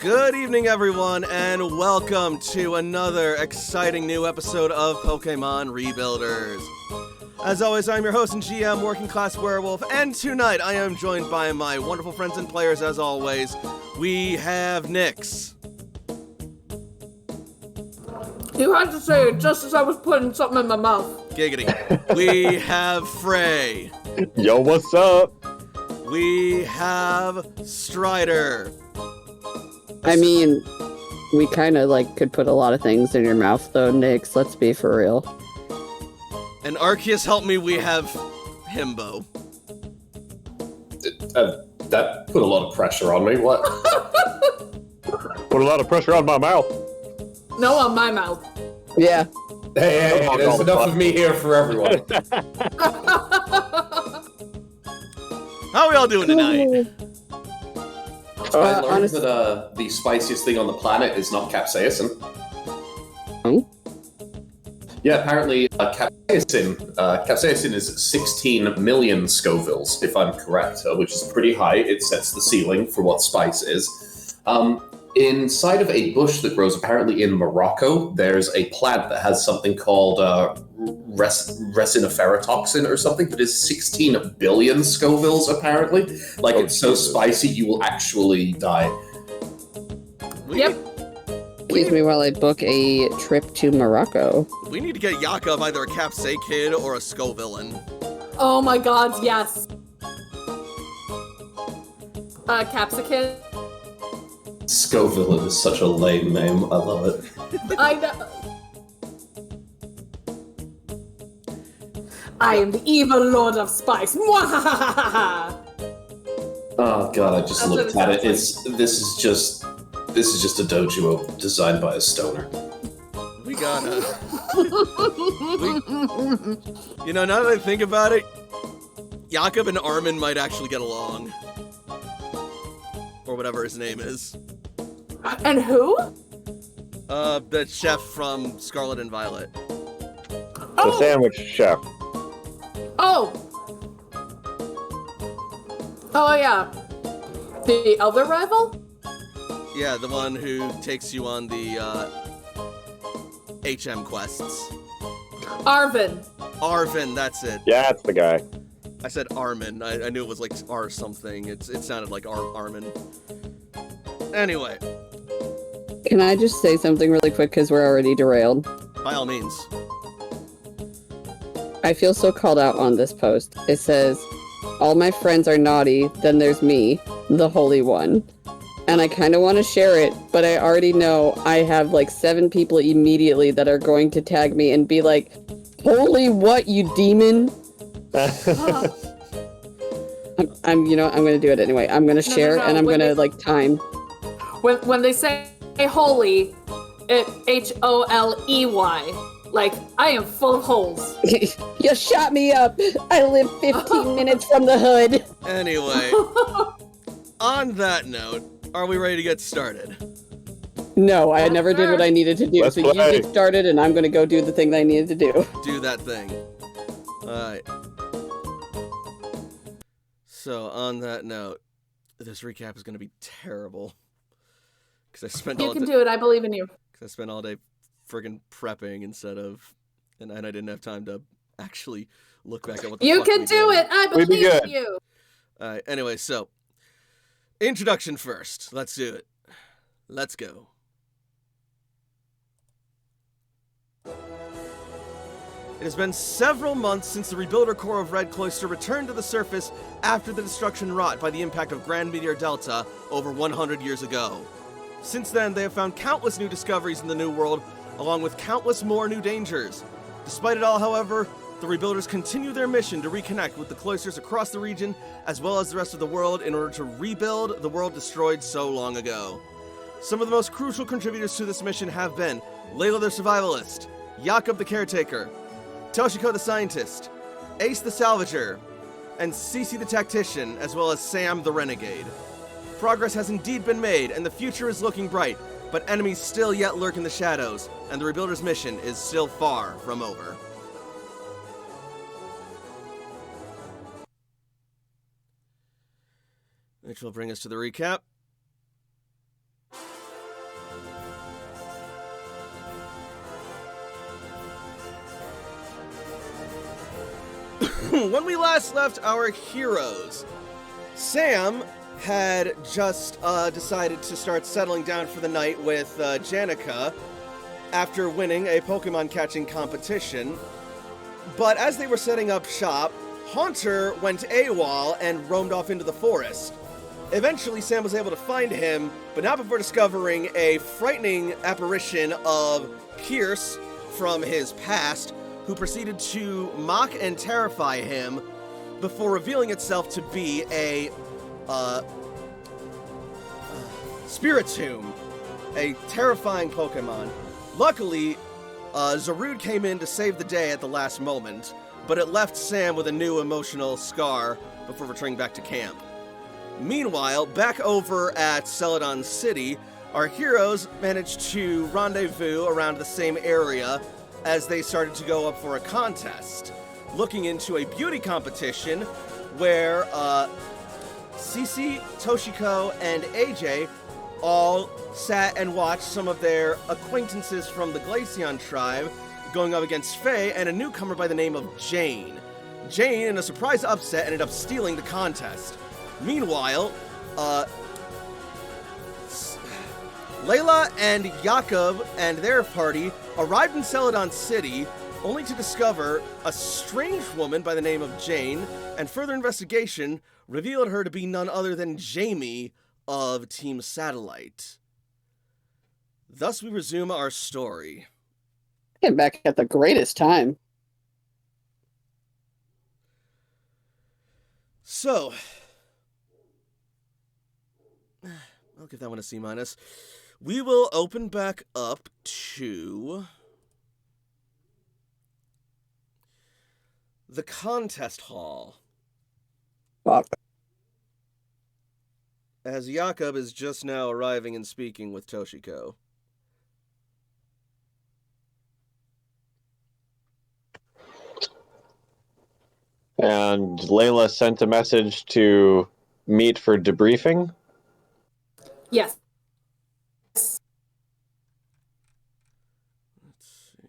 Good evening, everyone, and welcome to another exciting new episode of Pokemon Rebuilders. As always, I'm your host and GM, Working Class Werewolf, and tonight I am joined by my wonderful friends and players, as always. We have Nyx. You had to say it just as I was putting something in my mouth. Giggity. We have Frey. Yo, what's up? We have Strider. I mean, we kind of, could put a lot of things in your mouth, though, Nyx. Let's be for real. And Arceus, help me, we have Himbo. That put a lot of pressure on me. What? Put a lot of pressure on my mouth. No, on my mouth. Yeah. Hey, there's enough of me here for everyone. How are we all doing tonight? I learned that the spiciest thing on the planet is not capsaicin. Oh? Yeah, apparently capsaicin is 16 million Scovilles, if I'm correct, which is pretty high. It sets the ceiling for what spice is. Inside of a bush that grows apparently in Morocco, there's a plant that has something called resiniferatoxin or something that is 16 billion Scovilles, apparently. It's so spicy you will actually die. Yep. Excuse me while I book a trip to Morocco. We need to get Jakob either a Capsay Kid or a Scovillain. Oh my god, yes. Capsicum. Scoville is such a lame name. I love it. I know. I am the evil Lord of Spice. Mwahahaha! Oh god, I just That's looked what at it it. sounds This is just a dojo designed by a stoner. We gotta... now that I think about it, Jakob and Armin might actually get along. Or whatever his name is. And who? The chef from Scarlet and Violet. The sandwich chef. Oh! Oh, yeah. The other rival? Yeah, the one who takes you on the, HM quests. Arvin. Arvin, that's it. Yeah, that's the guy. I said Armin. I knew it was like R something. It sounded like Armin. Anyway. Can I just say something really quick because we're already derailed? By all means. I feel so called out on this post. It says, all my friends are naughty, then there's me, the Holy One. And I kind of want to share it, but I already know I have 7 people immediately that are going to tag me and be like, holy what, you demon? I'm going to do it anyway. I'm going to share and I'm going to time. When they say holy, it Holey. I am full of holes. You shot me up. I live 15 minutes from the hood. Anyway, on that note, are we ready to get started? No, I never did what I needed to do. Let's so you play. get started, and I'm gonna go do the thing that I needed to do. Do that thing. Alright. So, on that note, this recap is going to be terrible. Because I spent You all can day, do it. I believe in you. friggin' prepping instead of... And I didn't have time to actually look back at what the You fuck can we do did. it. I We did believe in good. you. Alright, anyway, so... Introduction first. Let's do it. Let's go. It has been several months since the Rebuilder Corps of Red Cloister returned to the surface after the destruction wrought by the impact of Grand Meteor Delta over 100 years ago. Since then, they have found countless new discoveries in the New World, along with countless more new dangers. Despite it all, however, the Rebuilders continue their mission to reconnect with the cloisters across the region, as well as the rest of the world, in order to rebuild the world destroyed so long ago. Some of the most crucial contributors to this mission have been Layla the Survivalist, Jakob the Caretaker, Toshiko the Scientist, Ace the Salvager, and Cece the Tactician, as well as Sam the Renegade. Progress has indeed been made, and the future is looking bright, but enemies still yet lurk in the shadows, and the Rebuilders' mission is still far from over. Which will bring us to the recap. When we last left our heroes, Sam had just decided to start settling down for the night with Janica after winning a Pokemon catching competition. But as they were setting up shop, Haunter went AWOL and roamed off into the forest. Eventually, Sam was able to find him, but not before discovering a frightening apparition of Pierce from his past, who proceeded to mock and terrify him before revealing itself to be a Spiritomb, a terrifying Pokemon. Luckily, Zarude came in to save the day at the last moment, but it left Sam with a new emotional scar before returning back to camp. Meanwhile, back over at Celadon City, our heroes managed to rendezvous around the same area as they started to go up for a contest, looking into a beauty competition where Cece, Toshiko, and AJ all sat and watched some of their acquaintances from the Glaceon tribe going up against Faye and a newcomer by the name of Jane. Jane, in a surprise upset, ended up stealing the contest. Meanwhile, Layla and Jakob and their party arrived in Celadon City, only to discover a strange woman by the name of Jane, and further investigation revealed her to be none other than Jamie of Team Satellite. Thus we resume our story. Came back at the greatest time. So, I'll give that one a C-. We will open back up to the contest hall, Fuck. as Jakob is just now arriving and speaking with Toshiko. And Layla sent a message to meet for debriefing. Yes. Let's see.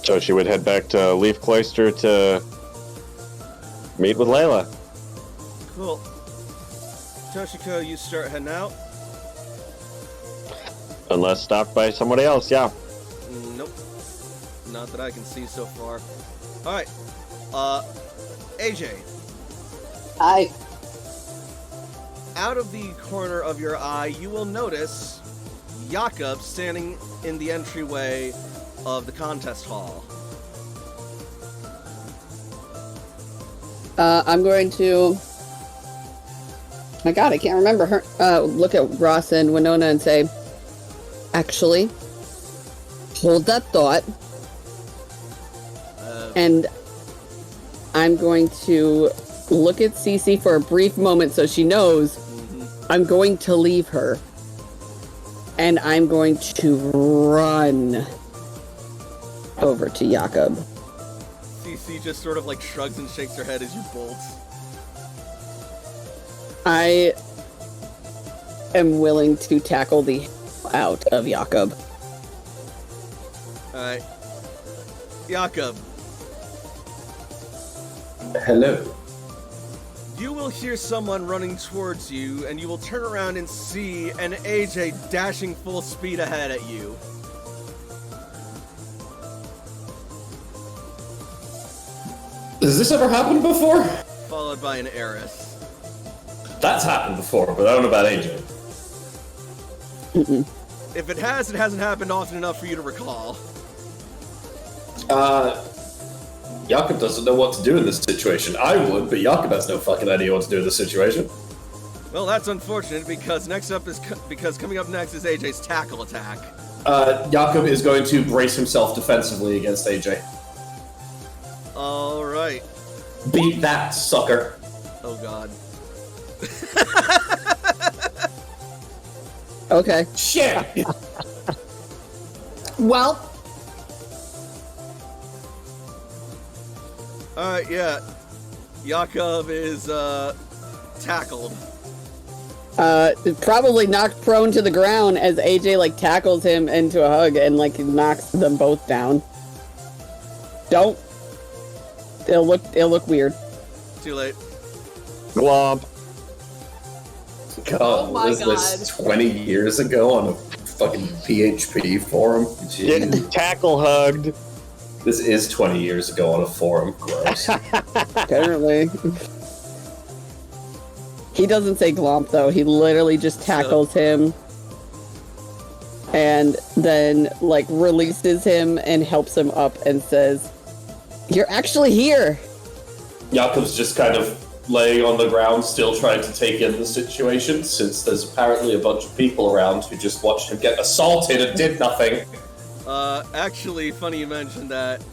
So she would head back to Leaf Cloister to meet with Layla. Cool. Toshiko, you start heading out. Unless stopped by somebody else, yeah. Nope. Not that I can see so far. Alright. AJ. I Out of the corner of your eye, you will notice Jakob standing in the entryway of the contest hall. I'm going to My god, I can't remember her. Look at Ross and Winona and say, actually, hold that thought. And I'm going to look at Cece for a brief moment so she knows I'm going to leave her. And I'm going to run over to Jakob. CC just sort of like shrugs and shakes her head as you bolt. I am willing to tackle the out of Jakob. Alright. Jakob, Hello. you will hear someone running towards you, and you will turn around and see an AJ dashing full speed ahead at you. Has this ever happened before? Followed by an Eris. That's happened before, but I don't know about AJ. If it has, it hasn't happened often enough for you to recall. Jakob doesn't know what to do in this situation. I would, but Jakob has no fucking idea what to do in this situation. Well, that's unfortunate because coming up next is AJ's tackle attack. Jakob is going to brace himself defensively against AJ. All right. Beat that, sucker. Oh God. Okay. Shit! Well, All right. Yeah. Jakob is tackled. Probably knocked prone to the ground as AJ like tackles him into a hug and like knocks them both down. Don't. It'll look weird. Too late. Glomp. God, Oh my was this God. 20 years ago on a fucking PHP forum? Getting tackle hugged. This is 20 years ago on a forum. Gross. Apparently. He doesn't say glomp though. He literally just tackles him and then like releases him and helps him up and says, "You're actually here." Jakob's just kind of laying on the ground, still trying to take in the situation, since there's apparently a bunch of people around who just watched him get assaulted and did nothing. Actually, funny you mentioned that.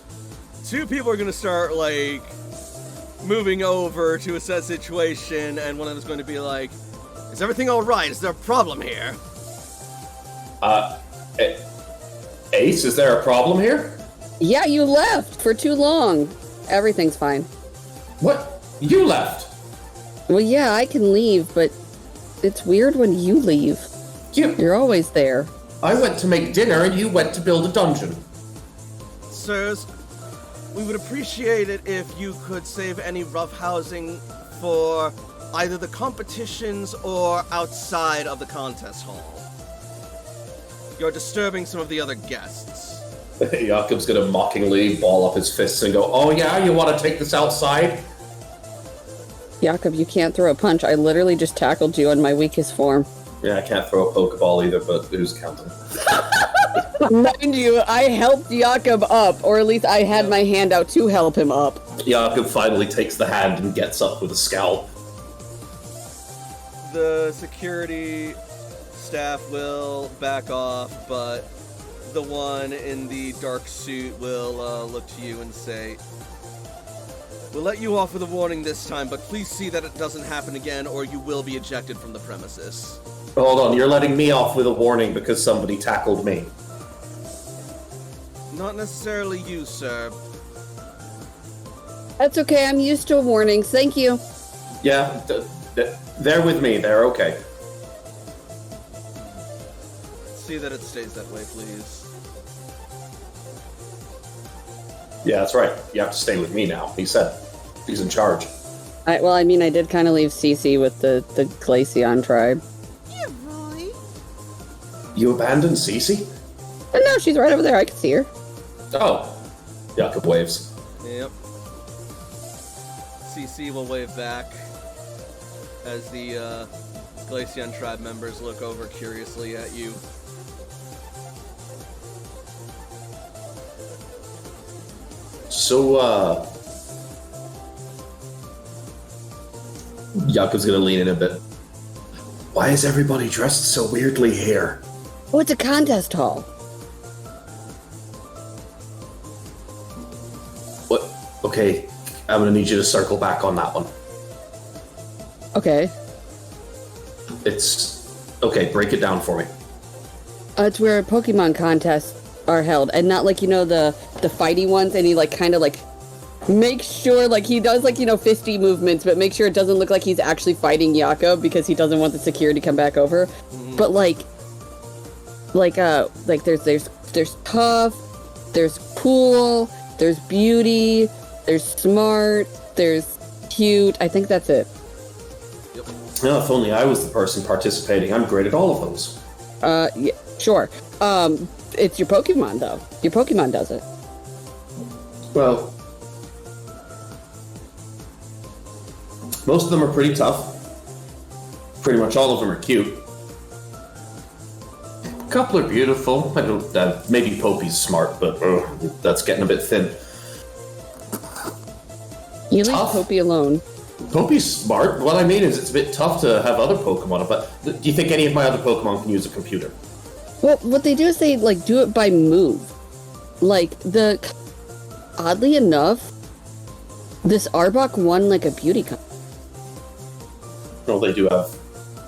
Two people are gonna start like moving over to assess situation, and one of them is going to be like, "Is everything all right? Is there a problem here?" Ace, is there a problem here? Yeah, you left for too long. Everything's fine. What? You left? Well, yeah, I can leave, but it's weird when you leave. You're always there. I went to make dinner and you went to build a dungeon. Sirs, we would appreciate it if you could save any rough housing for either the competitions or outside of the contest hall. You're disturbing some of the other guests. Jakob's gonna mockingly ball up his fists and go, "Oh yeah, you want to take this outside?" Jakob, you can't throw a punch. I literally just tackled you in my weakest form. Yeah, I can't throw a Pokeball either, but who's counting? Mind you, I helped Jakob up, or at least I had my hand out to help him up. Jakob finally takes the hand and gets up with a scowl. The security staff will back off, but the one in the dark suit will look to you and say, "We'll let you off with a warning this time, but please see that it doesn't happen again or you will be ejected from the premises." Hold on, you're letting me off with a warning because somebody tackled me. Not necessarily you, sir. That's okay, I'm used to warnings. Thank you. Yeah, they're with me, they're okay. See that it stays that way, please. Yeah, that's right. You have to stay with me now, he said. He's in charge. I did kind of leave Cece with the Glaceon tribe. yeah, Roy. You abandoned Cece? But no, she's right over there. I can see her. Oh. Jakob waves. Yep. CC will wave back as the Glaceon tribe members look over curiously at you. So, Jakob's gonna lean in a bit. Why is everybody dressed so weirdly here? Oh, it's a contest hall. What? Okay, I'm gonna need you to circle back on that one. Okay. Okay, break it down for me. It's where Pokemon contests are held, and not like, the fighty ones, and he like kind of like makes sure like he does like, fisty movements, but make sure it doesn't look like he's actually fighting Jakob because he doesn't want the security to come back over. But like there's tough, there's cool, there's beauty, there's smart, there's cute. I think that's it. No, if only I was the person participating. I'm great at all of those. Yeah, sure. It's your Pokemon though. Your Pokemon does it. Well, most of them are pretty tough. Pretty much all of them are cute. A couple are beautiful. I don't. Maybe Popey's smart, but that's getting a bit thin. You leave Tough. Popey alone. Popey's smart. What I mean is, it's a bit tough to have other Pokemon. But do you think any of my other Pokemon can use a computer? Well, what they do is they like do it by move. Like oddly enough, this Arbok won like a beauty contest. Well, they do have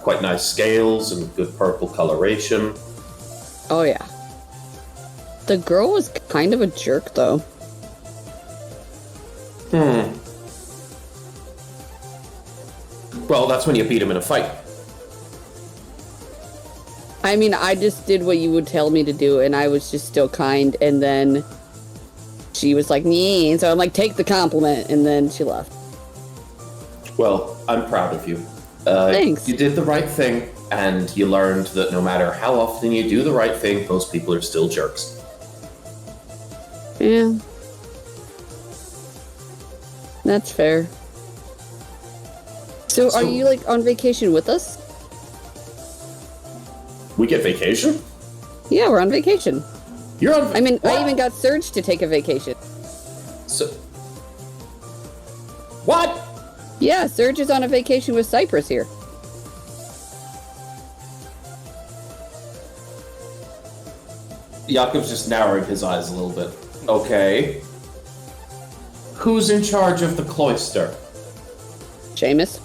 quite nice scales and good purple coloration. Oh yeah. The girl was kind of a jerk though. Well, that's when you beat him in a fight. I mean, I just did what you would tell me to do, and I was just still kind, and then she was like, "Nee," so I'm like, "Take the compliment," and then she left. Well, I'm proud of you. Thanks. You did the right thing, and you learned that no matter how often you do the right thing, most people are still jerks. Yeah. That's fair. So are you like on vacation with us? We get vacation? Yeah, we're on vacation. You're on. I mean, What? I even got Surge to take a vacation. So. What? Yeah, Surge is on a vacation with Cypress here. Jakob's just narrowing his eyes a little bit. Okay. Who's in charge of the cloister? Seamus?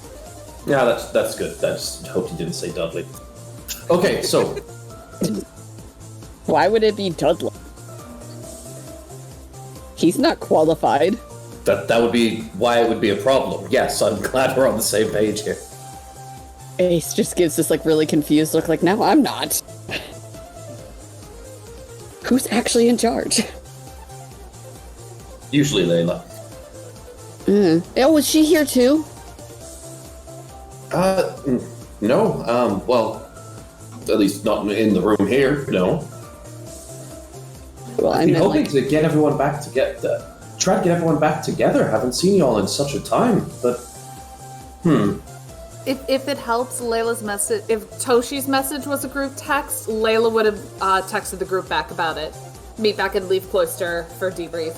Yeah, that's good. I just hoped you didn't say Dudley. Okay, so Why would it be Dudley? He's not qualified. that would be why it would be a problem. Yes, I'm glad we're on the same page here. Ace just gives this like really confused look like, no, I'm not. Who's actually in charge? Usually Layla. Oh, was she here too? No. Well, at least not in the room here. No. Well, I I've been meant hoping like, to get everyone back together. Try to get everyone back together. Haven't seen you all in such a time, but If it helps, Layla's message, if Toshi's message was a group text, Layla would have texted the group back about it. Meet back in Leaf Cloister for debrief.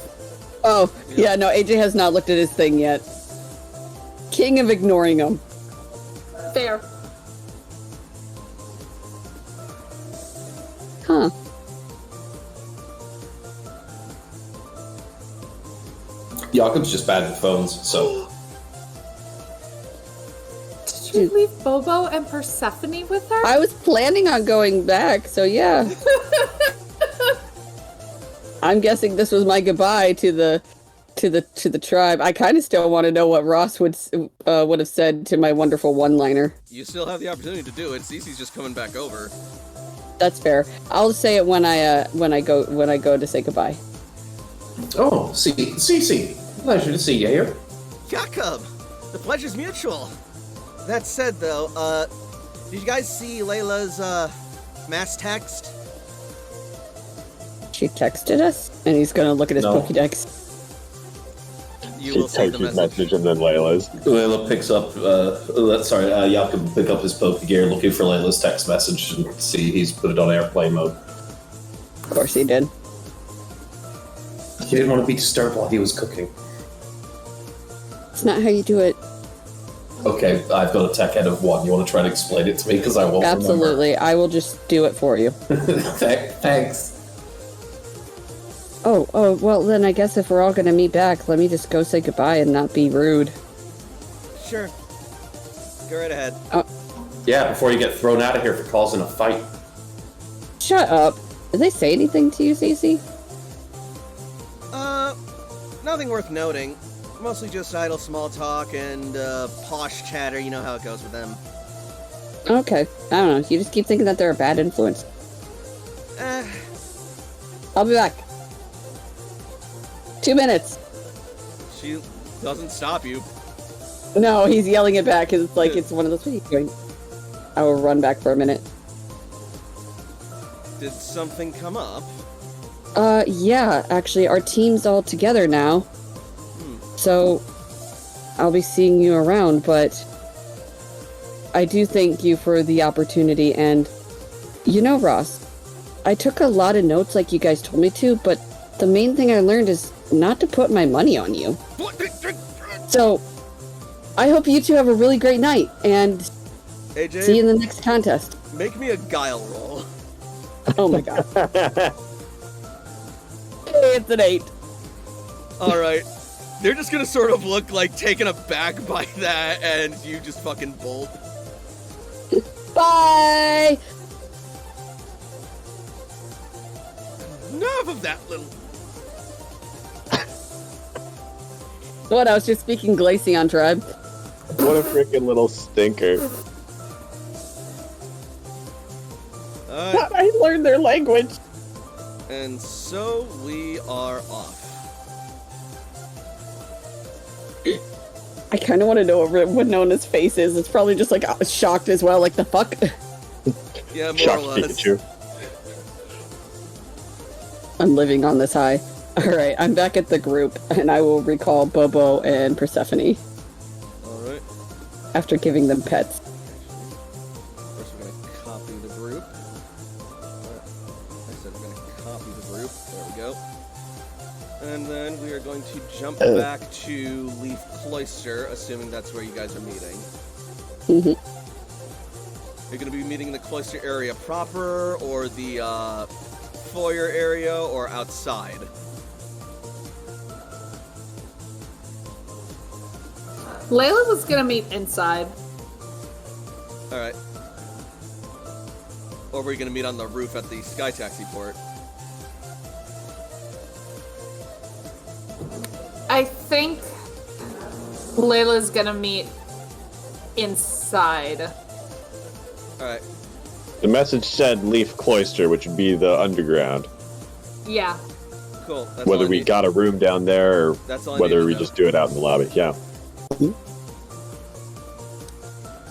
oh, yeah, no, AJ has not looked at his thing yet. King of ignoring him. Fair. Huh. Jakob's just bad with phones, so Did you leave Bobo and Persephone with her? I was planning on going back, so yeah. I'm guessing this was my goodbye to the tribe. I kind of still want to know what Ross would have said to my wonderful one-liner. You still have the opportunity to do it. Cece's just coming back over. That's fair. I'll say it when I go to say goodbye. oh, Cece, pleasure to see you here. Jakob! The pleasure's mutual! That said, though, did you guys see Layla's, mass text? She texted us, and he's gonna look at his No. Pokédex. You She will see the takes his message. message and then Layla's. Layla picks up. Jakob will pick up his Pokegear, looking for Layla's text message, and see he's put it on airplane mode. Of course he did. He didn't want to be disturbed while he was cooking. It's not how you do it. Okay, I've got a tech head of 1. You want to try and explain it to me? Because I won't Absolutely. I will just do it for you. remember. Thanks. Oh, well then I guess if we're all gonna meet back, let me just go say goodbye and not be rude. Sure. Go right ahead. Yeah, before you get thrown out of here for causing a fight. Shut up. Did they say anything to you, Cece? Nothing worth noting. Mostly just idle small talk and posh chatter. You know how it goes with them. Okay. I don't know. You just keep thinking that they're a bad influence. I'll be back. 2 minutes. She doesn't stop you. No, he's yelling it back because it's like it's one of those. What are you doing? I will run back for a minute. Did something come up? Yeah, actually, our team's all together now. So, I'll be seeing you around, but I do thank you for the opportunity, and you know, Ross, I took a lot of notes like you guys told me to, but the main thing I learned is not to put my money on you. So, I hope you two have a really great night, and AJ, see you in the next contest. make me a guile roll. Oh my god. Hey, it's an 8. Alright. They're just gonna sort of look like taken aback by that, and you just fucking bolt. Bye! Enough of that little... What, I was just speaking Glaceon tribe. What a freaking little stinker. Alright, I learned their language. and so we are off. I kind of want to know what Winona's face is. It's probably just like shocked as well, like the fuck? Yeah, more Shocked or less. Pikachu. I'm living on this high. Alright, I'm back at the group, and I will recall Bobo and Persephone Alright. after giving them pets. First we're gonna copy the group. I said we're gonna copy the group. There we go. And then we are going to jump back to Leaf Cloister, assuming that's where you guys are meeting. You're going to be meeting in the Cloister area proper, or the foyer area, or outside? Layla was gonna meet inside. Alright. Or were you going to meet on the roof at the Sky Taxi port? I think Layla's gonna meet inside. Alright. The message said Leaf Cloister, which would be the underground. Yeah. Cool. That's Whether all I we need. got a room down there or That's all I need whether to we know. just do it out in the lobby. Yeah.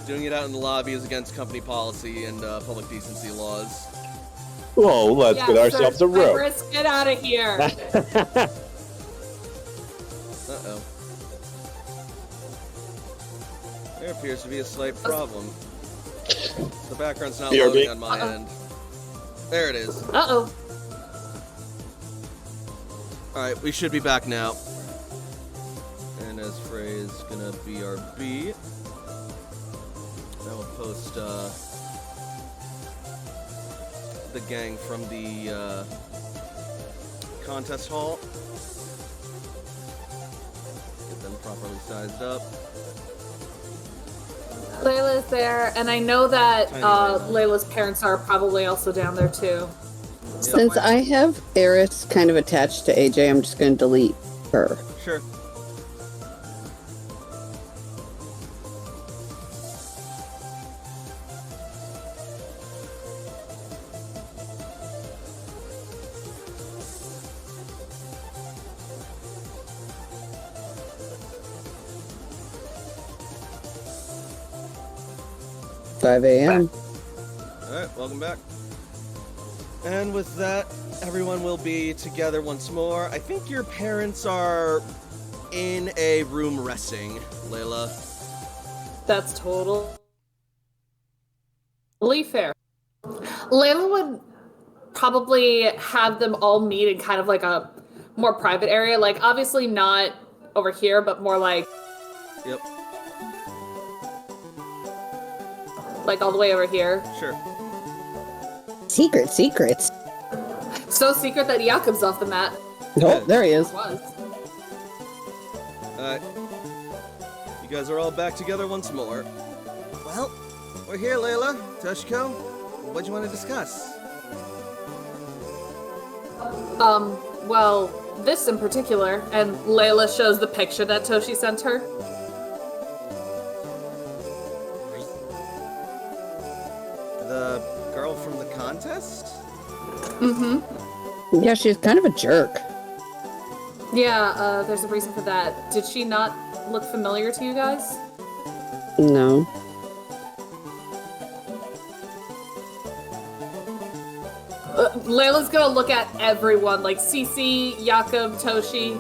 Doing it out in the lobby is against company policy and public decency laws. Well, let's Yeah, get ourselves Sir a room. Cypress, get out of here. Uh-oh. There appears to be a slight problem. The background's not BRB. loading on my end. There it is. Uh-oh. Alright, we should be back now. And as phrase gonna BRB. I will post the gang from the contest hall. Get them properly sized up. Layla's there, and I know that Tiny Layla. Layla's parents are probably also down there too. Since I have Eris kind of attached to AJ, I'm just going to delete her. Sure. Five a.m. Alright, welcome back. And with that, everyone will be together once more. I think your parents are in a room resting, Layla. That's totally fair. Layla would probably have them all meet in kind of like a more private area. Like, obviously not over here, but more like Yep. like all the way over here. Sure. Secrets. So secret that Jakob's off the mat. Oh, there he is. Was. You guys are all back together once more. Well, we're here, Layla, Toshiko. What do you want to discuss? Well, this in particular, and Layla shows the picture that Toshi sent her. The girl from the contest? Mm-hmm. Yeah, she's kind of a jerk. Yeah, there's a reason for that. Did she not look familiar to you guys? No. Layla's gonna look at everyone, like Cece, Jakob, Toshi.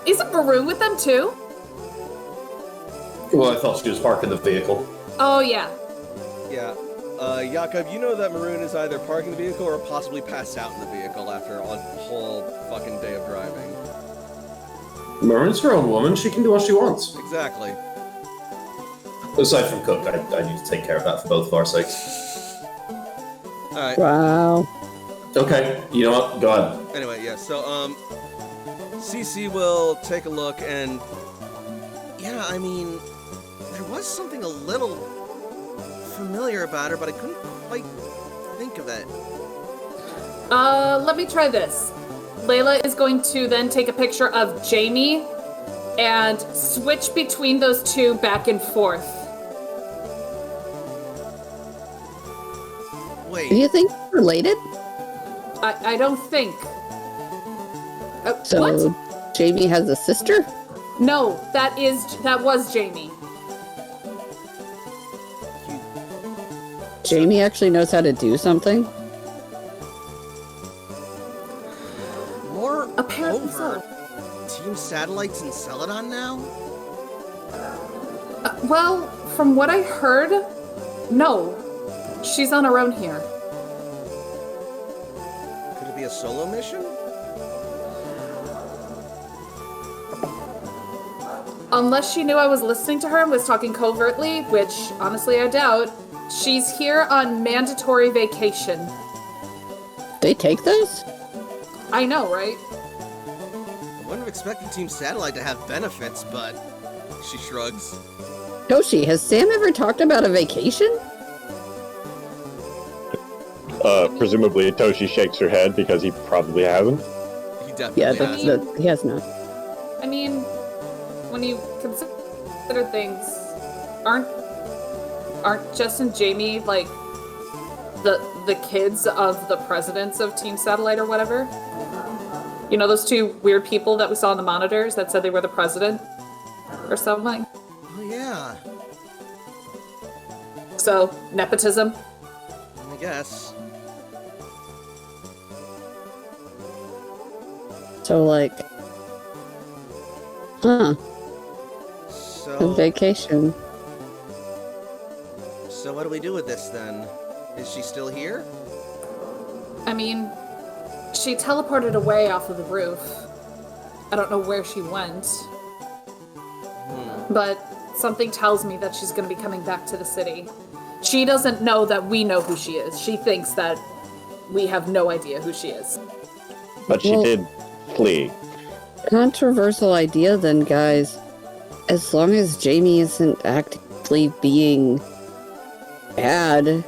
Isn't Maroon with them too? Well, I thought she was parking the vehicle. Oh, yeah. Yeah. Jakob, you know that Maroon is either parking the vehicle or possibly passed out in the vehicle after a whole fucking day of driving. Maroon's her own woman. She can do what she wants. Exactly. Aside from Cook, I need to take care of that for both of our sakes. Alright. Wow. Okay, you know what? Go ahead. Anyway, yeah, so, Cece will take a look and... Yeah, I mean... There was something a little familiar about her, but I couldn't quite think of it. Let me try this. Layla is going to then take a picture of Jamie and switch between those two back and forth. Wait. Do you think they're related? I don't think. So What? Jamie has a sister? No, that was Jamie. Jamie actually knows how to do something? More Apparently over. Team Satellites and Celadon now? Well, from what I heard, no. She's on her own here. Could it be a solo mission? Unless she knew I was listening to her and was talking covertly, which honestly I doubt, she's here on mandatory vacation. They take those? I know, right? I wouldn't have expected Team Satellite to have benefits, but she shrugs. Toshi, has Sam ever talked about a vacation? Presumably Toshi shakes her head because he probably hasn't. He definitely Yeah, has. he has not. I mean, when you consider things, aren't Jess and Jamie like the kids of the presidents of Team Satellite or whatever? You know those two weird people that we saw on the monitors that said they were the president or something? Oh, yeah. So, nepotism? I guess. So, like, a So, vacation. so what do we do with this then? Is she still here? I mean, she teleported away off of the roof. I don't know where she went. But something tells me that she's going to be coming back to the city. She doesn't know that we know who she is. She thinks that we have no idea who she is. But she Well- did flee. Controversial idea then, guys. As long as Jamie isn't actively being bad,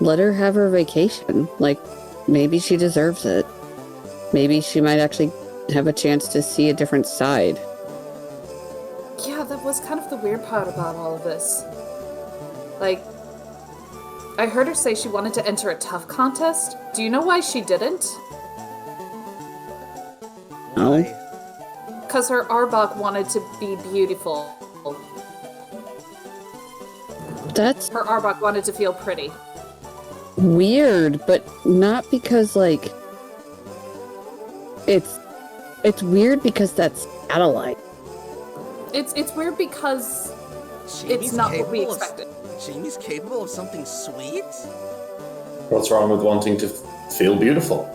let her have her vacation. Like, maybe she deserves it. Maybe she might actually have a chance to see a different side. Yeah, that was kind of the weird part about all of this. Like, I heard her say she wanted to enter a tough contest. Do you know why she didn't? Oh. Why? Because her Arbok wanted to be beautiful. That's Her Arbok wanted to feel pretty. weird, but not because, like, it's weird because that's satellite. It's weird because Jamie's it's not what we capable of- expected. Jamie's capable of something sweet? What's wrong with wanting to feel beautiful?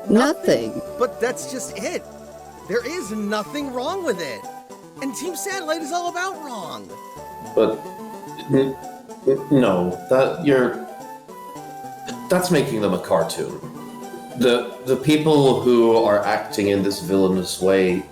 Nothing. But that's just it. There is nothing wrong with it. And Team Satellite is all about wrong. But No, that's making them a cartoon. The people who are acting in this villainous way,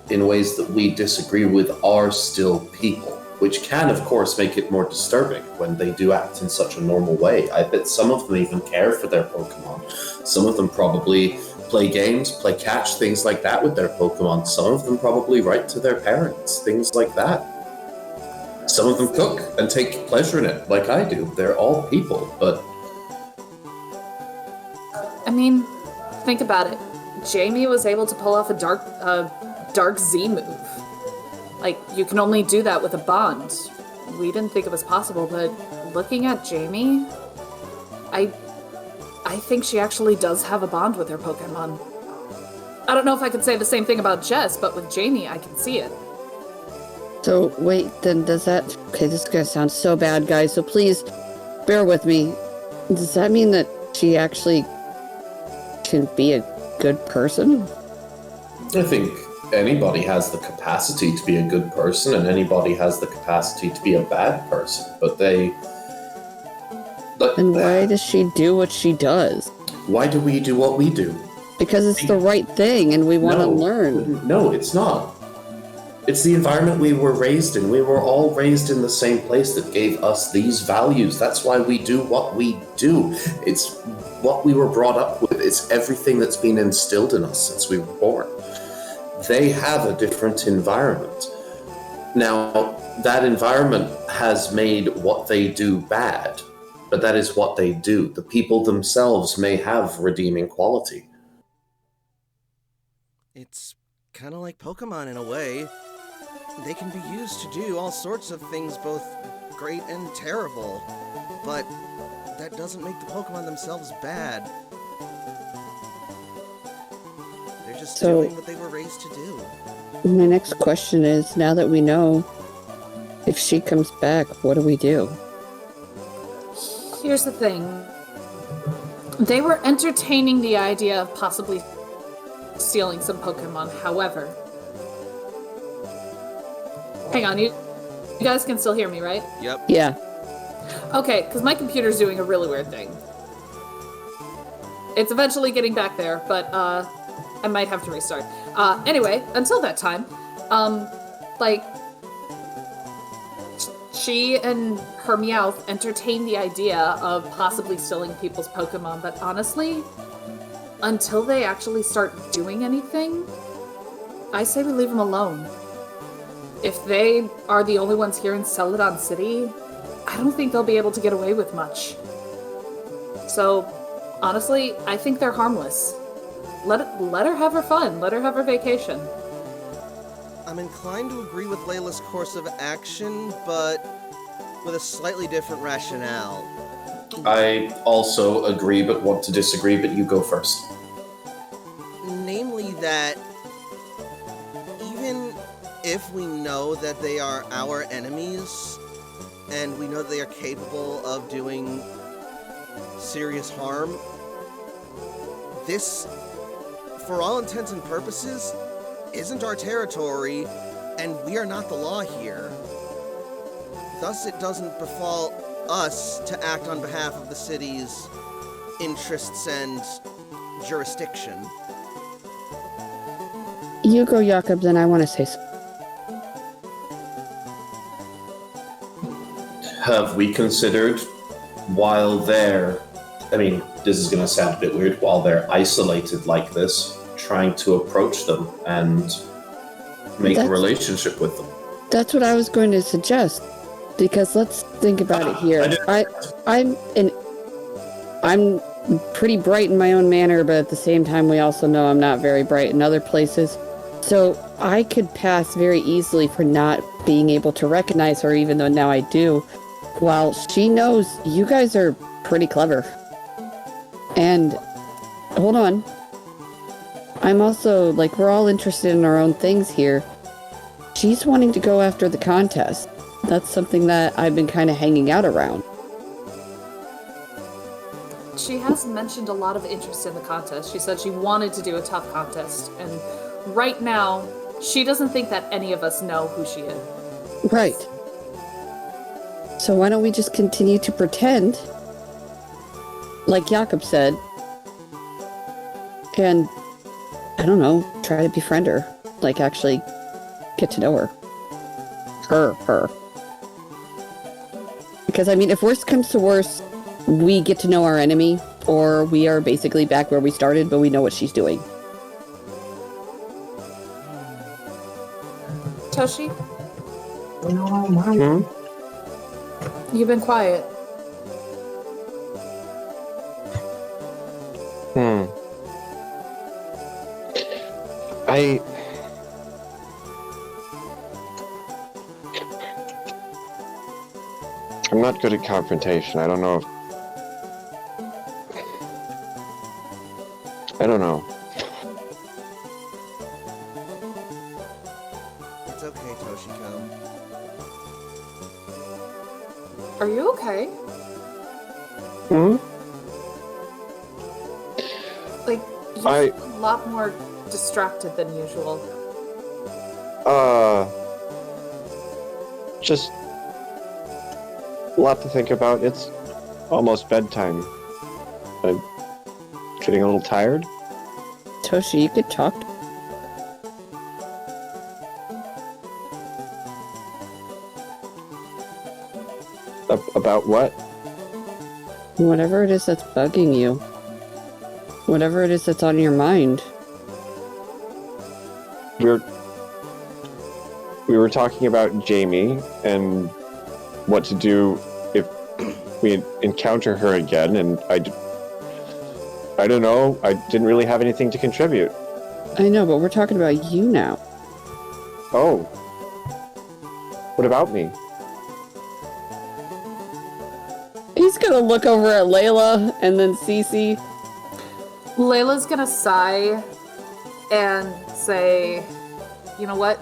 in ways that we disagree with, are still people, which can, of course, make it more disturbing when they do act in such a normal way. I bet some of them even care for their Pokemon. Some of them probably play games, play catch, things like that with their Pokemon. Some of them probably write to their parents, things like that. Some of them cook and take pleasure in it, like I do. They're all people, but... I mean, think about it. Jamie was able to pull off a dark Z move. Like, you can only do that with a bond. We didn't think it was possible, but looking at Jamie, I think she actually does have a bond with her Pokemon. I don't know if I could say the same thing about Jess, but with Jamie, I can see it. So, wait, then does that... Okay, this is gonna sound so bad, guys, so please bear with me. Does that mean that she actually can be a good person? I think anybody has the capacity to be a good person, and anybody has the capacity to be a bad person, but they... And why does she do what she does? Why do we do what we do? Because it's the right thing, and we want to learn. No, it's not. It's the environment we were raised in. We were all raised in the same place that gave us these values. That's why we do what we do. It's what we were brought up with. It's everything that's been instilled in us since we were born. They have a different environment. Now, that environment has made what they do bad, but that is what they do. The people themselves may have redeeming quality. It's kind of like Pokemon in a way. They can be used to do all sorts of things, both great and terrible. But that doesn't make the Pokemon themselves bad. They're just doing what they were raised to do. My next question is, now that we know, if she comes back, what do we do? Here's the thing. They were entertaining the idea of possibly stealing some Pokemon, however... Hang on, you guys can still hear me, right? Yep. Yeah. Okay, because my computer's doing a really weird thing. It's eventually getting back there, but I might have to restart. Anyway, until that time, she and her Meowth entertained the idea of possibly stealing people's Pokemon, but honestly, until they actually start doing anything, I say we leave them alone. If they are the only ones here in Celadon City, I don't think they'll be able to get away with much. So, honestly, I think they're harmless. Let her have her fun. Let her have her vacation. I'm inclined to agree with Layla's course of action, but with a slightly different rationale. I also agree, but want to disagree, but you go first. Namely that even if we know that they are our enemies, and we know that they are capable of doing serious harm, this, for all intents and purposes, isn't our territory, and we are not the law here. Thus, it doesn't befall us to act on behalf of the city's interests and jurisdiction. You go, Jakob, then I want to say something. Have we considered, while they're, I mean, this is going to sound a bit weird, while they're isolated like this, trying to approach them and make a relationship with them? That's what I was going to suggest, because let's think about it here. I'm pretty bright in my own manner, but at the same time, we also know I'm not very bright in other places. So I could pass very easily for not being able to recognize her, even though now I do, while she knows you guys are pretty clever. And hold on. I'm also, like, we're all interested in our own things here. She's wanting to go after the contest. That's something that I've been kind of hanging out around. She has mentioned a lot of interest in the contest. She said she wanted to do a tough contest, and right now, she doesn't think that any of us know who she is. Right. So why don't we just continue to pretend, like Jakob said, and, I don't know, try to befriend her. Like, actually get to know her. Her. Because, I mean, if worst comes to worst, we get to know our enemy, or we are basically back where we started, but we know what she's doing. Toshi, Hmm? you've been quiet. I'm not good at confrontation. I don't know if... I don't know. It's okay, Toshiko. Are you okay? Hmm? Like, you're I- a lot more distracted than usual. Just a lot to think about. It's almost bedtime. I'm getting a little tired. Toshi, you could talk. About what? Whatever it is that's bugging you. Whatever it is that's on your mind. We were talking about Jamie and what to do if we encounter her again, and I don't know. I didn't really have anything to contribute. I know, but we're talking about you now. Oh. What about me? He's gonna look over at Layla and then Cece. Layla's gonna sigh and say, you know what?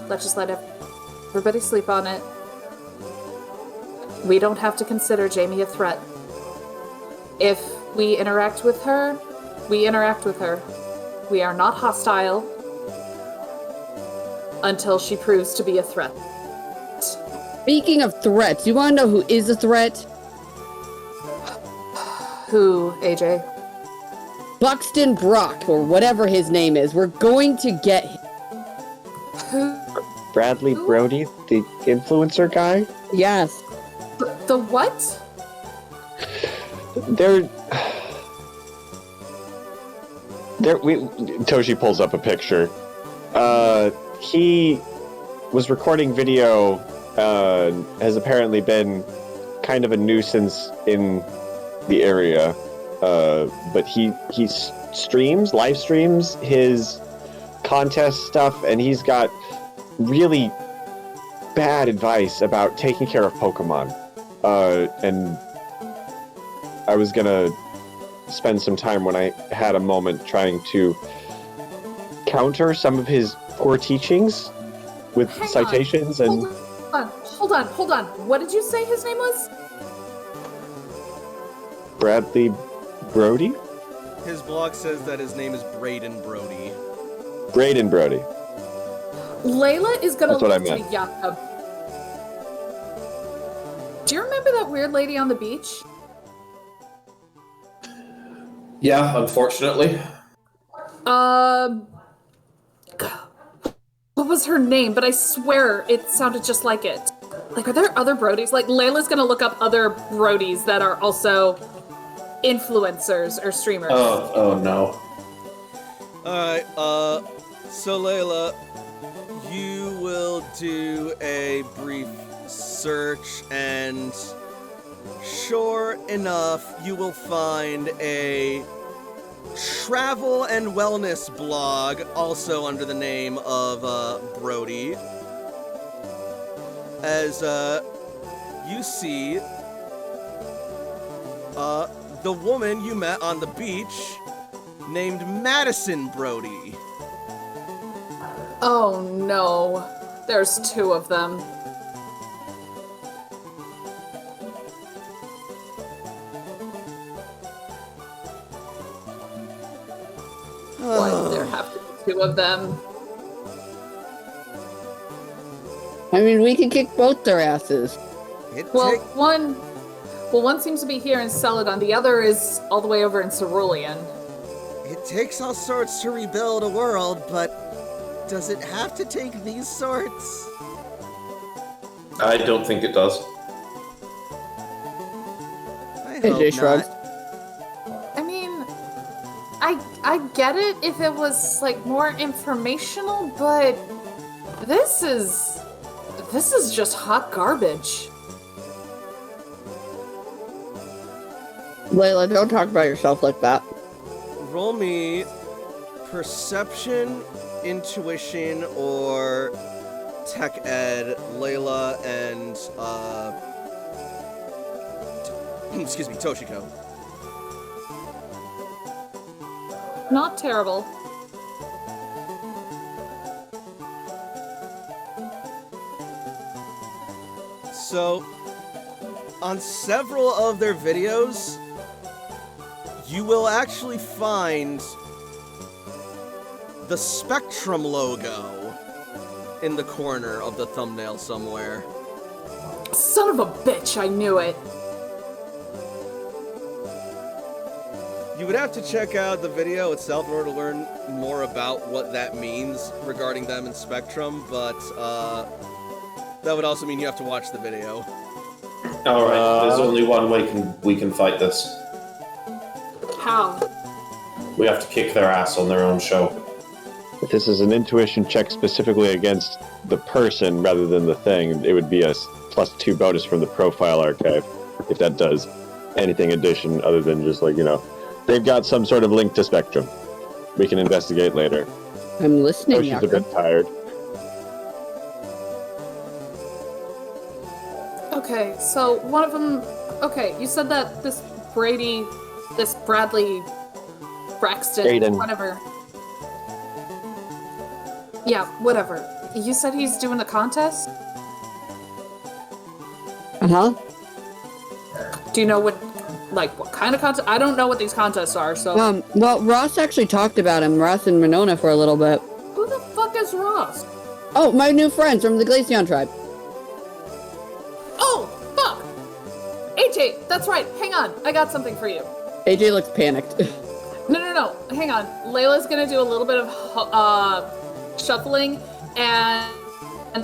Let's just let everybody sleep on it. We don't have to consider Jamie a threat. If we interact with her, we interact with her. We are not hostile until she proves to be a threat. Speaking of threats, you wanna know who is a threat? Who, AJ? Buxton Brock, or whatever his name is. We're going to get him. Who? Bradley Brody, the influencer guy? Yes. The what? Toshi pulls up a picture. He was recording video, has apparently been kind of a nuisance in the area. But he live streams his contest stuff, and he's got really bad advice about taking care of Pokemon. And I was gonna spend some time when I had a moment trying to counter some of his poor teachings with Hang on. citations and... Hold on. What did you say his name was? Bradley Brody? His blog says that his name is Braden Brody. Braden Brody. Layla is gonna That's what I look to meant. Jakob. Do you remember that weird lady on the beach? Yeah, unfortunately. What was her name? But I swear it sounded just like it. Like, are there other Brodies? Like, Layla's gonna look up other Brodies that are also influencers or streamers. Oh no. Alright, so Layla, you will do a brief search, and sure enough, you will find a travel and wellness blog, also under the name of Brody. As you see the woman you met on the beach named Madison Brody. Oh no. There's two of them. Why do there have to be two of them? I mean, we could kick both their asses. Well, one seems to be here in Celadon. The other is all the way over in Cerulean. It takes all sorts to rebuild a world, but does it have to take these sorts? I don't think it does. I AJ hope shrugs. not. I mean, I get it if it was like more informational, but this is just hot garbage. Layla, don't talk about yourself like that. Roll me perception, intuition, or tech ed, Layla and excuse me, Toshiko. Not terrible. So, on several of their videos, you will actually find the Spectrum logo in the corner of the thumbnail somewhere. Son of a bitch, I knew it. You would have to check out the video itself in order to learn more about what that means regarding them and Spectrum, but that would also mean you have to watch the video. All right. There's only one way we can fight this. How? We have to kick their ass on their own show. If this is an intuition check specifically against the person rather than the thing, it would be a +2 bonus from the profile archive, if that does anything addition other than just like, they've got some sort of link to Spectrum. We can investigate later. I'm listening, Oh, she's a Yaku. bit tired. Okay, so one of them. Okay, you said that this Bradley Braxton, Brayden. whatever. Yeah, whatever. You said he's doing a contest? Uh-huh. Do you know what kind of contest? I don't know what these contests are, so. Well, Ross actually talked about him, Ross and Renona, for a little bit. Who the fuck is Ross? Oh, my new friends from the Glaceon tribe. Oh, fuck! AJ, that's right. Hang on, I got something for you. AJ looks panicked. No. Hang on. Layla's gonna do a little bit of shuffling and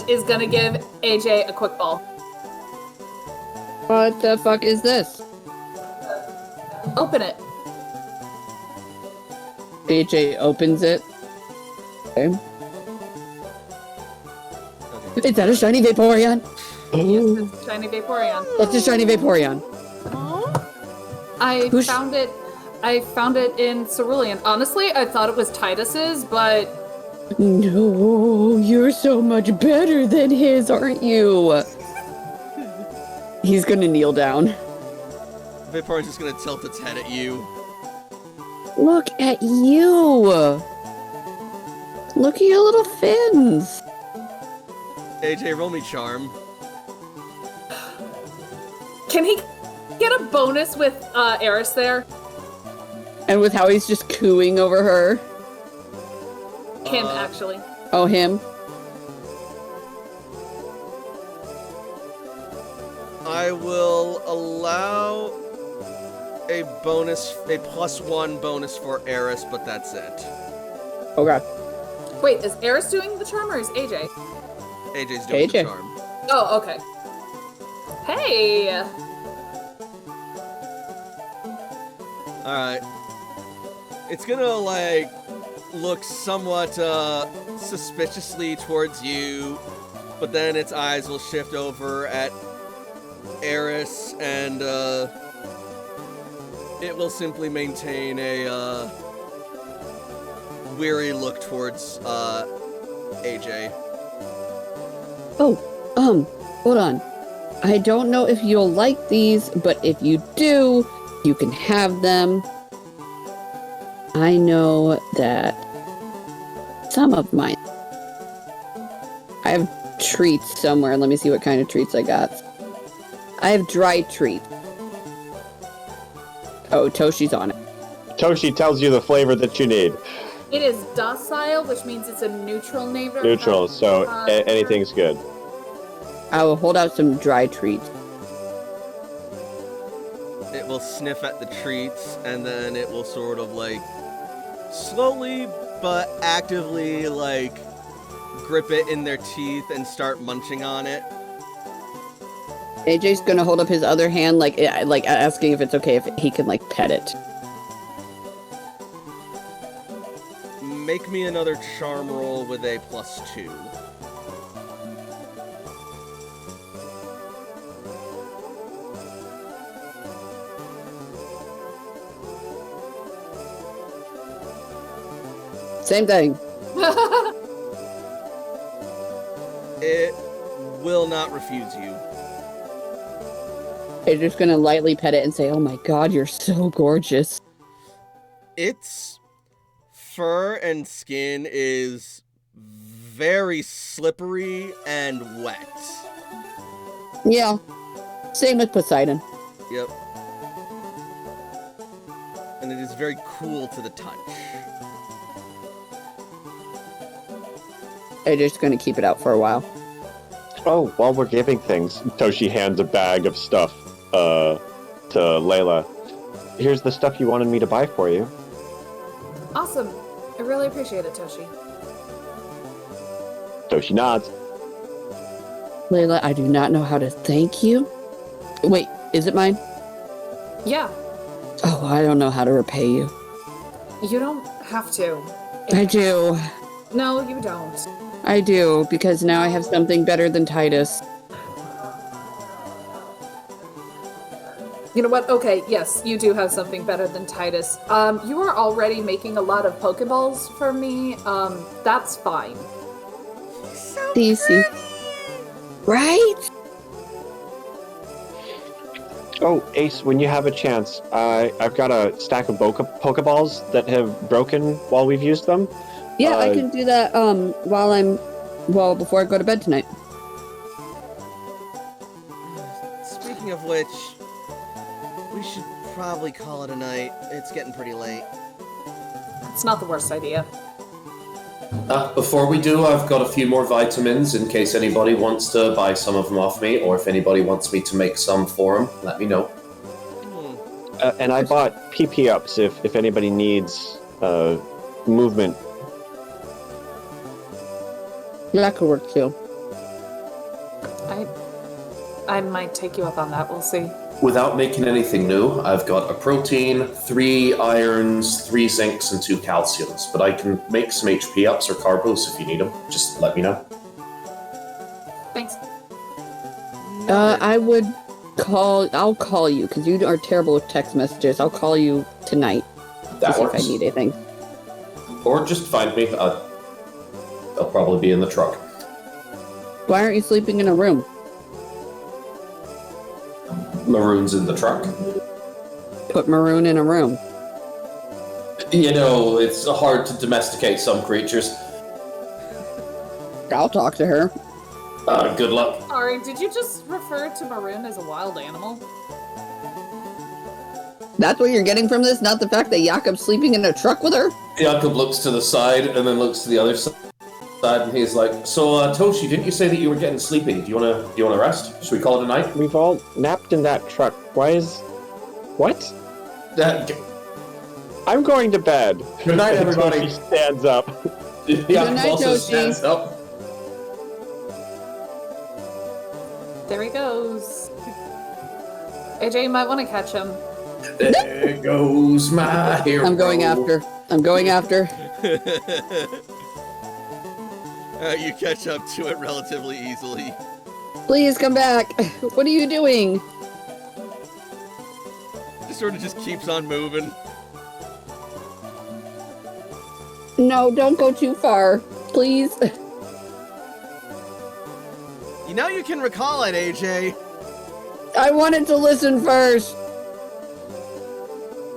is gonna give AJ a quick ball. What the fuck is this? Open it. AJ opens it. Okay. Is that a shiny Vaporeon? Yes, it's shiny Vaporeon. That's a shiny Vaporeon. I Who's- found it in Cerulean. Honestly, I thought it was Titus's, but No, you're so much better than his, aren't you? He's gonna kneel down. Vaporeon's just gonna tilt its head at you. Look at you! Look at your little fins! AJ, roll me charm. can he get a bonus with Eris there? And with how he's just cooing over her. Him, actually. Oh, him? I will allow a +1 bonus for Eris, but that's it. Okay. Wait, is Eris doing the charm or is AJ? AJ's doing the AJ. charm. Oh, okay. Hey! Alright. It's gonna, look somewhat, suspiciously towards you, but then its eyes will shift over at Eris, and, it will simply maintain a, weary look towards, AJ. Oh, hold on. I don't know if you'll like these, but if you do, you can have them. I know that some of mine. I have treats somewhere. Let me see what kind of treats I got. I have dry treats. Oh, Toshi's on it. Toshi tells you the flavor that you need. It is docile, which means it's a neutral neighbor. Neutral, so anything's good. I will hold out some dry treats. it will sniff at the treats, and then it will sort of like slowly but actively like grip it in their teeth and start munching on it. AJ's gonna hold up his other hand, like asking if it's okay if he can like pet it. Make me another charm roll with a +2. Same thing. It will not refuse you. AJ's gonna lightly pet it and say, "Oh my god, you're so gorgeous." Its fur and skin is very slippery and wet. Yeah. Same with Poseidon. Yep. And it is very cool to the touch. AJ's gonna keep it out for a while. Oh, while we're giving things, Toshi hands a bag of stuff to Layla. Here's the stuff you wanted me to buy for you. Awesome. I really appreciate it, Toshi. Toshi nods. Layla, I do not know how to thank you. Wait, is it mine? Yeah, Oh, I don't know how to repay you. you don't have to. I do. No, you don't. I do, because now I have something better than Titus. You know what? Okay, yes, you do have something better than Titus. You are already making a lot of Pokeballs for me. That's fine. DC. Right? Oh, Ace, when you have a chance, I've got a stack of Pokeballs that have broken while we've used them. Yeah, I can do that before I go to bed tonight. Speaking of which, we should probably call it a night. It's getting pretty late. It's not the worst idea. Before we do, I've got a few more vitamins in case anybody wants to buy some of them off me, or if anybody wants me to make some for them, let me know. And I bought PP ups if anybody needs movement. That could work too. I might take you up on that. We'll see. Without making anything new, I've got a protein, 3 irons, 3 zincs, and 2 calciums. But I can make some HP ups or carbos if you need them. Just let me know. Thanks. I'll call you, because you are terrible with text messages. I'll call you tonight to That see if works. I need anything. Or just find me. I'll probably be in the truck. Why aren't you sleeping in a room? Maroon's in the truck. Put Maroon in a room. You know, it's hard to domesticate some creatures. I'll talk to her. Good luck. Sorry, did you just refer to Maroon as a wild animal? That's what you're getting from this? Not the fact that Jakob's sleeping in a truck with her? Jakob looks to the side and then looks to the other side, and he's like, "So, Toshi, didn't you say that you were getting sleepy? Do you wanna rest? Should we call it a night?" We've all napped in that truck. What? I'm going to bed. Good night, And everybody. Toshi stands up. Jakob night, also Toshi. stands up. There he goes. AJ, you might want to catch him. There goes my hero. I'm going after. You catch up to it relatively easily. Please come back. What are you doing? It sort of just keeps on moving. No, don't go too far. Please. You know you can recall it, AJ. I wanted to listen first.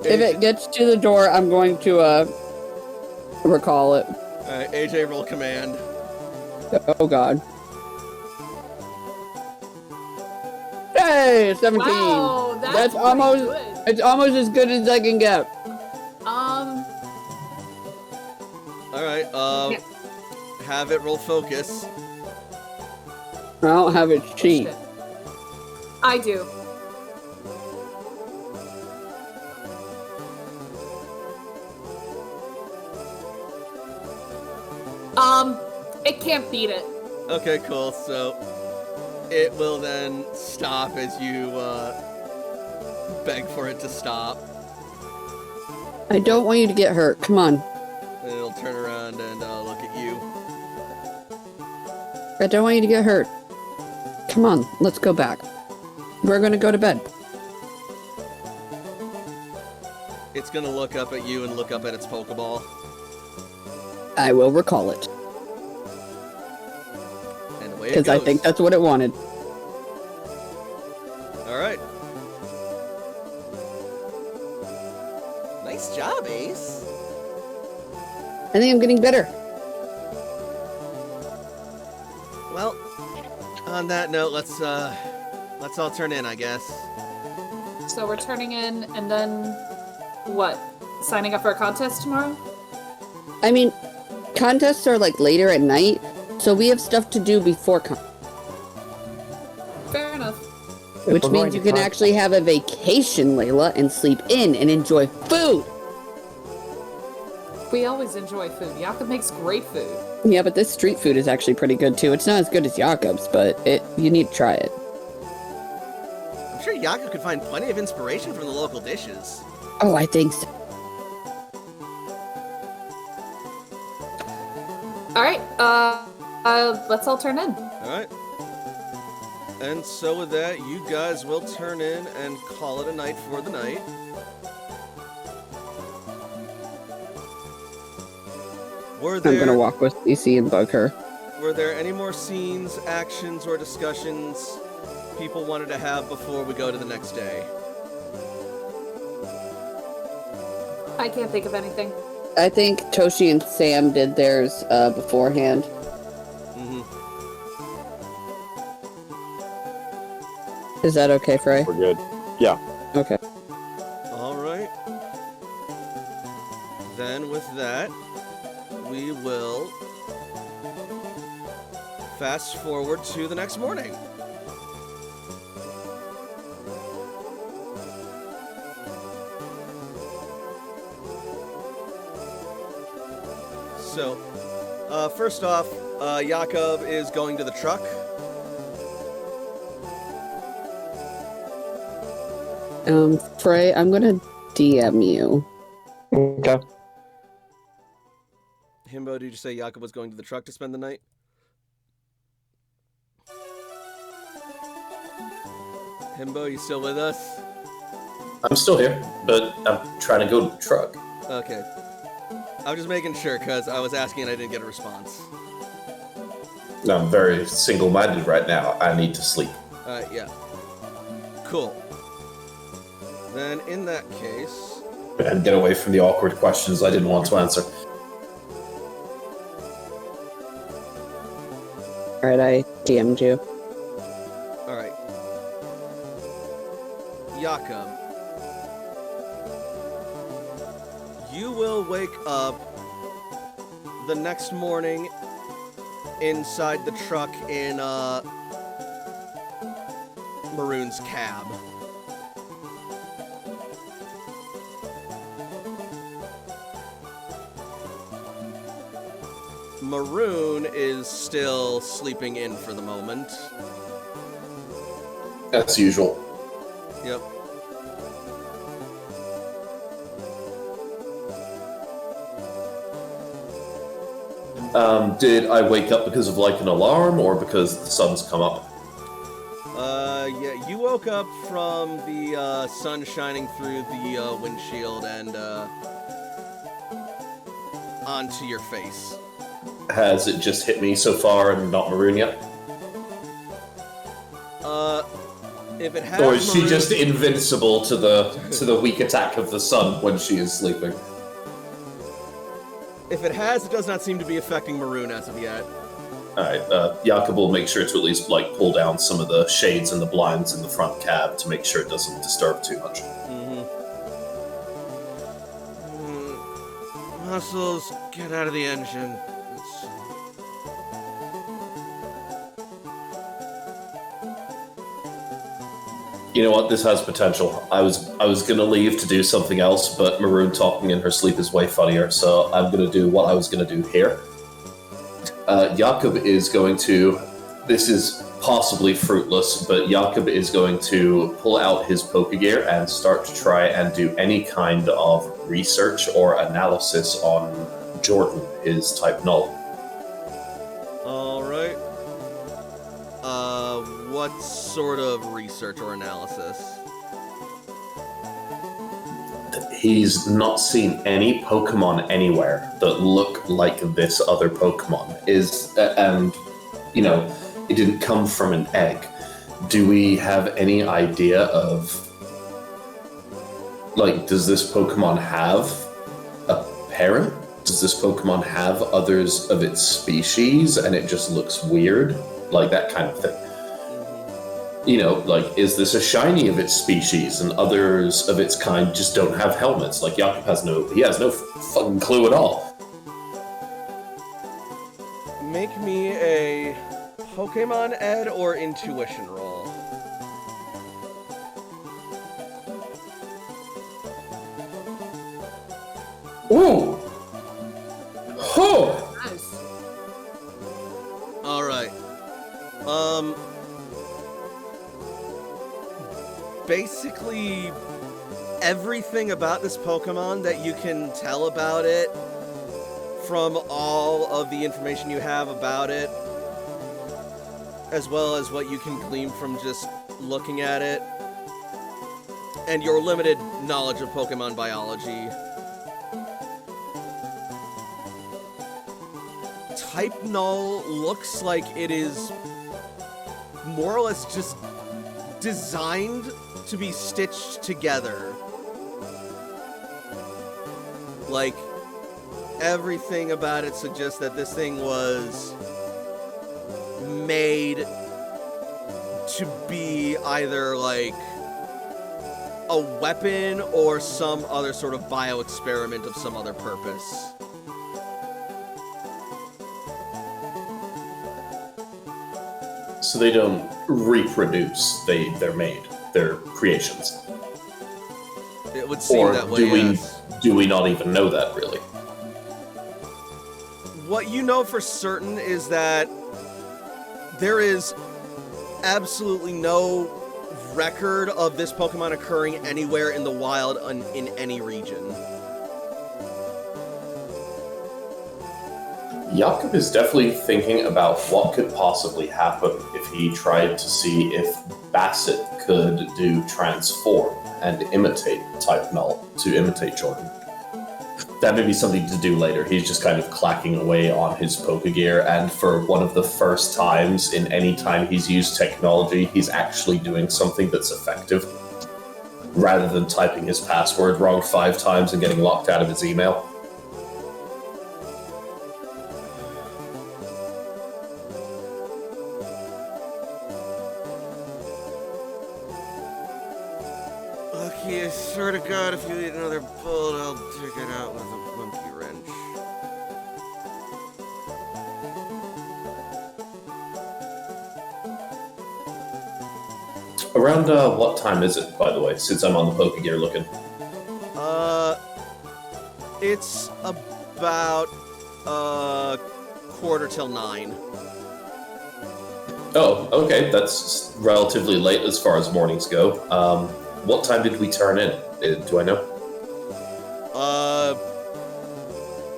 If it gets to the door, I'm going to recall it. Alright, AJ, roll command. Oh god. Hey, 17. Wow, that's pretty almost good. it's almost as good as I can get. Alright, have it roll focus. I don't have it cheat. Shit. I do. It can't beat it. Okay, cool. So it will then stop as you beg for it to stop. I don't want you to get hurt. Come on. And it'll turn around and look at you. I don't want you to get hurt. Come on, let's go back. We're gonna go to bed. It's gonna look up at you and look up at its Pokeball. I will recall it. And away it Because I goes. think that's what it wanted. Alright. Nice job, Ace. I think I'm getting better. Well, on that note, let's all turn in, I guess. So we're turning in, and then what? Signing up for a contest tomorrow? I mean, contests are like later at night, so we have stuff to do before Fair enough. which we're means going you to can actually have a vacation, Layla, and sleep in and enjoy food. We always enjoy food. Jakob makes great food. Yeah, but this street food is actually pretty good too. It's not as good as Jakob's, but you need to try it. I'm sure Jakob could find plenty of inspiration from the local dishes. Oh, I think so. All right. Let's all turn in. Alright. And so with that, you guys will turn in and call it a night for the night. Were I'm gonna there, walk with Cece and bug her. were there any more scenes, actions, or discussions people wanted to have before we go to the next day? I can't think of anything. I think Toshi and Sam did theirs beforehand. Mm-hmm. Is that okay, Frey? We're good. Yeah. Okay. Alright. Then with that, we will fast forward to the next morning. So, first off, Jakob is going to the truck. Frey, I'm gonna DM you. Okay. Himbo, did you say Jakob was going to the truck to spend the night? Himbo, you still with us? I'm still here, but I'm trying to go to the truck. Okay. I was just making sure, because I was asking and I didn't get a response. I'm very single-minded right now. I need to sleep. Yeah. Cool. Then, in that case... And get away from the awkward questions I didn't want to answer. Alright, I DM'd you. Alright. Jakob. You will wake up the next morning inside the truck in, Maroon's cab. Maroon is still sleeping in for the moment. As usual. Yep. Did I wake up because of like an alarm or because the sun's come up? Yeah, you woke up from the sun shining through the windshield and onto your face. Has it just hit me so far and not Maroon yet? If it has, Or is she Maroon- just invincible to the weak attack of the sun when she is sleeping? If it has, it does not seem to be affecting Maroon as of yet. Alright, Jakob will make sure to at least like pull down some of the shades and the blinds in the front cab to make sure it doesn't disturb too much. Muscles, get out of the engine. You know what? This has potential. I was gonna leave to do something else, but Maroon talking in her sleep is way funnier, so I'm gonna do what I was gonna do here. Jakob is going to. This is possibly fruitless, but Jakob is going to pull out his Pokegear and start to try and do any kind of research or analysis on Jordan, his type null. All right. What sort of research or analysis? He's not seen any Pokemon anywhere that look like this other Pokemon. It didn't come from an egg. Do we have any idea of, does this Pokemon have a parent? Does this Pokemon have others of its species and it just looks weird? Like that kind of thing. Is this a shiny of its species and others of its kind just don't have helmets? Like, Jakob has no fucking clue at all. Make me a Pokemon Ed or Intuition roll. Ooh! Oh! Nice. All right. Basically, everything about this Pokemon that you can tell about it from all of the information you have about it, as well as what you can glean from just looking at it, and your limited knowledge of Pokemon biology. Type Null looks like it is more or less just designed to be stitched together. Like, everything about it suggests that this thing was made to be either like a weapon or some other sort of bio-experiment of some other purpose. So they don't reproduce, they're made. They're creations. It would seem Or that way, yes. do we not even know that, really? What you know for certain is that there is absolutely no record of this Pokemon occurring anywhere in the wild in any region. Jakob is definitely thinking about what could possibly happen if he tried to see if Bassett could do transform and imitate type null to imitate Jordan. That may be something to do later. He's just kind of clacking away on his Pokegear, and for one of the first times in any time he's used technology, he's actually doing something that's effective, rather than typing his password wrong 5 times and getting locked out of his email. Okay, I swear to God, if you eat another bullet, I'll take it out with a monkey wrench. Around what time is it, by the way, since I'm on the Pokegear looking? It's about 9:15. Oh, okay, that's relatively late as far as mornings go. What time did we turn in? Do I know?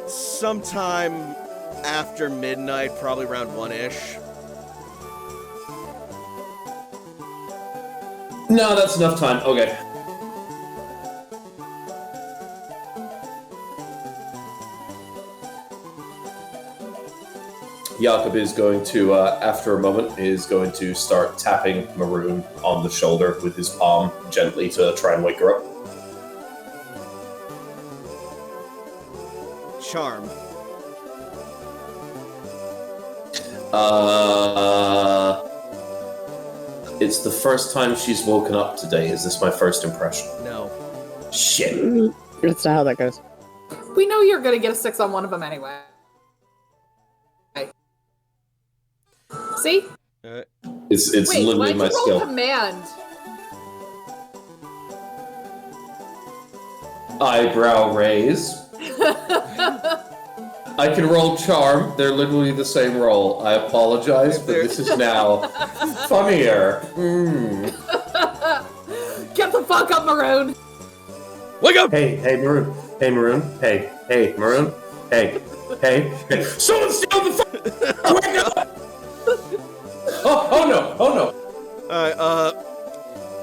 Sometime after midnight, probably around 1-ish. No, that's enough time. Okay. Jakob is going to, after a moment, is going to start tapping Maroon on the shoulder with his palm gently to try and wake her up. Charm. It's the first time she's woken up today. Is this my first impression? No. Shit. That's not how that goes. We know you're gonna get a 6 on one of them anyway. See? It's Wait, literally why'd my you roll skill. command? Eyebrow raise. I can roll charm. They're literally the same roll. I apologize, but this is now funnier. Get the fuck up, Maroon! Wake up! Hey, Maroon. Hey, Maroon. Hey, Maroon. Hey. Someone steal the phone! Wake up! Oh no! Alright,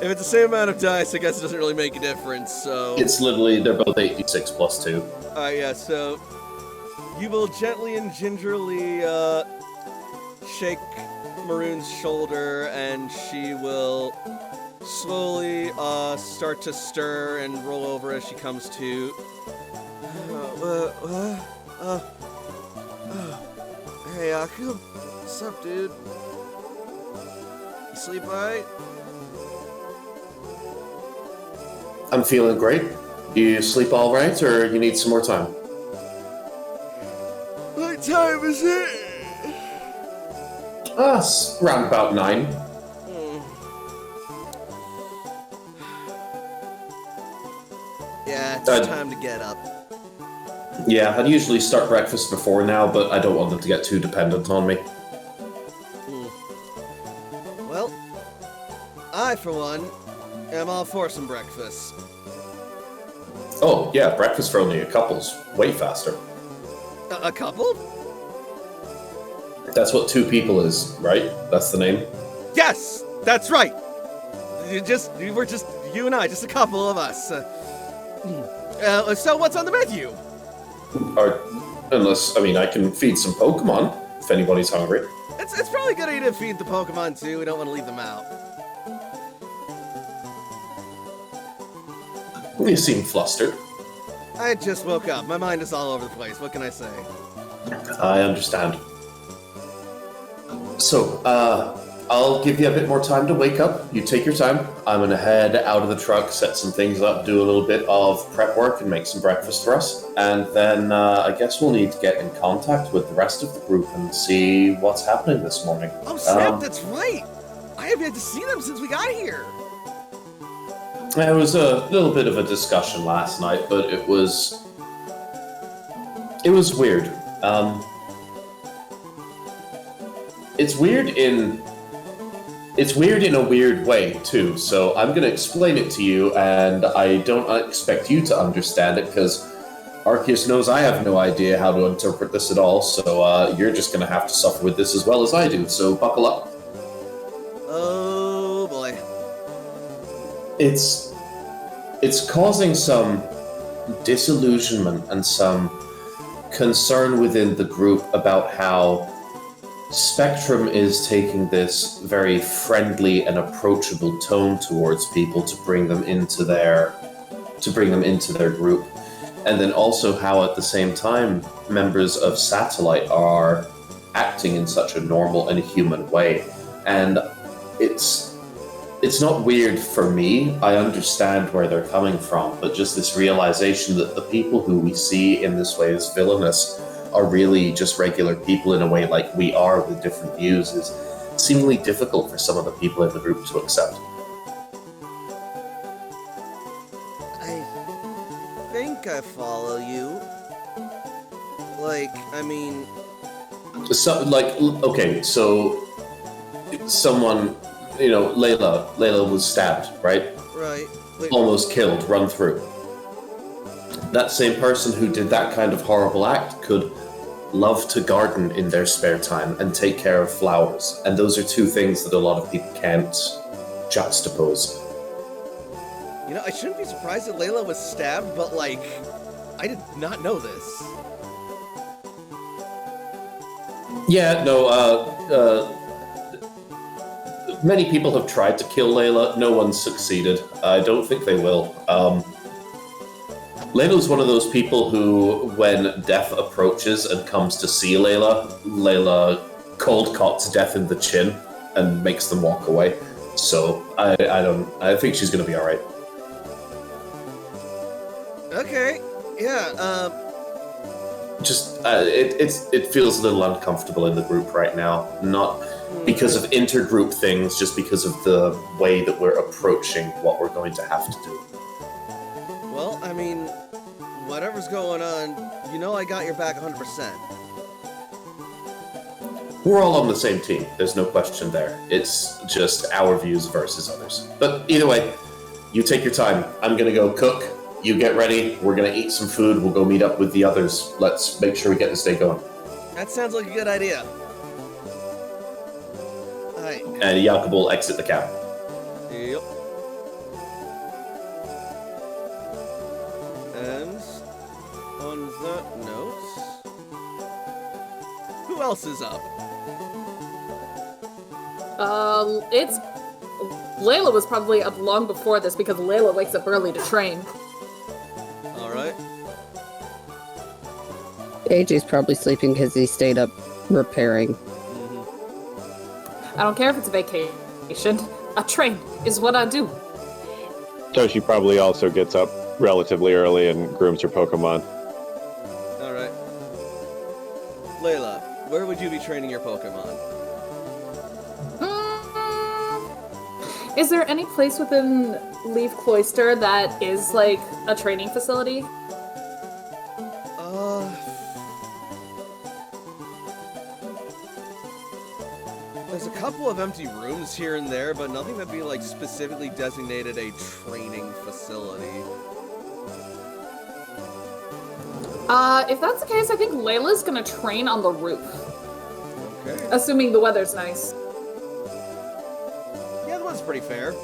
if it's the same amount of dice, I guess it doesn't really make a difference, so... It's literally, they're both 86 plus 2. Alright, yeah, so... You will gently and gingerly, shake Maroon's shoulder, and she will slowly, start to stir and roll over as she comes to. Hey, Akub. What's up, dude? You sleep alright? I'm feeling great. You sleep all right, or you need some more time? What time is it? Around about 9. Yeah, it's time to get up. Yeah, I'd usually start breakfast before now, but I don't want them to get too dependent on me. Well, I, for one, am all for some breakfast. Oh, yeah, breakfast for only a couple's way faster. A couple? That's what 2 people is, right? That's the name? Yes! That's right! We're just you and I, just a couple of us. So what's on the menu? Or, unless, I can feed some Pokemon, if anybody's hungry. It's probably a good idea to feed the Pokemon too, we don't want to leave them out. You seem flustered. I just woke up, my mind is all over the place, what can I say? I understand. So, I'll give you a bit more time to wake up. You take your time. I'm gonna head out of the truck, set some things up, do a little bit of prep work, and make some breakfast for us. And then I guess we'll need to get in contact with the rest of the group and see what's happening this morning. Oh snap, that's right! I haven't had to see them since we got here! There was a little bit of a discussion last night, but it was weird. It's weird in a weird way, too, so I'm gonna explain it to you, and I don't expect you to understand it, because Arceus knows I have no idea how to interpret this at all, so you're just gonna have to suffer with this as well as I do, so buckle up. Oh boy. It's causing some disillusionment and some concern within the group about how Spectrum is taking this very friendly and approachable tone towards people to bring them into their group, and then also how at the same time members of Satellite are acting in such a normal and human way. And it's not weird for me. I understand where they're coming from, but just this realization that the people who we see in this way as villainous are really just regular people in a way like we are with different views is seemingly difficult for some of the people in the group to accept. I think I follow you. So someone, Layla was stabbed, right? Right. Almost killed, run through. That same person who did that kind of horrible act could love to garden in their spare time and take care of flowers. And those are 2 things that a lot of people can't juxtapose. I shouldn't be surprised that Layla was stabbed, but I did not know this. Yeah, no, many people have tried to kill Layla. No one's succeeded. I don't think they will. Layla's one of those people who, when death approaches and comes to see Layla cold cocks death in the chin and makes them walk away. So I think she's gonna be all right. Okay. Yeah. It feels a little uncomfortable in the group right now. Not because of intergroup things, just because of the way that we're approaching what we're going to have to do. Well, whatever's going on, you know I got your back 100%. We're all on the same team. There's no question there. It's just our views versus others. But either way, you take your time. I'm gonna go cook. You get ready. We're gonna eat some food. We'll go meet up with the others. Let's make sure we get this day going. That sounds like a good idea. Alright. And Jakob will exit the cab. Yep. And on that note, who else is up? It's Layla was probably up long before this because Layla wakes up early to train. All right. AJ's probably sleeping because he stayed up repairing. I don't care if it's a vacation. A train is what I do. So she probably also gets up relatively early and grooms her Pokemon. All right. Layla, where would you be training your Pokemon? Is there any place within Leaf Cloister that is like a training facility? There's a couple of empty rooms here and there, but nothing that'd be like specifically designated a training facility. If that's the case, I think Layla's gonna train on the roof. Okay. Assuming the weather's nice. Yeah, that was pretty fair.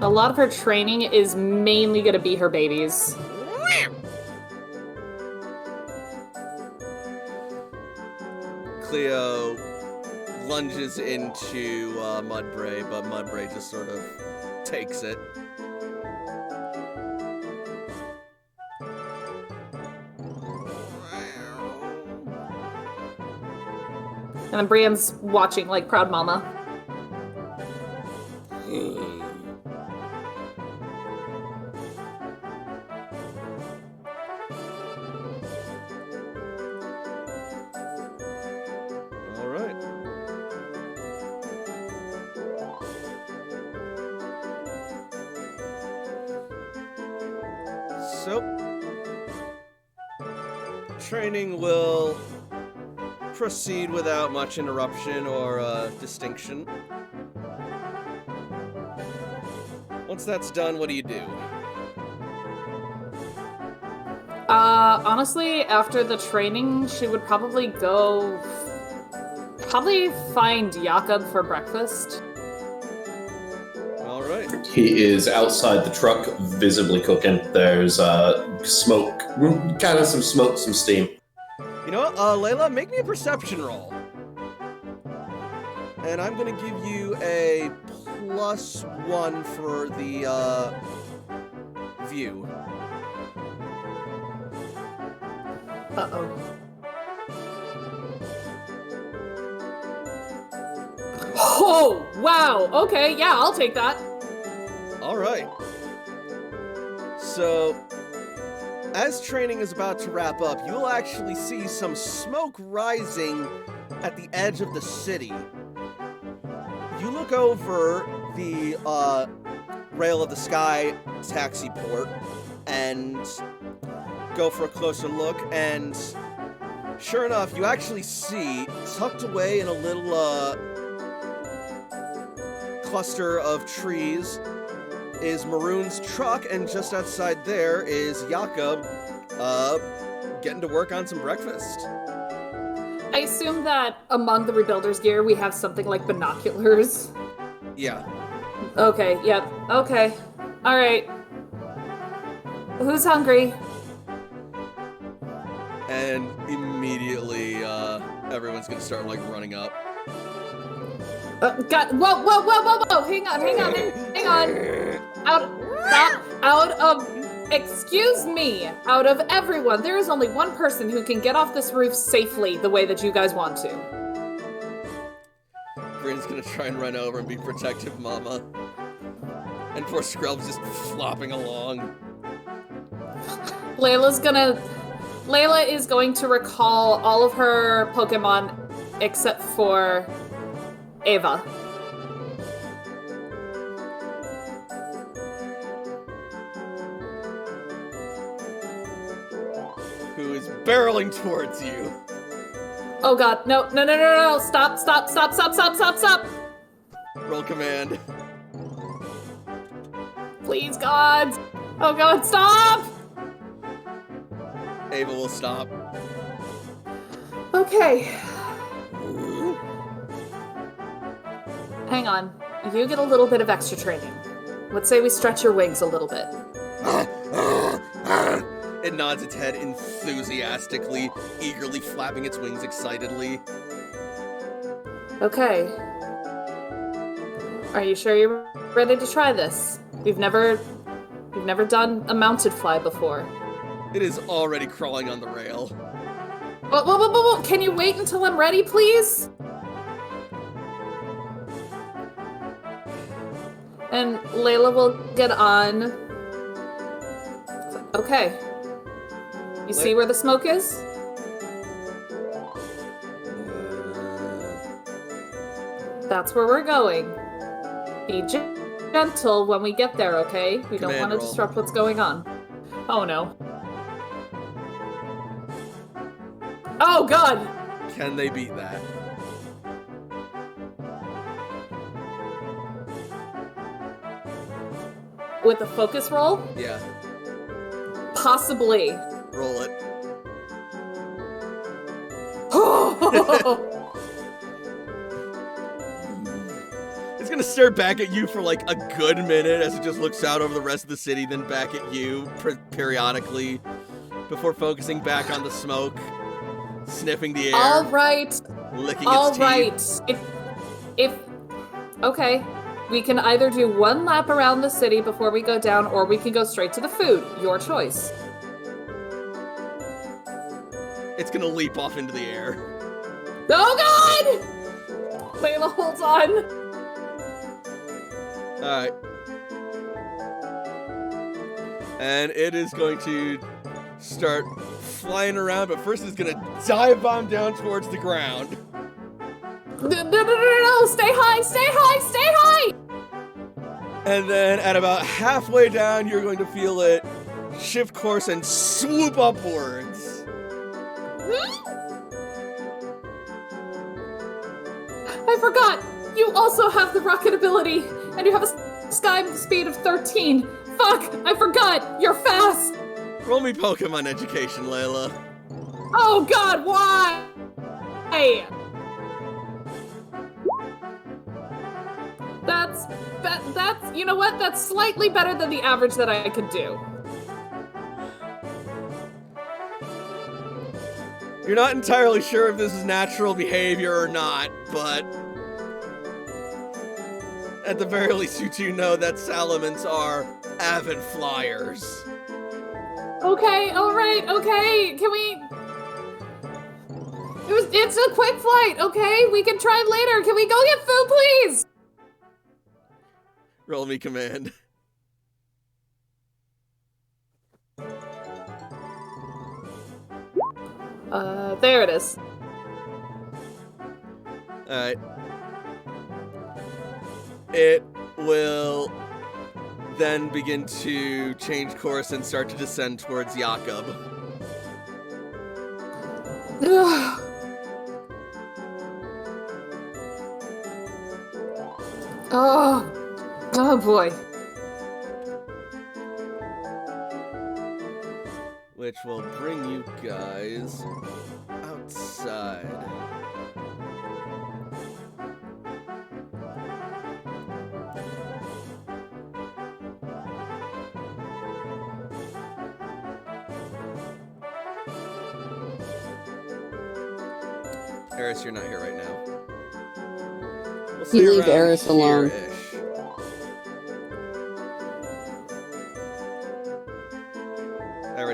A lot of her training is mainly gonna be her babies. Cleo lunges into Mudbray, but Mudbray just sort of takes it. And then Brienne's watching like proud mama. So, training will proceed without much interruption or distinction. Once that's done, what do you do? Honestly, after the training, she would probably find Jakob for breakfast. All right. He is outside the truck, visibly cooking. There's smoke, kind of some smoke, some steam. You know what, Layla, make me a perception roll. And I'm gonna give you a +1 for the, view. Uh-oh. Oh, wow. Okay, yeah, I'll take that. All right. So, as training is about to wrap up, you will actually see some smoke rising at the edge of the city. You look over the rail of the sky taxi port and go for a closer look, and sure enough, you actually see, tucked away in a little cluster of trees, is Maroon's truck, and just outside there is Jakob, getting to work on some breakfast. I assume that among the Rebuilder's gear, we have something like binoculars. Yeah. Okay, yep, okay. Alright. Who's hungry? And immediately, everyone's gonna start, like, running up. Whoa, hang on. Out Excuse me, out of everyone, there is only one person who can get off this roof safely the way that you guys want to. Bryn's gonna try and run over and be protective, Mama. And poor Scrub's just flopping along. Layla is going to recall all of her Pokemon except for Ava. Who is barreling towards you. Oh god, no, stop. Roll command. Please, God. Oh god, stop! Ava will stop. Okay. Hang on. You get a little bit of extra training. Let's say we stretch your wings a little bit. It nods its head enthusiastically, eagerly flapping its wings excitedly. Okay. Are you sure you're ready to try this? You've never done a mounted fly before. It is already crawling on the rail. Whoa. Can you wait until I'm ready, please? And Layla will get on. Okay. You see where the smoke is? That's where we're going. Be gentle when we get there, okay? We don't Command want to roll. disrupt what's going on. Oh no. Oh god! Can they beat that? With a focus roll? Yeah. Possibly. Roll it. It's gonna stare back at you for like a good minute as it just looks out over the rest of the city, then back at you periodically, before focusing back on the smoke, sniffing the air, All right. licking All its teeth. right. If okay, we can either do one lap around the city before we go down, or we can go straight to the food. Your choice. It's gonna leap off into the air. Oh god! Layla holds on. Alright. And it is going to start flying around, but first it's gonna dive bomb down towards the ground. No, stay high, stay high, stay high! And then at about halfway down, you're going to feel it shift course and swoop upwards. I forgot! You also have the rocket ability, and you have a sky speed of 13. Fuck! I forgot! You're fast! Roll me Pokemon education, Layla. Oh god, why? Hey! That's, you know what? That's slightly better than the average that I could do. You're not entirely sure if this is natural behavior or not, but at the very least you do know that Salamence are avid flyers. Okay, alright, okay, can we... It's a quick flight, okay? We can try later. Can we go get food, please? Roll me command. There it is. Alright. It will then begin to change course and start to descend towards Jakob. Oh boy. Which will bring you guys outside. Eris, you're not here right now. We'll see You leave around Eris alone. here-ish.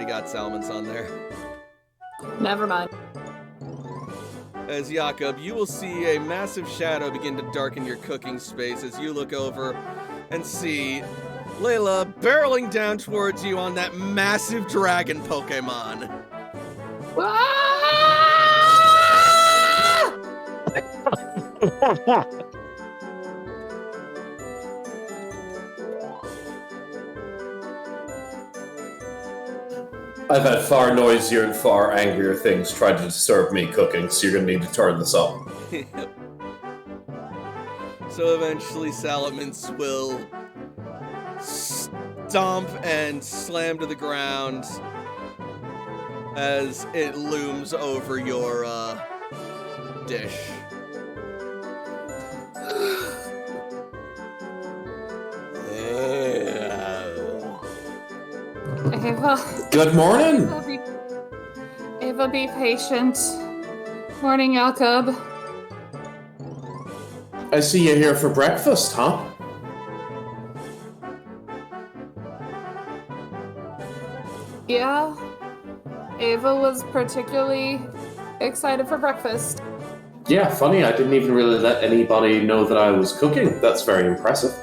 already got salmons on there. Never mind. As Jakob, you will see a massive shadow begin to darken your cooking space as you look over and see Layla barreling down towards you on that massive dragon Pokemon. I've had far noisier and far angrier things try to disturb me cooking, so you're gonna need to turn this up. So eventually Salamence will stomp and slam to the ground as it looms over your dish. Ava. Good morning! Ava, be patient. Morning, Jakob. I see you here for breakfast, huh? Yeah. Ava was particularly excited for breakfast. Yeah, funny, I didn't even really let anybody know that I was cooking. That's very impressive.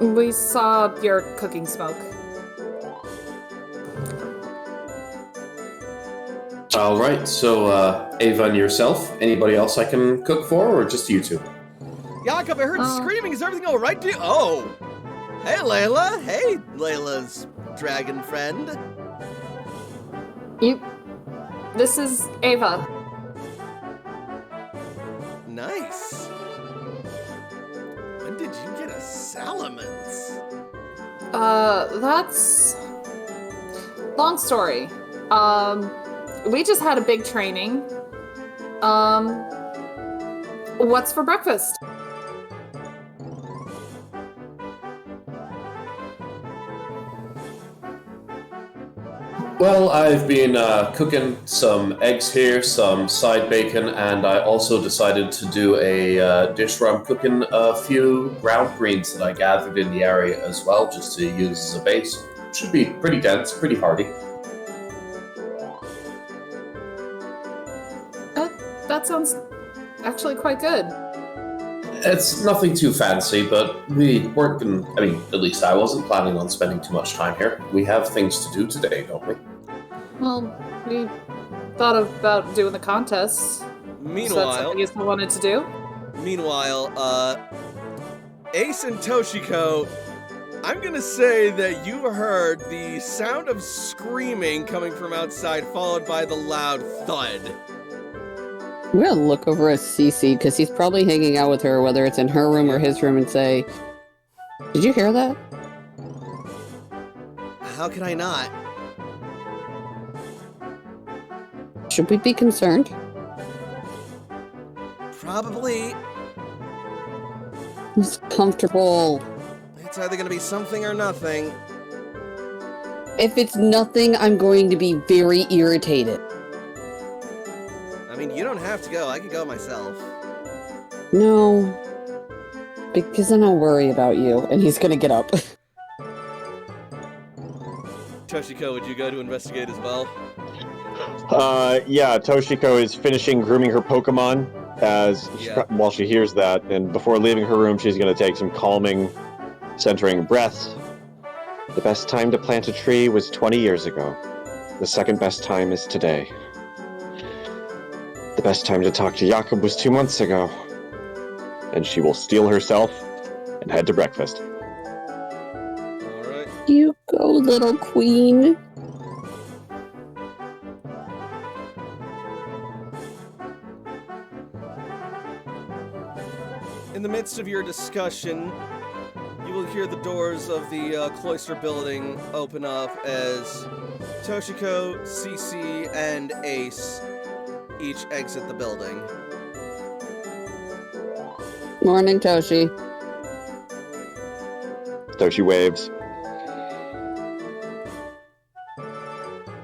We saw your cooking smoke. Alright, so, Ava and yourself, anybody else I can cook for, or just you two? Jakob, I heard screaming. Is everything all right, dude? Oh! Hey, Layla. Hey, Layla's dragon friend. This is Ava. Nice. When did you get a Salamence? That's... long story. We just had a big training. What's for breakfast? Well, I've been cooking some eggs here, some side bacon, and I also decided to do a dish where I'm cooking a few ground greens that I gathered in the area as well, just to use as a base. Should be pretty dense, pretty hearty. That sounds actually quite good. It's nothing too fancy, but we weren't gonna, I mean, at least I wasn't planning on spending too much time here. We have things to do today, don't we? Well, we thought about doing the contests. So that's Meanwhile, something you still wanted to do? Ace and Toshiko, I'm gonna say that you heard the sound of screaming coming from outside, followed by the loud thud. I'm gonna look over at Cece because he's probably hanging out with her, whether it's in her room or his room, and say, "Did you hear that?" How could I not? Should we be concerned? Probably. It's comfortable. It's either gonna be something or nothing. If it's nothing, I'm going to be very irritated. I mean, you don't have to go. I can go myself. No. Because then I'll worry about you, and he's gonna get up. Toshiko, would you go to investigate as well? Yeah, Toshiko is finishing grooming her Pokemon while she hears that, and before leaving her room, she's going to take some calming, centering breaths. The best time to plant a tree was 20 years ago. The second best time is today. The best time to talk to Jakob was 2 months ago. And she will steel herself and head to breakfast. Alright. You go, little queen. In the midst of your discussion, you will hear the doors of the cloister building open up as Toshiko, Cece, and Ace each exit the building. Morning, Toshi. Toshi waves.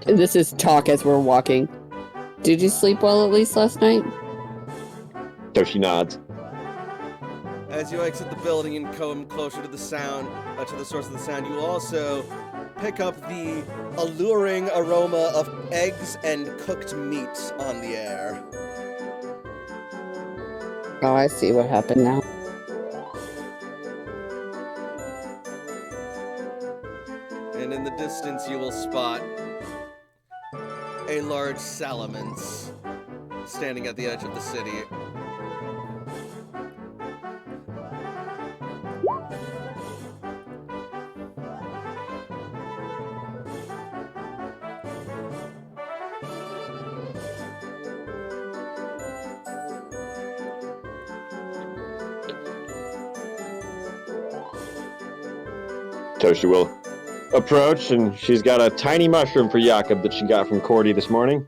This is talk as we're walking. Did you sleep well at least last night? Toshi nods. As you exit the building and come closer to the sound, to the source of the sound, you will also pick up the alluring aroma of eggs and cooked meat on the air. Oh, I see what happened now. And in the distance you will spot a large salamence standing at the edge of the city. Toshi will approach, and she's got a tiny mushroom for Jakob that she got from Cordy this morning.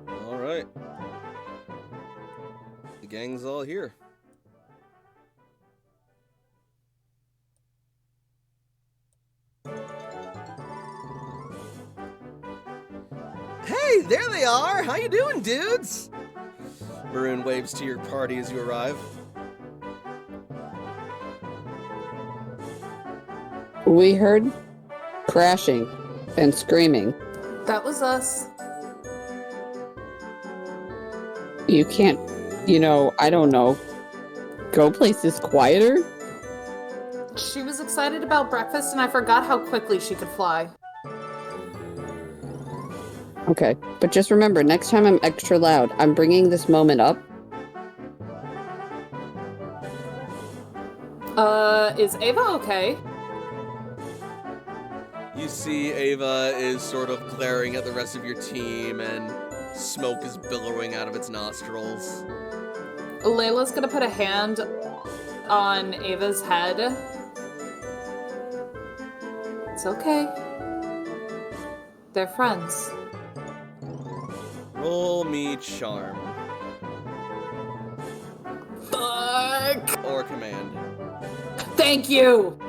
All right. The gang's all here. Hey, there they are! How you doing, dudes? Maroon waves to your party as you arrive. We heard crashing and screaming. That was us. You can't, I don't know, go places quieter? She was excited about breakfast, and I forgot how quickly she could fly. Okay, but just remember, next time I'm extra loud, I'm bringing this moment up. Is Ava okay? You see Ava is sort of glaring at the rest of your team, and smoke is billowing out of its nostrils. Layla's gonna put a hand on Ava's head. It's okay. They're friends. Roll me charm. Fuck! Or command. Thank you!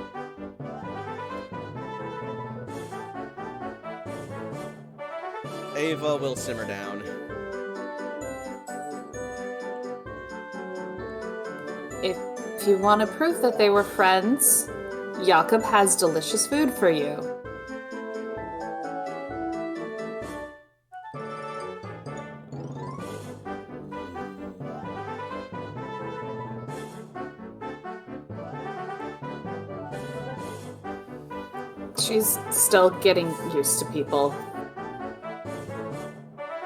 Ava will simmer down. If you want to prove that they were friends, Jakob has delicious food for you. She's still getting used to people.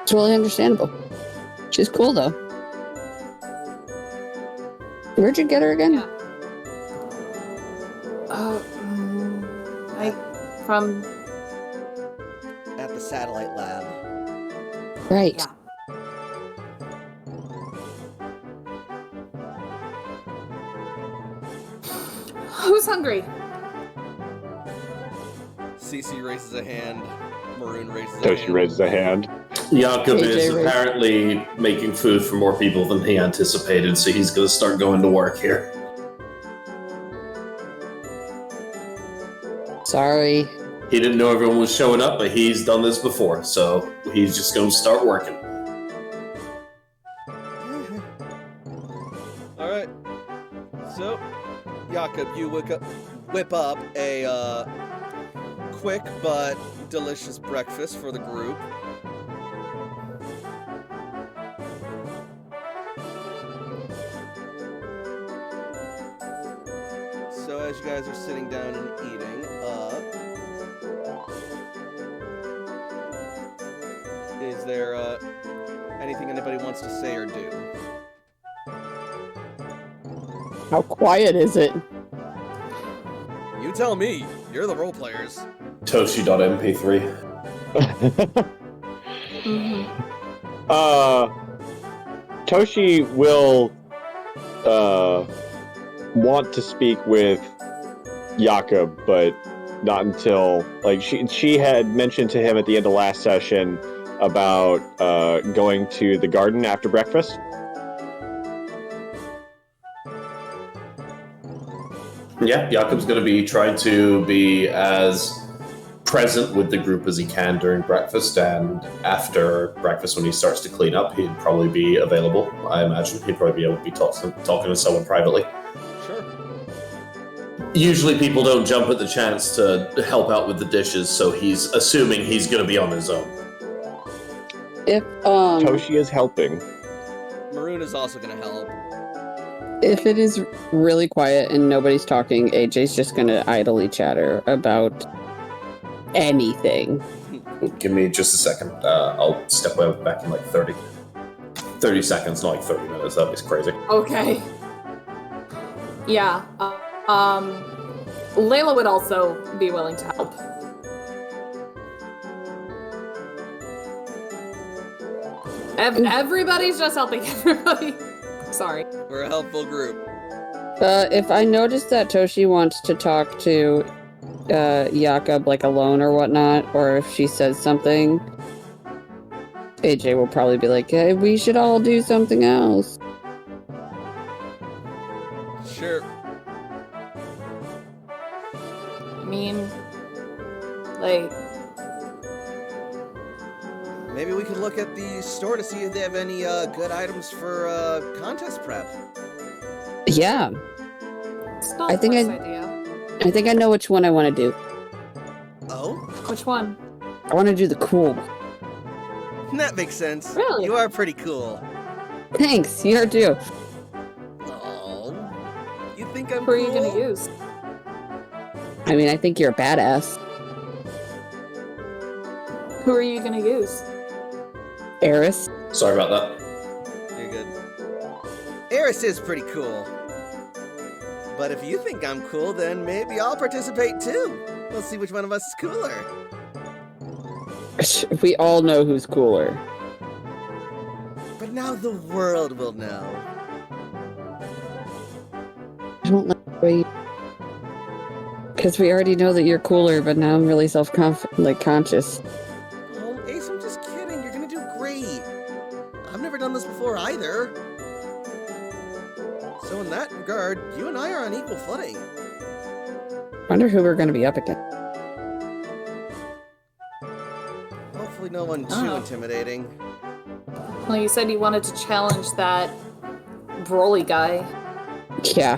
It's really understandable. She's cool, though. Where'd you get her again? Yeah. From... At the satellite lab. Right. Yeah. Who's hungry? Cece raises a hand. Maroon raises a Toshi hand. raises a hand. Jakob AJ is Ray. apparently making food for more people than he anticipated, so he's going to start going to work here. Sorry. He didn't know everyone was showing up, but he's done this before, so he's just going to start working. All right. So, Jakob, you whip up a quick but delicious breakfast for the group. So as you guys are sitting down and eating, is there anything anybody wants to say or do? How quiet is it? You tell me. You're the role players. Toshi.mp3. Toshi will want to speak with Jakob, but not until she had mentioned to him at the end of last session about going to the garden after breakfast. Yeah, Jakob's going to be trying to be as present with the group as he can during breakfast, and after breakfast when he starts to clean up, he'd probably be available. I imagine he'd probably be able to be talking to someone privately. Sure. Usually people don't jump at the chance to help out with the dishes, so he's assuming he's going to be on his own. If Toshi is helping. Maroon is also gonna help. if it is really quiet and nobody's talking, AJ's just gonna idly chatter about anything. Give me just a second. I'll step back in like 30 seconds, not like 30 minutes. That'd be crazy. Okay. Yeah. Layla would also be willing to help. Everybody's just helping everybody. Sorry. We're a helpful group. If I notice that Toshi wants to talk to Jakob like alone or whatnot, or if she says something, AJ will probably be like, "Hey, we should all do something else." Sure. I mean, like, Maybe we could look at the store to see if they have any good items for contest prep. Yeah, it's not I the think worst I- idea. I think I know which one I want to do. Oh? Which one? I want to do the cool one. That makes sense. Really? You are pretty cool. Thanks, you are too. Oh. You think I'm Who are cool? you gonna use? I mean, I think you're a badass. Who are you gonna use? Eris. Sorry about that. You're good. Eris is pretty cool. But if you think I'm cool, then maybe I'll participate too. We'll see which one of us is cooler. We all know who's cooler. But now the world will know. I don't like the way because we already know that you're cooler, but now I'm really conscious. Oh, Ace, I'm just kidding. You're gonna do great. I've never done this before either. So in that regard, you and I are on equal footing. Wonder who we're gonna be up against. Hopefully no one too Oh. intimidating. Well, you said you wanted to challenge that Broly guy. Yeah.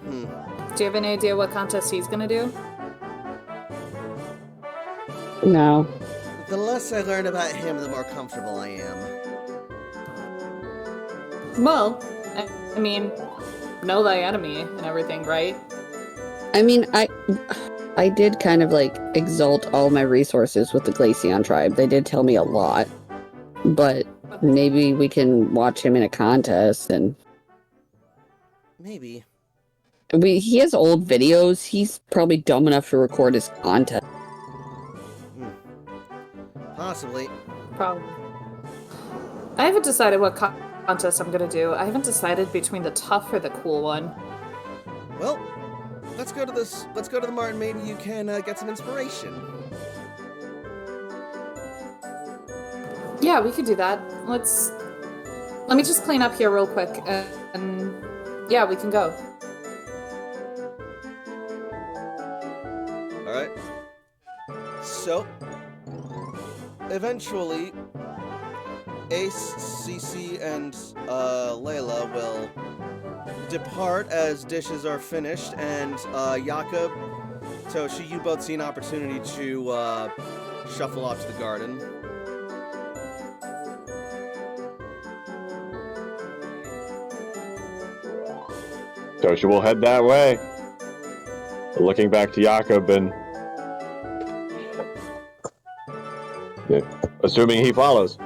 Hmm. Do you have any idea what contest he's gonna do? No. The less I learn about him, the more comfortable I am. Well, I mean, know thy enemy and everything, right? I mean, I did kind of like exalt all my resources with the Glaceon tribe. They did tell me a lot. But maybe we can watch him in a contest and Maybe. he has old videos. He's probably dumb enough to record his contest. Possibly. Probably. I haven't decided what contest I'm gonna do. I haven't decided between the tough or the cool one. Well, let's go to this. Let's go to the Martin. Maybe you can get some inspiration. Yeah, we could do that. Let me just clean up here real quick, and yeah, we can go. All right. So, eventually, Ace, Cece, and Layla will depart as dishes are finished, and Jakob, Toshi, you both see an opportunity to shuffle off to the garden. Toshi will head that way. Looking back to Jakob and assuming he follows.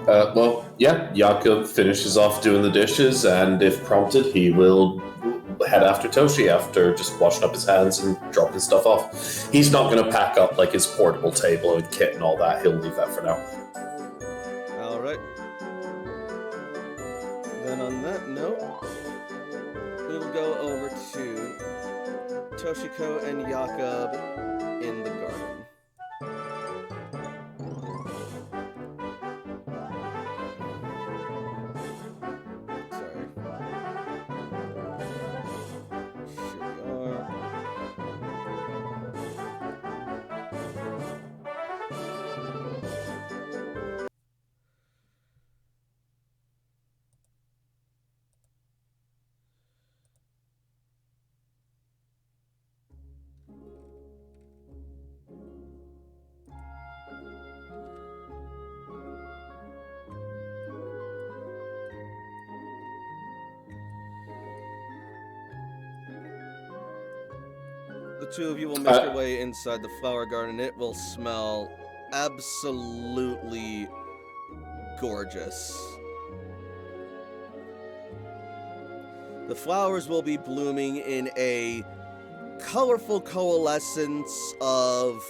Well, yeah, Jakob finishes off doing the dishes, and if prompted, he will head after Toshi after just washing up his hands and dropping stuff off. He's not going to pack up like his portable table and kit and all that. He'll leave that for now. All right. Then on that note, we will go over to Toshiko and Jakob in the garden. Sorry. Here we are. The two of you will make your way inside the flower garden. It will smell absolutely gorgeous. The flowers will be blooming in a colorful coalescence of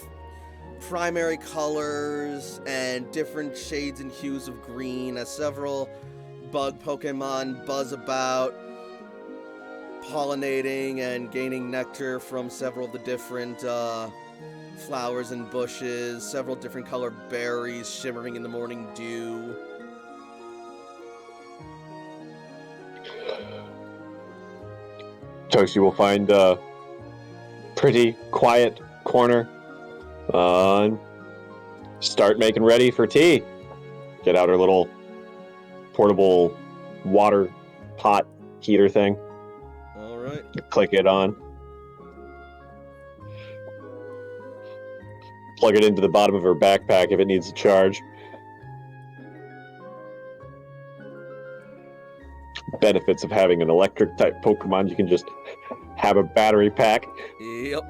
primary colors and different shades and hues of green as several bug Pokemon buzz about, pollinating and gaining nectar from several of the different flowers and bushes, several different colored berries shimmering in the morning dew. Toshi will find a pretty quiet corner. Start making ready for tea. Get out her little portable water pot heater thing. All right. Click it on. Plug it into the bottom of her backpack if it needs a charge. Benefits of having an electric type Pokemon, you can just have a battery pack. Yep.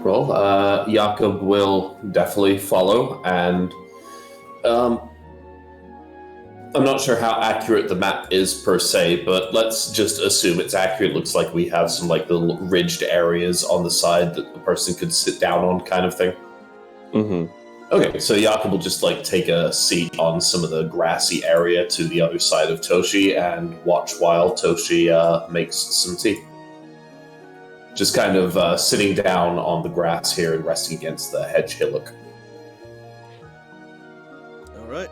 Well, Jakob will definitely follow, and I'm not sure how accurate the map is per se, but let's just assume it's accurate. Looks like we have some like little ridged areas on the side that the person could sit down on, kind of thing. Mm-hmm. Okay, so Jakob will just like take a seat on some of the grassy area to the other side of Toshi and watch while Toshi makes some tea. Just kind of sitting down on the grass here and resting against the hedge hillock. All right.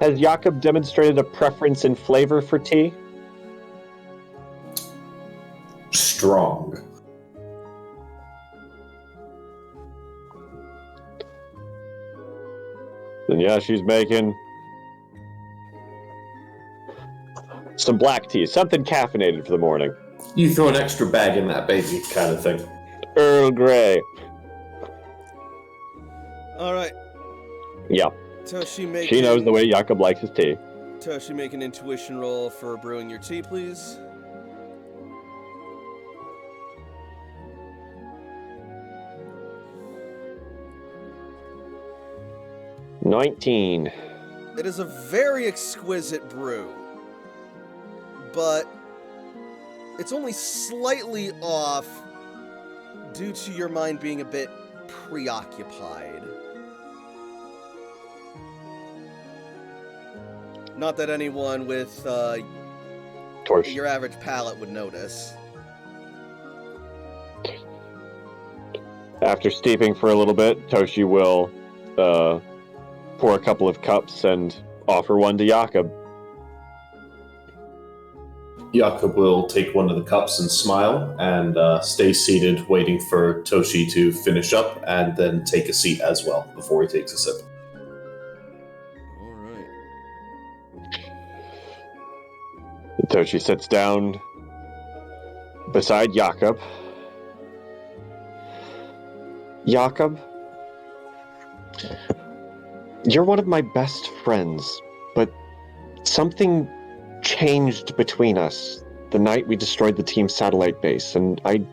Has Jakob demonstrated a preference in flavor for tea? Strong. Then yeah, she's making some black tea, something caffeinated for the morning. You throw an extra bag in that baby, kind of thing. Earl Grey. All right. Yeah, Toshi, make she knows the way Jakob likes his tea. Toshi, make an intuition roll for brewing your tea, please. $19. It is a very exquisite brew, but it's only slightly off due to your mind being a bit preoccupied. Not that anyone with Torch. your average palate would notice. After steeping for a little bit, Toshi will pour a couple of cups and offer one to Jakob. Jakob will take one of the cups and smile and stay seated, waiting for Toshi to finish up, and then take a seat as well before he takes a sip. All right. Toshi sits down beside Jakob. Jakob, you're one of my best friends, but something changed between us the night we destroyed the team satellite base, and I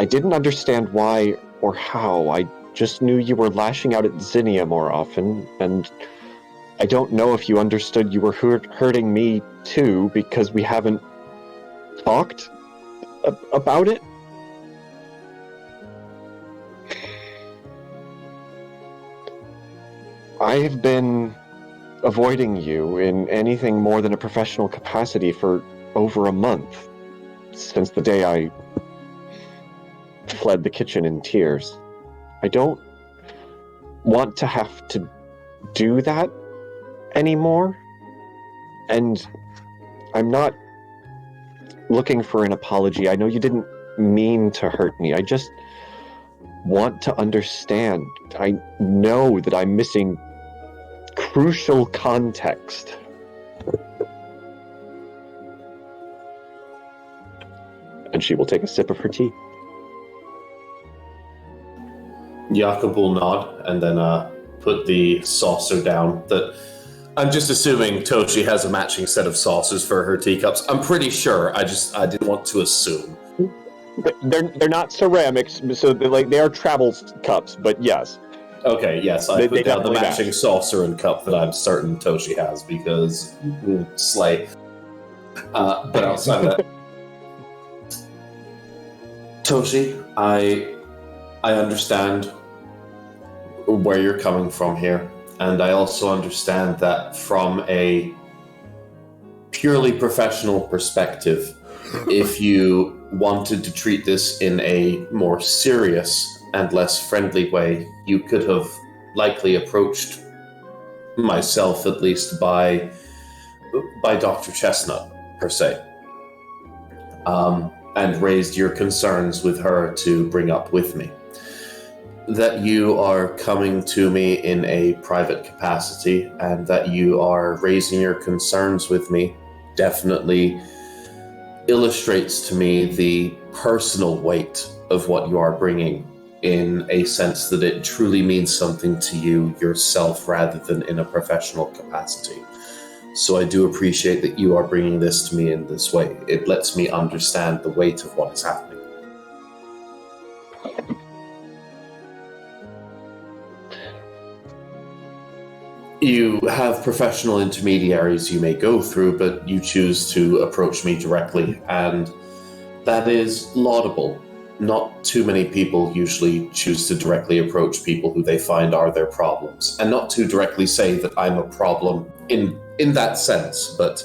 didn't understand why or how. I just knew you were lashing out at Zinnia more often, and I don't know if you understood you were hurting me too, because we haven't talked about it. I have been avoiding you in anything more than a professional capacity for over a month, since the day I fled the kitchen in tears. I don't want to have to do that anymore, and I'm not looking for an apology. I know you didn't mean to hurt me. I just want to understand. I know that I'm missing crucial context. And she will take a sip of her tea. Jakob will nod and then put the saucer down that I'm just assuming Toshi has a matching set of saucers for her teacups. I'm pretty sure. I didn't want to assume. They're not ceramics, so they are travel cups. But yes, Okay, yes, I They put down the definitely matching match. saucer and cup that I'm certain Toshi has because slay. But outside of that, Toshi, I understand where you're coming from here, and I also understand that from a purely professional perspective, if you wanted to treat this in a more serious and less friendly way, you could have likely approached myself, at least by Dr. Chestnut, per se, and raised your concerns with her to bring up with me. That you are coming to me in a private capacity and that you are raising your concerns with me definitely illustrates to me the personal weight of what you are bringing, in a sense that it truly means something to you yourself rather than in a professional capacity. So I do appreciate that you are bringing this to me in this way. It lets me understand the weight of what is happening. You have professional intermediaries you may go through, but you choose to approach me directly, and that is laudable. Not too many people usually choose to directly approach people who they find are their problems, and not to directly say that I'm a problem in that sense, but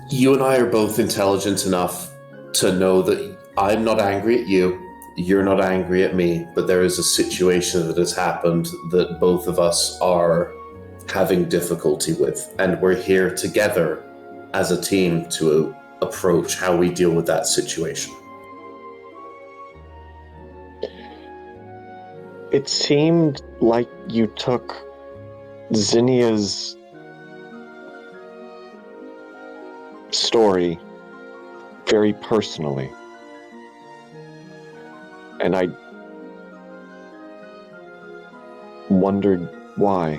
you and I are both intelligent enough to know that I'm not angry at you. You're not angry at me, but there is a situation that has happened that both of us are having difficulty with, and we're here together as a team to approach how we deal with that situation. it seemed like you took Zinnia's story very personally. And I wondered why.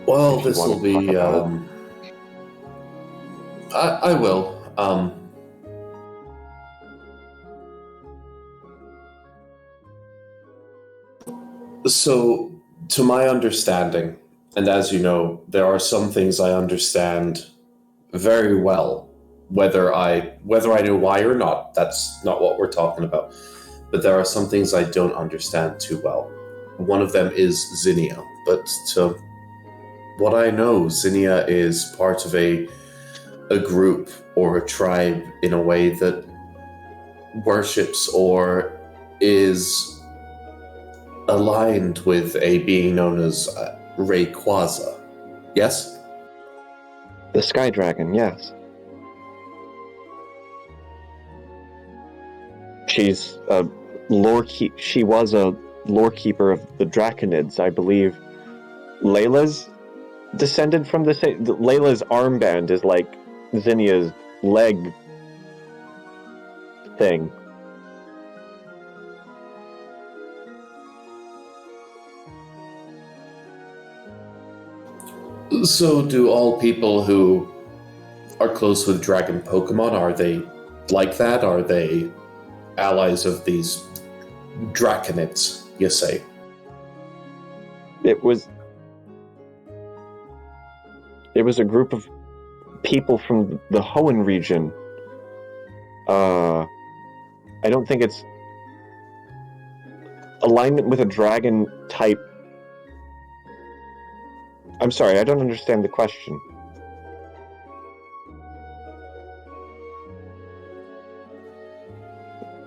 Well, If you this will want to talk be. about I will. So, to my understanding, and as you know, there are some things I understand very well, whether I know why or not. That's not what we're talking about. But there are some things I don't understand too well. One of them is Zinnia, but to what I know, Zinnia is part of a group or a tribe in a way that worships or is aligned with a being known as Rayquaza. Yes? the Sky Dragon, yes. She's a she was a lore keeper of the Draconids, I believe. Layla's descended from the same. Layla's armband is like Zinnia's leg thing. So, do all people who are close with dragon Pokemon, are they like that? Are they allies of these Draconids, you say? It was a group of people from the Hoenn region. I don't think it's alignment with a dragon type. I'm sorry, I don't understand the question.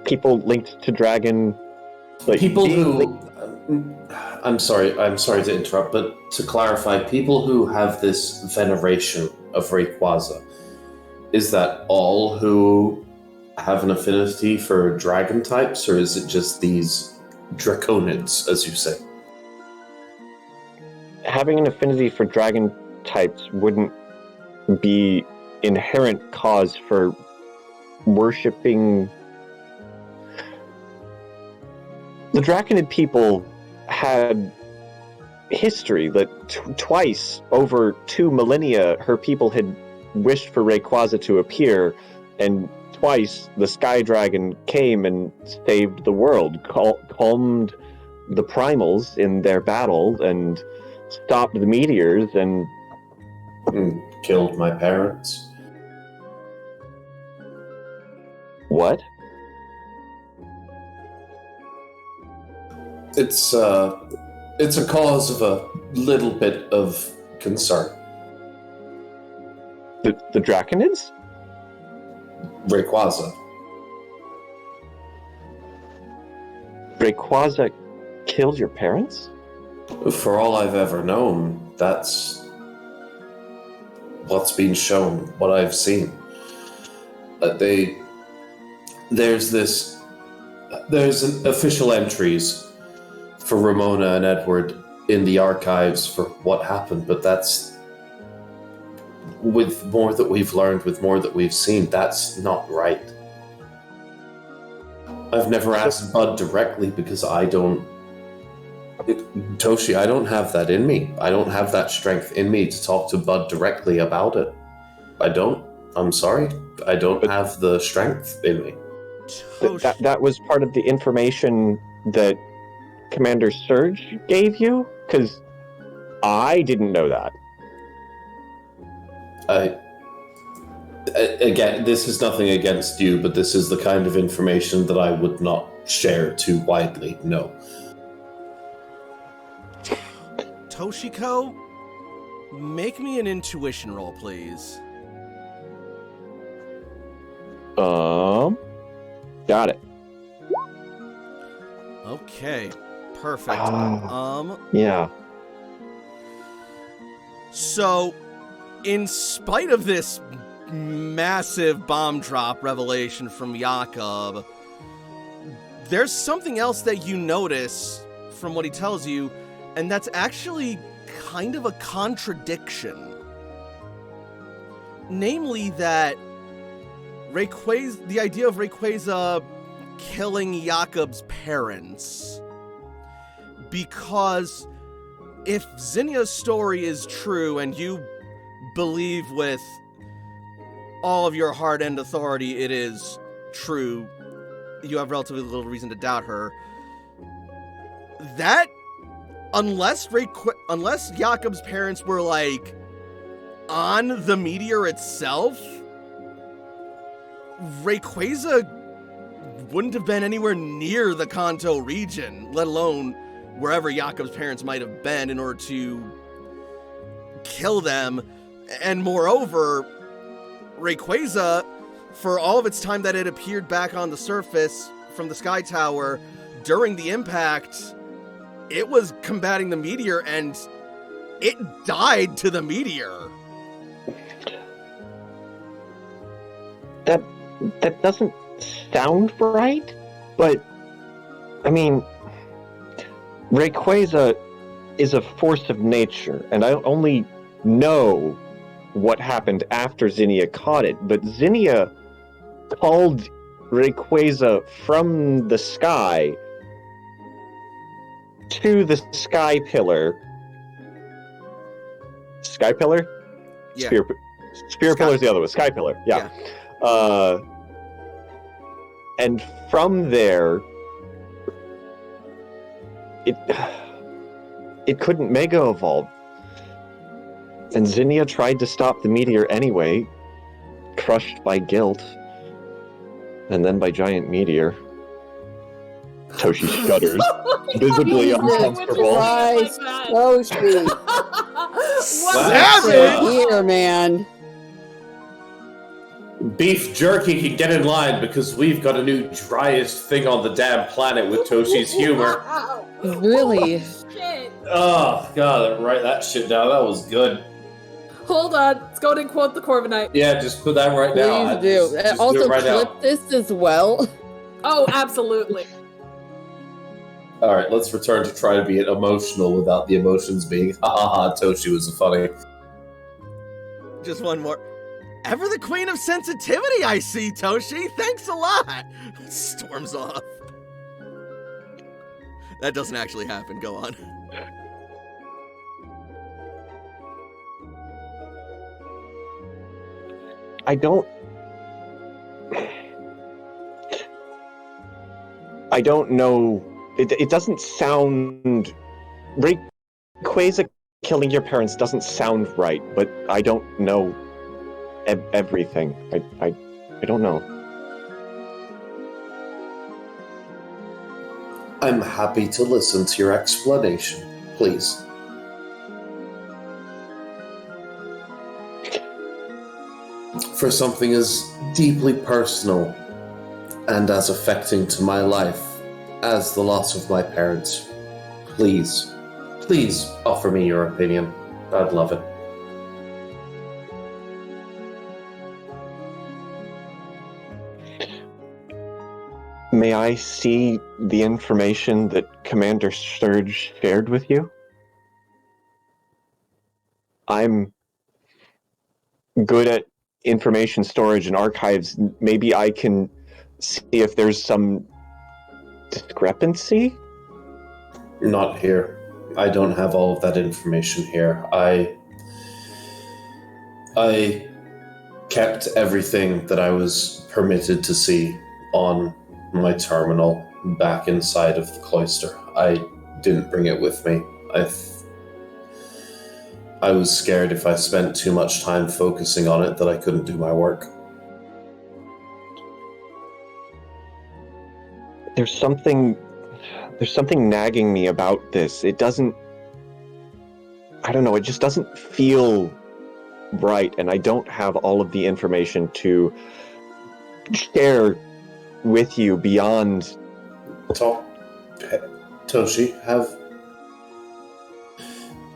People linked to dragon, like People being who linked- I'm sorry to interrupt, but to clarify, people who have this veneration of Rayquaza, is that all who have an affinity for dragon types, or is it just these Draconids, as you say? having an affinity for dragon archetypes wouldn't be inherent cause for worshipping. The Draconid people had history that twice over 2 millennia her people had wished for Rayquaza to appear, and twice the Sky Dragon came and saved the world, calmed the primals in their battle, and stopped the meteors, and Killed my parents. what? It's a cause of a little bit of concern. The Draconids? Rayquaza. Rayquaza killed your parents? For all I've ever known, that's what's been shown, what I've seen. There's official entries for Ramona and Edward in the archives for what happened, but that's, with more that we've learned, with more that we've seen, that's not right. I've never asked Bud directly because Toshi, I don't have that in me. I don't have that strength in me to talk to Bud directly about it. I don't. I'm sorry. I don't have the strength in me. That was part of the information that Commander Surge gave you? Because I didn't know that. Again, this is nothing against you, but this is the kind of information that I would not share too widely, no. Toshiko, make me an intuition roll, please. Got it. Okay, perfect. Yeah. So, in spite of this massive bomb drop revelation from Jakob, there's something else that you notice from what he tells you, and that's actually kind of a contradiction. Namely that the idea of Rayquaza killing Jakob's parents. Because if Zinnia's story is true and you believe with all of your heart and authority it is true, you have relatively little reason to doubt her, that unless Jakob's parents were like on the meteor itself, Rayquaza wouldn't have been anywhere near the Kanto region, let alone wherever Jakob's parents might have been in order to kill them. And moreover, Rayquaza, for all of its time that it appeared back on the surface from the Sky Tower during the impact, it was combating the meteor and it died to the meteor. That doesn't sound right, but I mean, Rayquaza is a force of nature, and I only know what happened after Zinnia caught it, but Zinnia called Rayquaza from the sky to the Sky Pillar. Sky Pillar? Yeah. Spear Pillar's the other one. Sky Pillar, yeah. And from there, it couldn't Mega Evolve. And Zinnia tried to stop the meteor anyway, crushed by guilt, and then by giant meteor. Toshi shudders, visibly uncomfortable. Christ, Toshi. Savage! Here, man. Beef jerky can get in line because we've got a new driest thing on the damn planet with Toshi's humor. Really? Shit. Oh, God, write that shit down. That was good. Hold on. Let's go and quote the Corviknight. Yeah, just put that right now. Please do. Just Also, do it right clip now. this as well. Oh, absolutely. All right, let's return to try to be emotional without the emotions being, ha ha ha, Toshi was funny. Just one more. Ever the queen of sensitivity, I see, Toshi. Thanks a lot. Storms off. That doesn't actually happen. Go on. I don't know. It doesn't sound. Rayquaza killing your parents doesn't sound right, but I don't know everything. I don't know. I'm happy to listen to your explanation, please. For something as deeply personal and as affecting to my life as the loss of my parents, please offer me your opinion. I'd love it. May I see the information that Commander Surge shared with you? I'm good at information storage and archives. Maybe I can see if there's some discrepancy? Not here. I don't have all of that information here. I kept everything that I was permitted to see on my terminal back inside of the cloister. I didn't bring it with me. I was scared if I spent too much time focusing on it that I couldn't do my work. There's something nagging me about this. It doesn't, I don't know, it just doesn't feel right, and I don't have all of the information to share with you beyond... Toshi, have...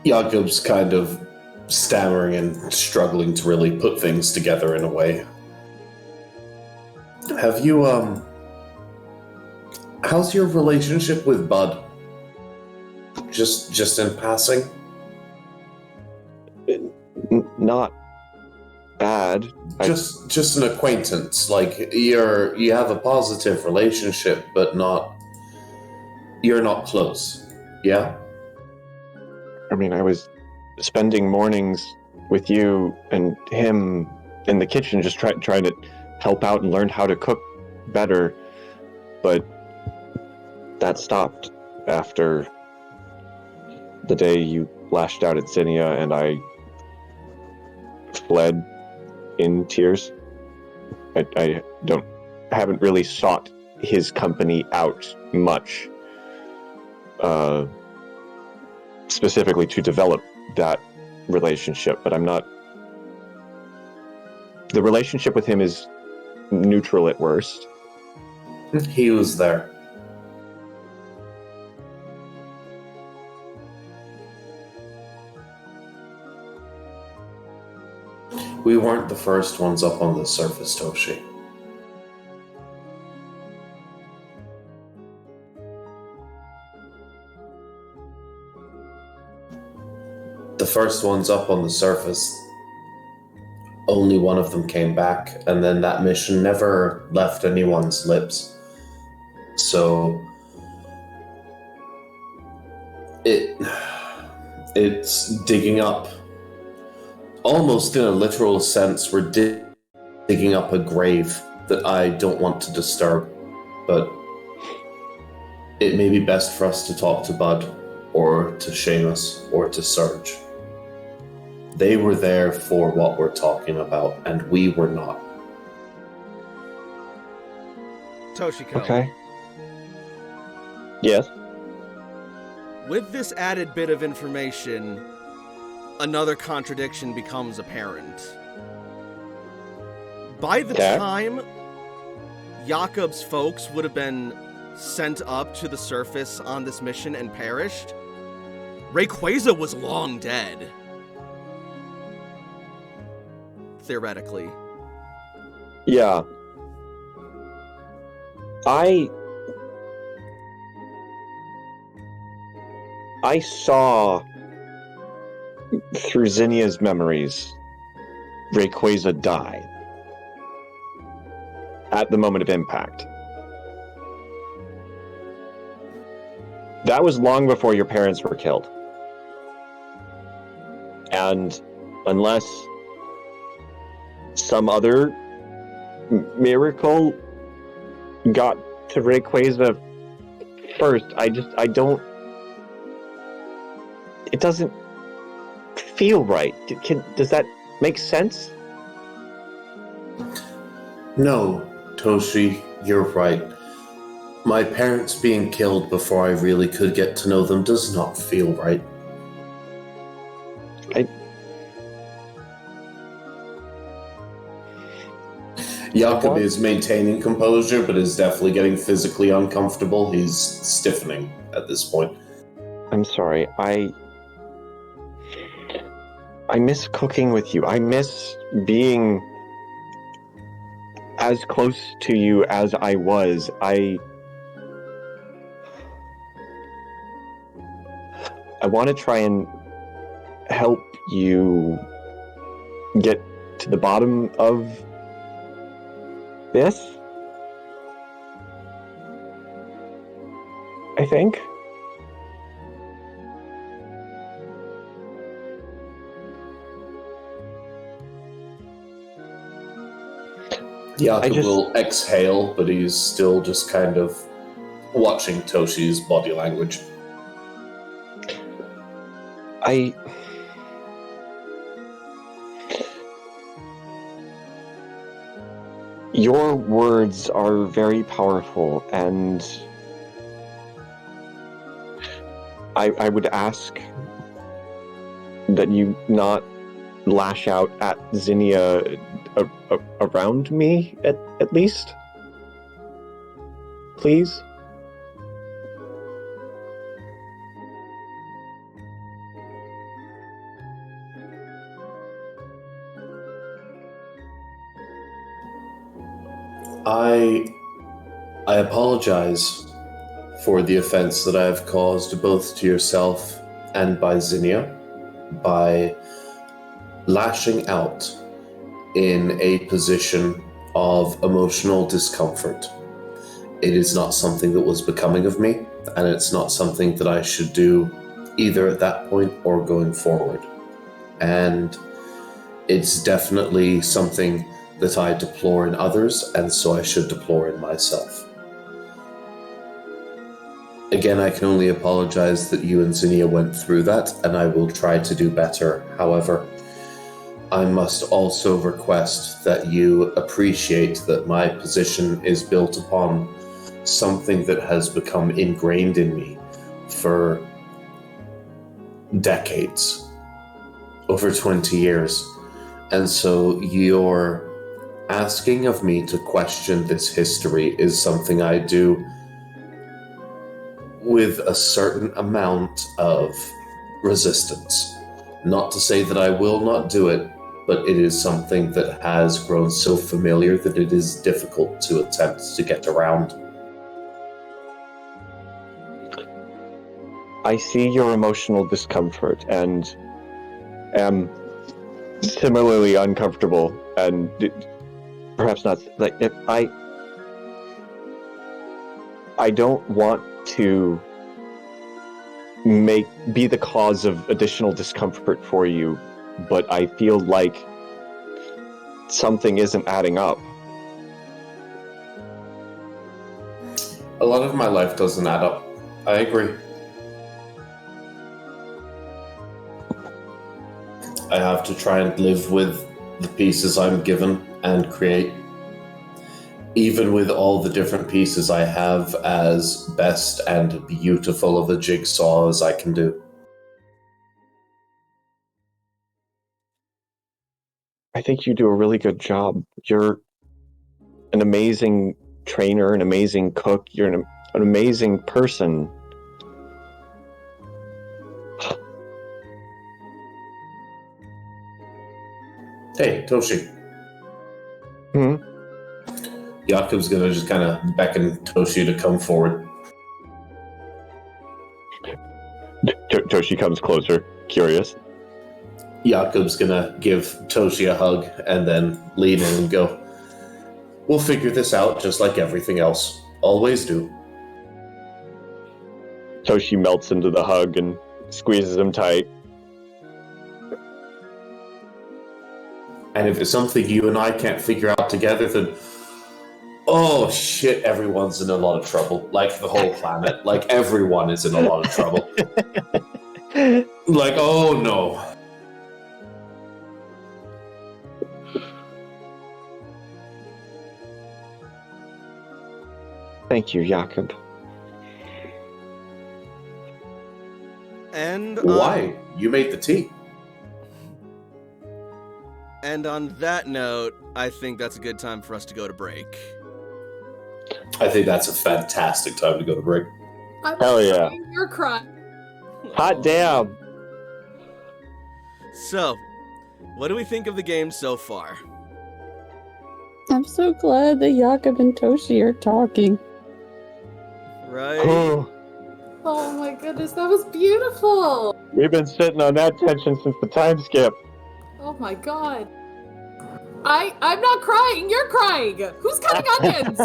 Jakob's kind of stammering and struggling to really put things together in a way. Have you, how's your relationship with Bud? Just in passing? Not bad. Just an acquaintance. Like, you have a positive relationship, but you're not close. Yeah? I mean, I was spending mornings with you and him in the kitchen, just trying to help out and learn how to cook better, but that stopped after the day you lashed out at Zinnia and I fled in tears. I haven't really sought his company out much, specifically to develop that relationship, but the relationship with him is neutral at worst. He was there. We weren't the first ones up on the surface, Toshi. The first ones up on the surface, only one of them came back, and then that mission never left anyone's lips. So it's digging up, almost in a literal sense, we're digging up a grave that I don't want to disturb, but it may be best for us to talk to Bud, or to Seamus, or to Surge. They were there for what we're talking about, and we were not. Toshiko. Okay. Yes? With this added bit of information, another contradiction becomes apparent. By the time Jakob's folks would have been sent up to the surface on this mission and perished, Rayquaza was long dead. Theoretically. Yeah. I saw through Zinnia's memories Rayquaza die at the moment of impact. That was long before your parents were killed. And unless some other miracle got to Rayquaza first, I don't... It doesn't feel right. Does that make sense? No, Toshi, you're right. My parents being killed before I really could get to know them does not feel right. Jakob is maintaining composure, but is definitely getting physically uncomfortable. He's stiffening at this point. I'm sorry. I miss cooking with you. I miss being as close to you as I was. I want to try and help you get to the bottom of this, I think. Jakob will exhale, but he's still just kind of watching Toshi's body language. Your words are very powerful, and I would ask that you not lash out at Zinnia around me, at least. Please? I apologize for the offense that I have caused both to yourself and by Zinnia by lashing out in a position of emotional discomfort. It is not something that was becoming of me, and it's not something that I should do either at that point or going forward. And it's definitely something that I deplore in others, and so I should deplore in myself. Again, I can only apologize that you and Zinnia went through that, and I will try to do better. However, I must also request that you appreciate that my position is built upon something that has become ingrained in me for decades, over 20 years. And so your asking of me to question this history is something I do with a certain amount of resistance. Not to say that I will not do it, but it is something that has grown so familiar that it is difficult to attempt to get around. I see your emotional discomfort and am similarly uncomfortable, and perhaps not, like, if I don't want to be the cause of additional discomfort for you, but I feel like something isn't adding up. A lot of my life doesn't add up. I agree. I have to try and live with the pieces I'm given and create, even with all the different pieces I have, as best and beautiful of a jigsaw as I can do. I think you do a really good job. You're an amazing trainer, an amazing cook. You're an amazing person. Hey, Toshi. Jakob's gonna just kind of beckon Toshi to come forward. Toshi comes closer, curious. Jakob's gonna give Toshi a hug and then lean in and go, "We'll figure this out just like everything else. Always do." Toshi melts into the hug and squeezes him tight. And if it's something you and I can't figure out together, then oh shit, everyone's in a lot of trouble. Like the whole planet. Like everyone is in a lot of trouble. Like, oh no. Thank you, Jakob. And Why? You made the tea. And on that note, I think that's a good time for us to go to break. I think that's a fantastic time to go to break. I'm Hell yeah. crying, you're crying. Hot damn! So, what do we think of the game so far? I'm so glad that Jakob and Toshi are talking. Right? Oh my goodness, that was beautiful. We've been sitting on that tension since the time skip. Oh my god. I'm not crying, you're crying. Who's cutting onions?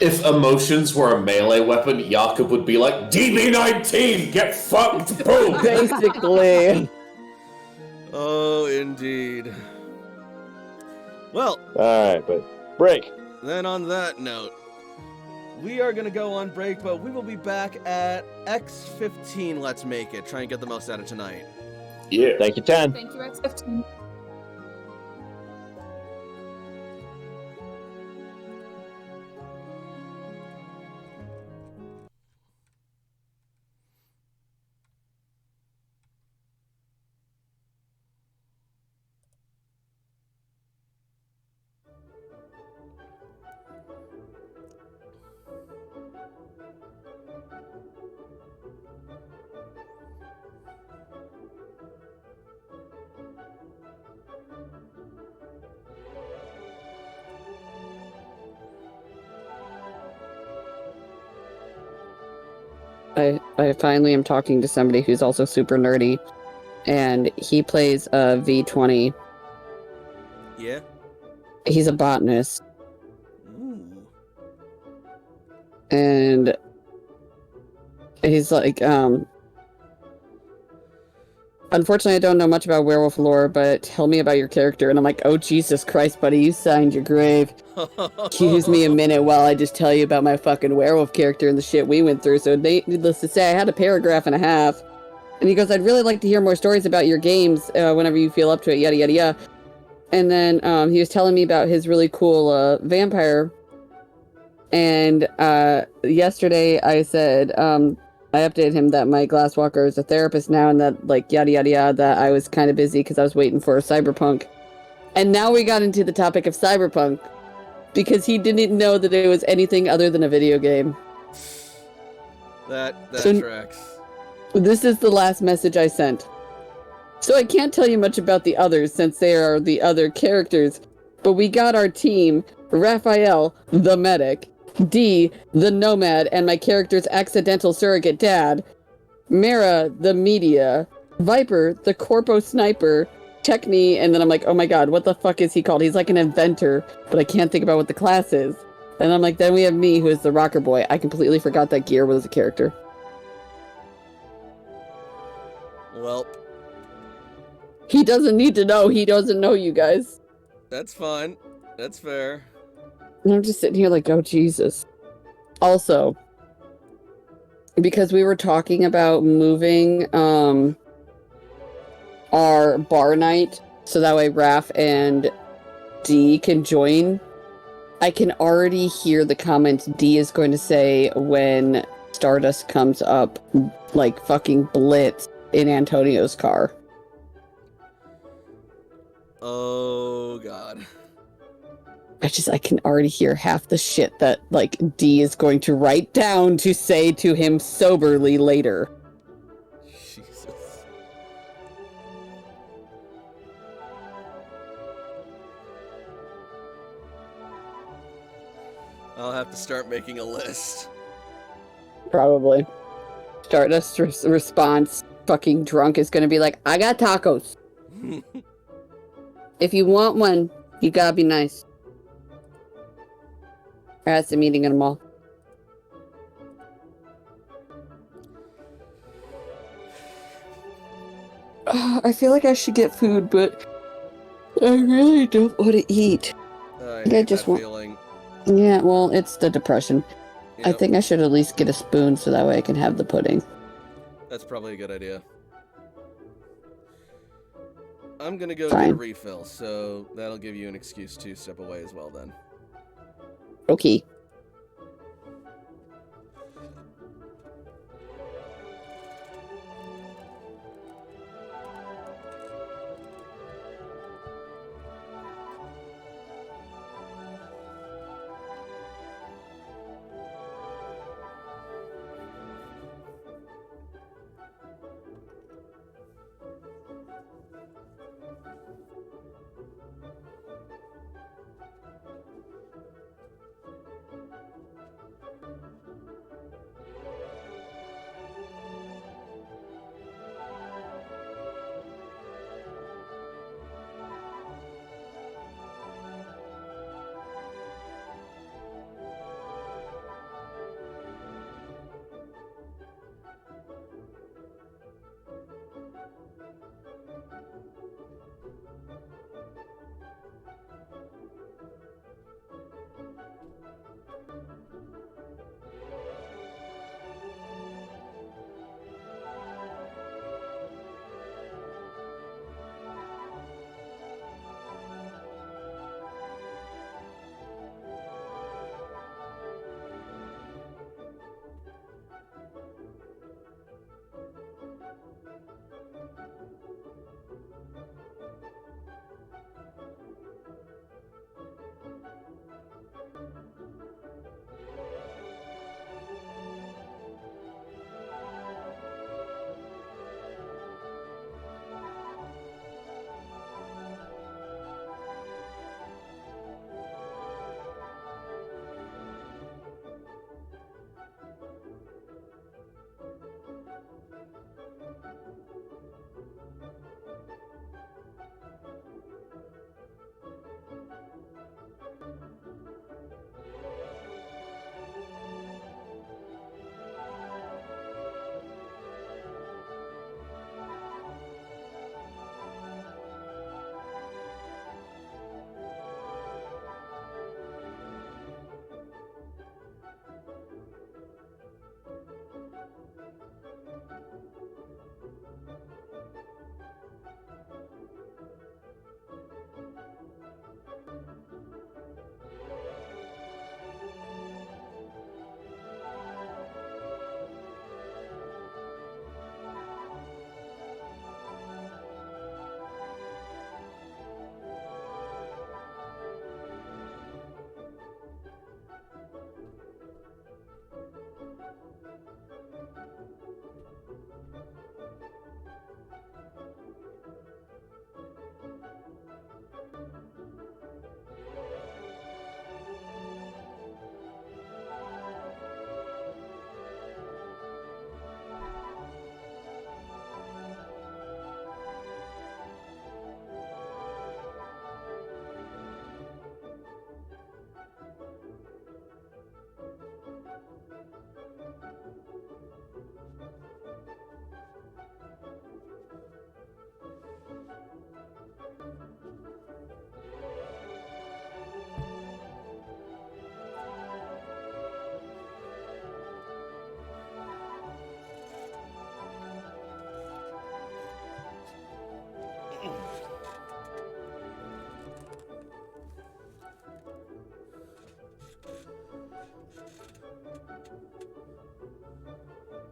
If emotions were a melee weapon, Jakob would be like, DB19, get fucked, boom! Basically. Oh, indeed. Well, Alright, but break. then on that note, we are going to go on break, but we will be back at X15 Let's Make It. Try and get the most out of tonight. Yeah. Thank you, 10. Thank you, X15. I finally am talking to somebody who's also super nerdy, and he plays a V20. Yeah? He's a botanist, Ooh. and he's like, unfortunately, I don't know much about werewolf lore, but tell me about your character. And I'm like, oh, Jesus Christ, buddy, you signed your grave. Excuse me a minute while I just tell you about my fucking werewolf character and the shit we went through. So needless to say, I had a paragraph and a half. And he goes, I'd really like to hear more stories about your games whenever you feel up to it, yada, yada, yada. And then he was telling me about his really cool vampire. And yesterday I said, I updated him that my glasswalker is a therapist now and that, like, yada, yada, yada, that I was kind of busy because I was waiting for Cyberpunk. And now we got into the topic of Cyberpunk because he didn't know that it was anything other than a video game. That So- tracks. This is the last message I sent. So I can't tell you much about the others since they are the other characters, but we got our team, Raphael, the medic, D, the nomad, and my character's accidental surrogate dad, Mara, the media, Viper, the corpo sniper, Techni, and then I'm like, oh my god, what the fuck is he called? He's like an inventor, but I can't think about what the class is. And I'm like, then we have me, who is the rocker boy. I completely forgot that Gear was a character. Well, He doesn't need to know. He doesn't know you guys. that's fine. That's fair. And I'm just sitting here like, oh, Jesus. Also, because we were talking about moving our bar night so that way Raph and D can join, I can already hear the comments D is going to say when Stardust comes up, like fucking blitz in Antonio's car. Oh, God. I can already hear half the shit that, like, D is going to write down to say to him soberly later. Jesus. I'll have to start making a list. Probably. Stardust's response, fucking drunk, is gonna be like, I got tacos. If you want one, you gotta be nice. Or else I'm eating them all. I feel like I should get food, but I really don't want to eat. I think I hate just that want- feeling. Yeah, well, it's the depression. I Yep, think I should at least get a spoon so that way I can have the pudding. that's probably a good idea. I'm gonna go get a Fine. refill, so that'll give you an excuse to step away as well then. Okay.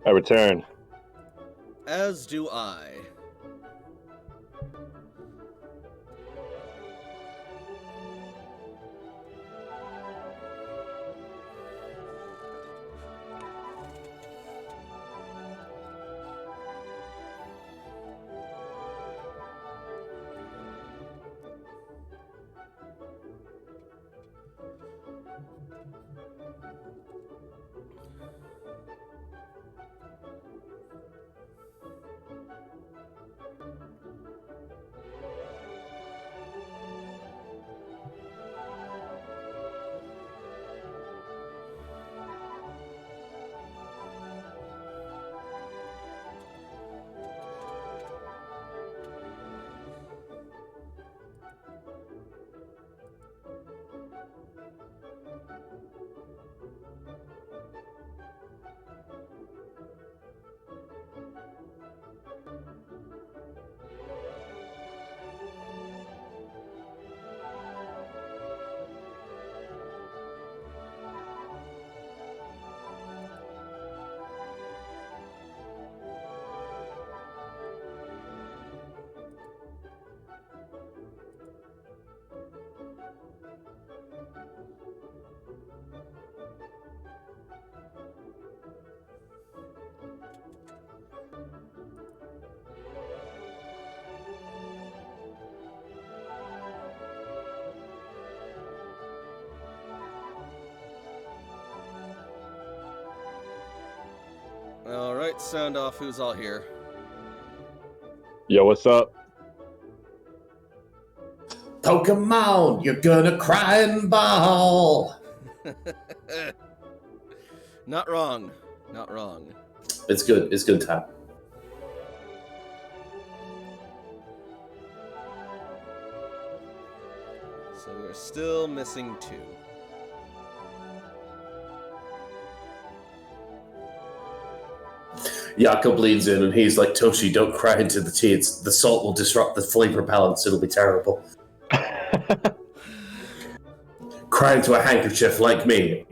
I return. As do I. let's sound off who's all here. Yo, what's up? Pokemon, you're gonna cry and bawl. Not wrong. Not wrong. It's good. It's good time. So we're still missing 2. Jakob leans in and he's like, Toshi, don't cry into the tea. The salt will disrupt the flavor balance. It'll be terrible. Cry into a handkerchief like me.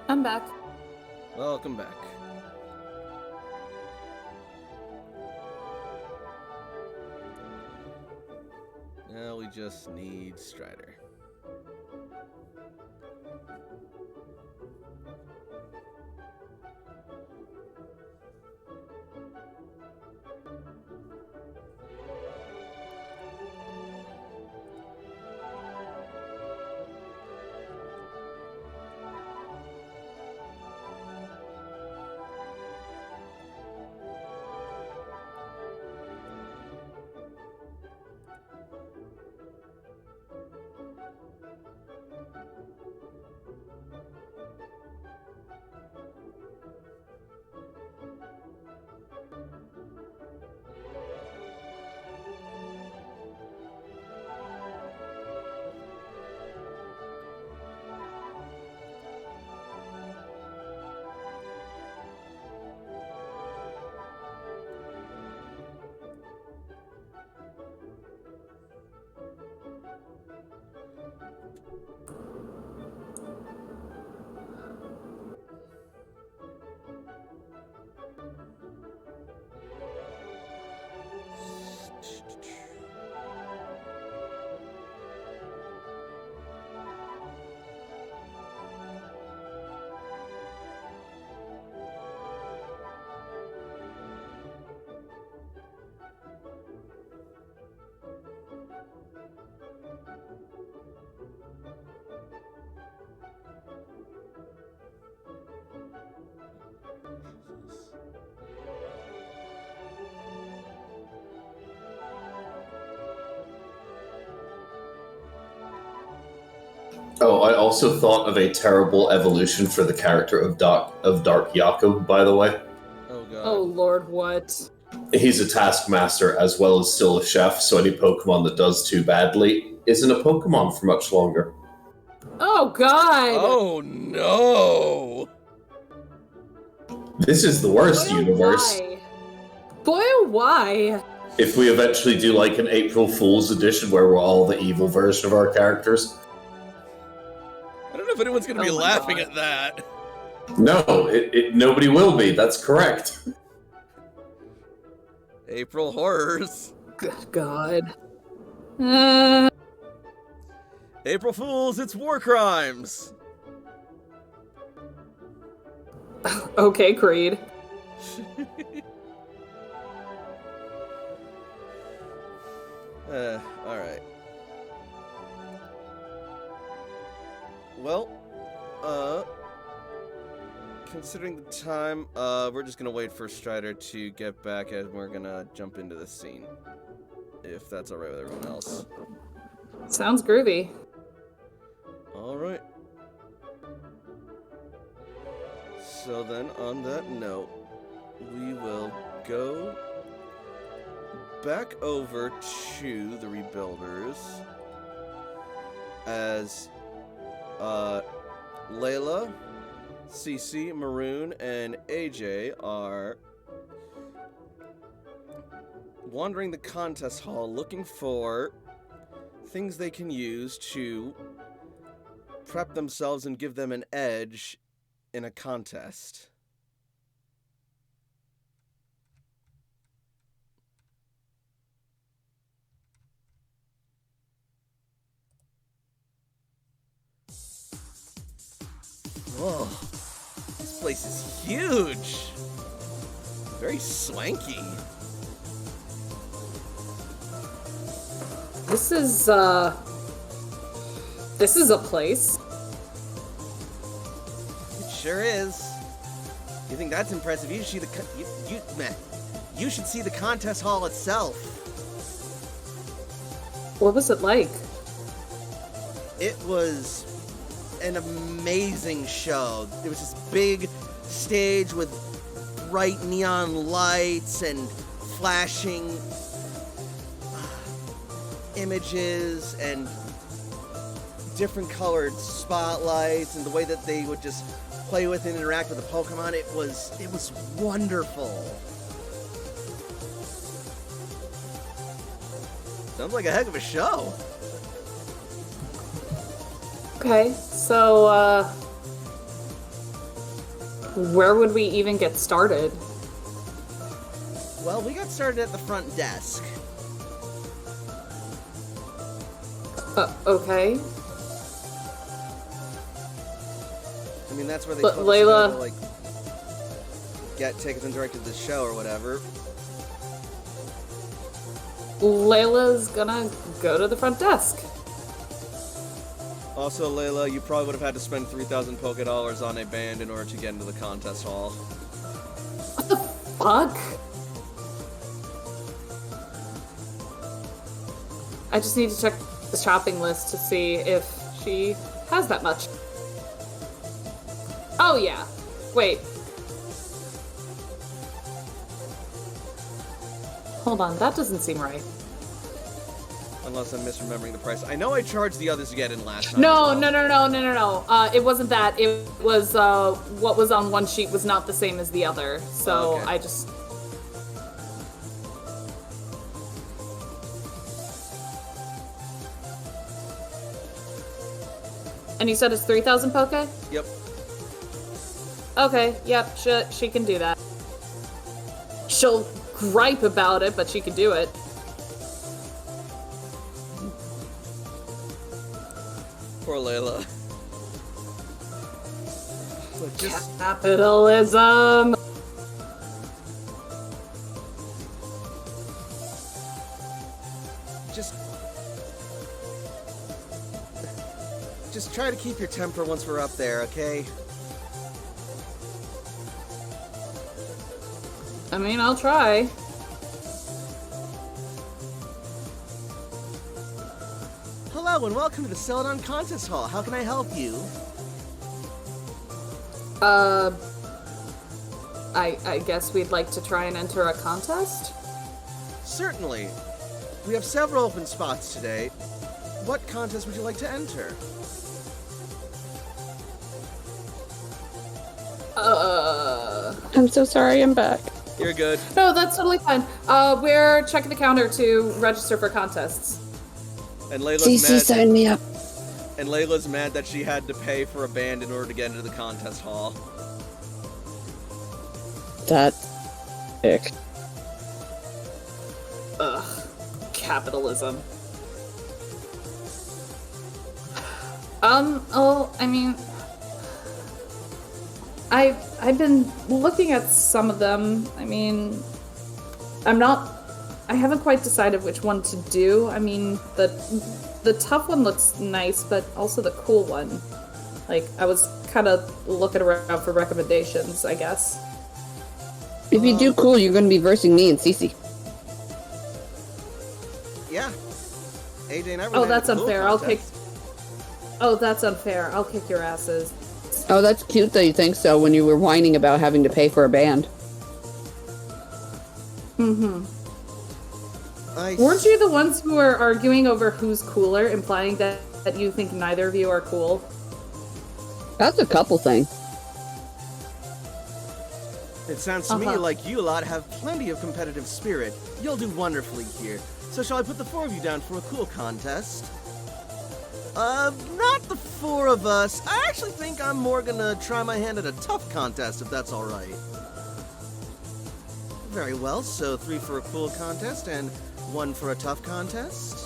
I'm back. Welcome back. Now we just need Strider. Oh, I also thought of a terrible evolution for the character of Dark Jakob, by the way. Oh god. Oh lord, what? He's a taskmaster as well as still a chef, so any Pokemon that does too badly isn't a Pokemon for much longer. Oh god! Oh no! This is the worst Boy, oh, universe. why? Boy, oh, why? If we eventually do like an April Fool's edition where we're all the evil version of our characters. I don't know if anyone's gonna be Oh my laughing God. at that. No, nobody will be. That's correct. April horrors. Good god. April Fools, it's war crimes. Okay, Creed. Alright. Well, considering the time, we're just gonna wait for Strider to get back and we're gonna jump into the scene. If that's alright with everyone else. Sounds groovy. All right. So then, on that note, we will go back over to the Rebuilders as Layla, Cece, Maroon, and AJ are wandering the contest hall looking for things they can use to prep themselves and give them an edge in a contest. Whoa, this place is huge. Very swanky. This is a place. It sure is. You think that's impressive? You should see you should see the contest hall itself. What was it like? It was an amazing show. There was this big stage with bright neon lights and flashing images and different colored spotlights, and the way that they would just play with and interact with the Pokemon. It was wonderful. Sounds like a heck of a show. Okay, so, where would we even get started? Well, we got started at the front desk. Okay. I mean, that's where they But told us Layla- to, like, get tickets and directed to the show or whatever. Layla's gonna go to the front desk. Also, Layla, you probably would have had to spend 3,000 Poké-Dollars on a band in order to get into the contest hall. What the fuck? I just need to check the shopping list to see if she has that much. Oh yeah. Wait. Hold on, that doesn't seem right. Unless I'm misremembering the price. I know I charged the others to get in last time. No, as well. no. It wasn't that. It was, what was on one sheet was not the same as the other. So Okay. I just... And you said it's 3,000 Poke? Yep. Okay, yep, she can do that. She'll gripe about it, but she can do it. Poor Layla. Look, Capitalism! Just try to keep your temper once we're up there, okay? I mean, I'll try. Hello and welcome to the Celadon Contest Hall. How can I help you? I guess we'd like to try and enter a contest? Certainly. We have several open spots today. What contest would you like to enter? I'm so sorry, I'm back. You're good. No, that's totally fine. We're checking the counter to register for contests. And Layla's CC, mad. sign me up. And Layla's mad that she had to pay for a band in order to get into the contest hall. That's ick. Ugh. Capitalism. I mean... I've been looking at some of them. I mean... I haven't quite decided which one to do. I mean, the tough one looks nice, but also the cool one. Like, I was kind of looking around for recommendations, I guess. If you do cool, you're gonna be versing me and Cece. Yeah. AJ and I were Oh, in that's a cool unfair. I'll kick. contest. Oh, that's unfair. I'll kick your asses. Oh, that's cute that you think so when you were whining about having to pay for a band. Mm-hmm. I Weren't you the ones who were arguing over who's cooler, implying that you think neither of you are cool? That's a couple thing. It sounds to me Uh-huh. like you lot have plenty of competitive spirit. You'll do wonderfully here. So shall I put the four of you down for a cool contest? Not the four of us. I actually think I'm more gonna try my hand at a tough contest, if that's alright. Very well, so 3 for a cool contest and 1 for a tough contest.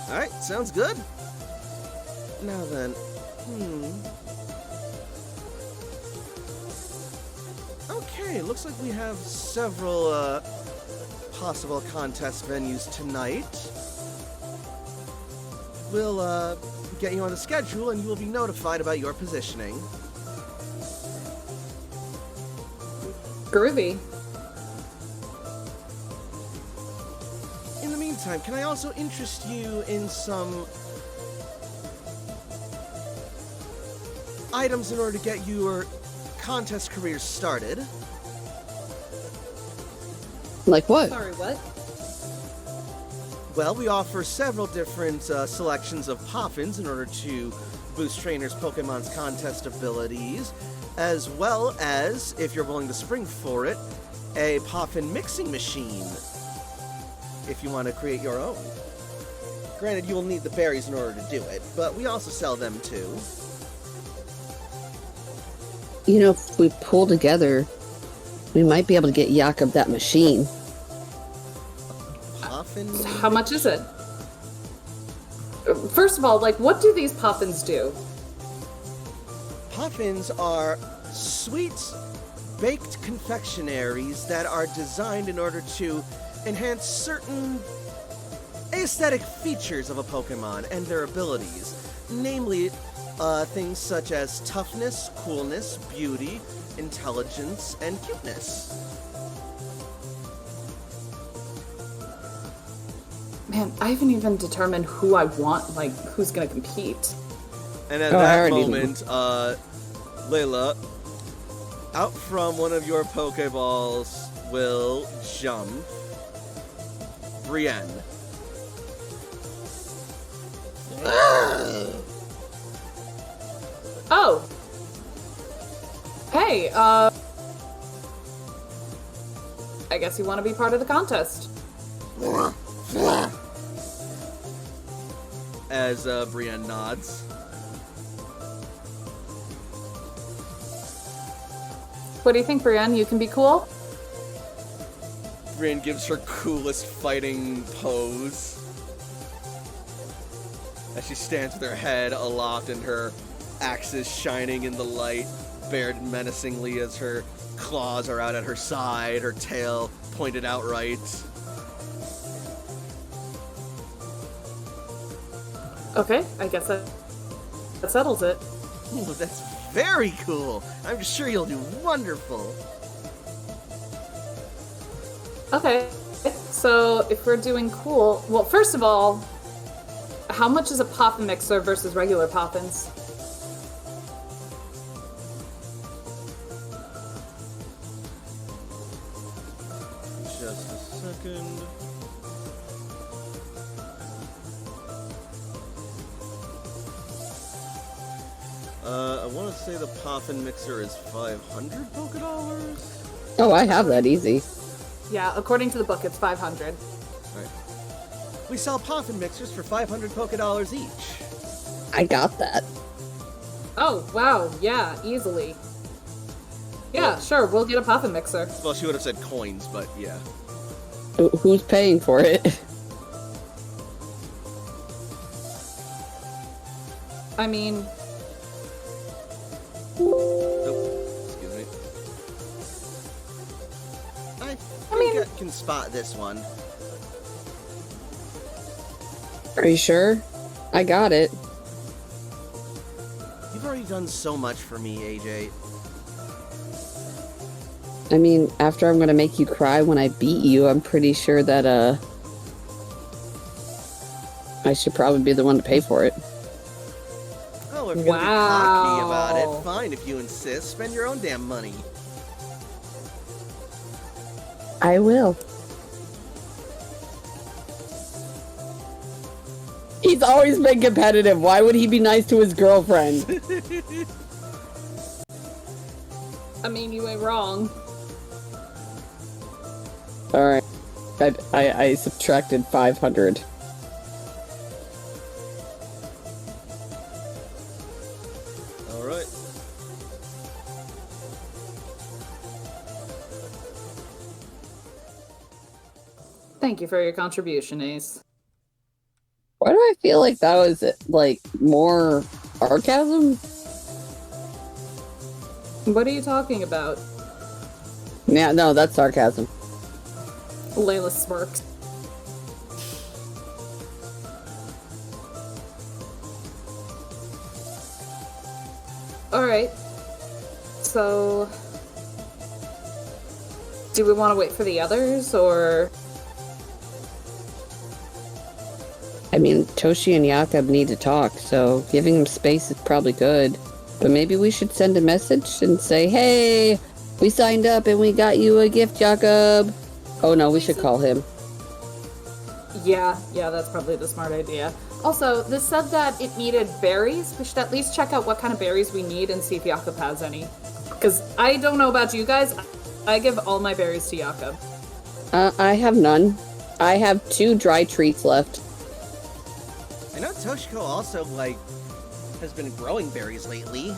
Alright, sounds good. Now then, Okay, looks like we have several, possible contest venues tonight. We'll, get you on the schedule and you will be notified about your positioning. Groovy. In the meantime, can I also interest you in some items in order to get your contest career started? Like what? Sorry, what? Well, we offer several different selections of Poffins in order to boost trainers' Pokemon's contest abilities, as well as, if you're willing to spring for it, a Poffin mixing machine, if you want to create your own. Granted, you will need the berries in order to do it, but we also sell them too. You know, if we pull together, we might be able to get Jakob that machine. Poffin? How much is it? First of all, like, what do these Poffins do? Poffins are sweet baked confectionaries that are designed in order to enhance certain aesthetic features of a Pokemon and their abilities. Namely, things such as toughness, coolness, beauty, intelligence, and cuteness. Man, I haven't even determined who I want, like, who's gonna compete. And at Oh, I that already know. moment, Layla, out from one of your Pokeballs will jump Brienne. Oh! Hey, I guess you want to be part of the contest. As Brienne nods. What do you think, Brienne? You can be cool? Brienne gives her coolest fighting pose as she stands with her head aloft and her axes shining in the light, bared menacingly as her claws are out at her side, her tail pointed outright. Okay, I guess that settles it. Ooh, that's very cool. I'm sure you'll do wonderful. Okay, so if we're doing cool, well, first of all, how much is a Poffin mixer versus regular Poffins? Just a second. I want to say the Poffin mixer is 500 Pokedollars. Oh, I have that easy. Yeah, according to the book, it's 500. Right. We sell Poffin mixers for 500 Pokedollars each. I got that. Oh, wow, yeah, easily. Yeah, sure, we'll get a Poffin mixer. Well, she would have said coins, but yeah. Who's paying for it? I mean, Oh, excuse me. I think I can spot this one. Are you sure? I got it. You've already done so much for me, AJ. I mean, after I'm gonna make you cry when I beat you, I'm pretty sure that, I should probably be the one to pay for it. Oh, if you're gonna be cocky about Wow. it, fine. If you insist, spend your own damn money. I will. He's always been competitive. Why would he be nice to his girlfriend? I mean, you ain't wrong. Alright. I subtracted 500. All right. Thank you for your contribution, Ace. Why do I feel like that was, like, more sarcasm? What are you talking about? Yeah, no, that's sarcasm. Layla smirks. Alright. So... do we want to wait for the others, or... I mean, Toshi and Jakob need to talk, so giving them space is probably good. But maybe we should send a message and say, hey, we signed up and we got you a gift, Jakob. Oh no, we should call him. Yeah, that's probably the smart idea. Also, this said that it needed berries. We should at least check out what kind of berries we need and see if Jakob has any. Because I don't know about you guys, I give all my berries to Jakob. I have none. I have 2 dry treats left. I know Toshiko also, like, has been growing berries lately.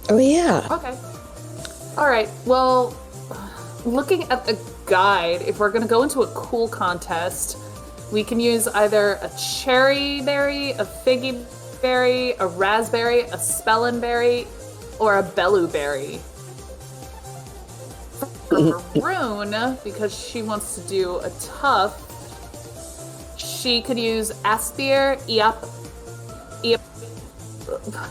Oh yeah. Okay. Alright, well, looking at the guide, if we're gonna go into a cool contest, we can use either a cherry berry, a figgy berry, a raspberry, a spellin berry, or a bellu berry. For Maroon, because she wants to do a tough, she could use Aspir,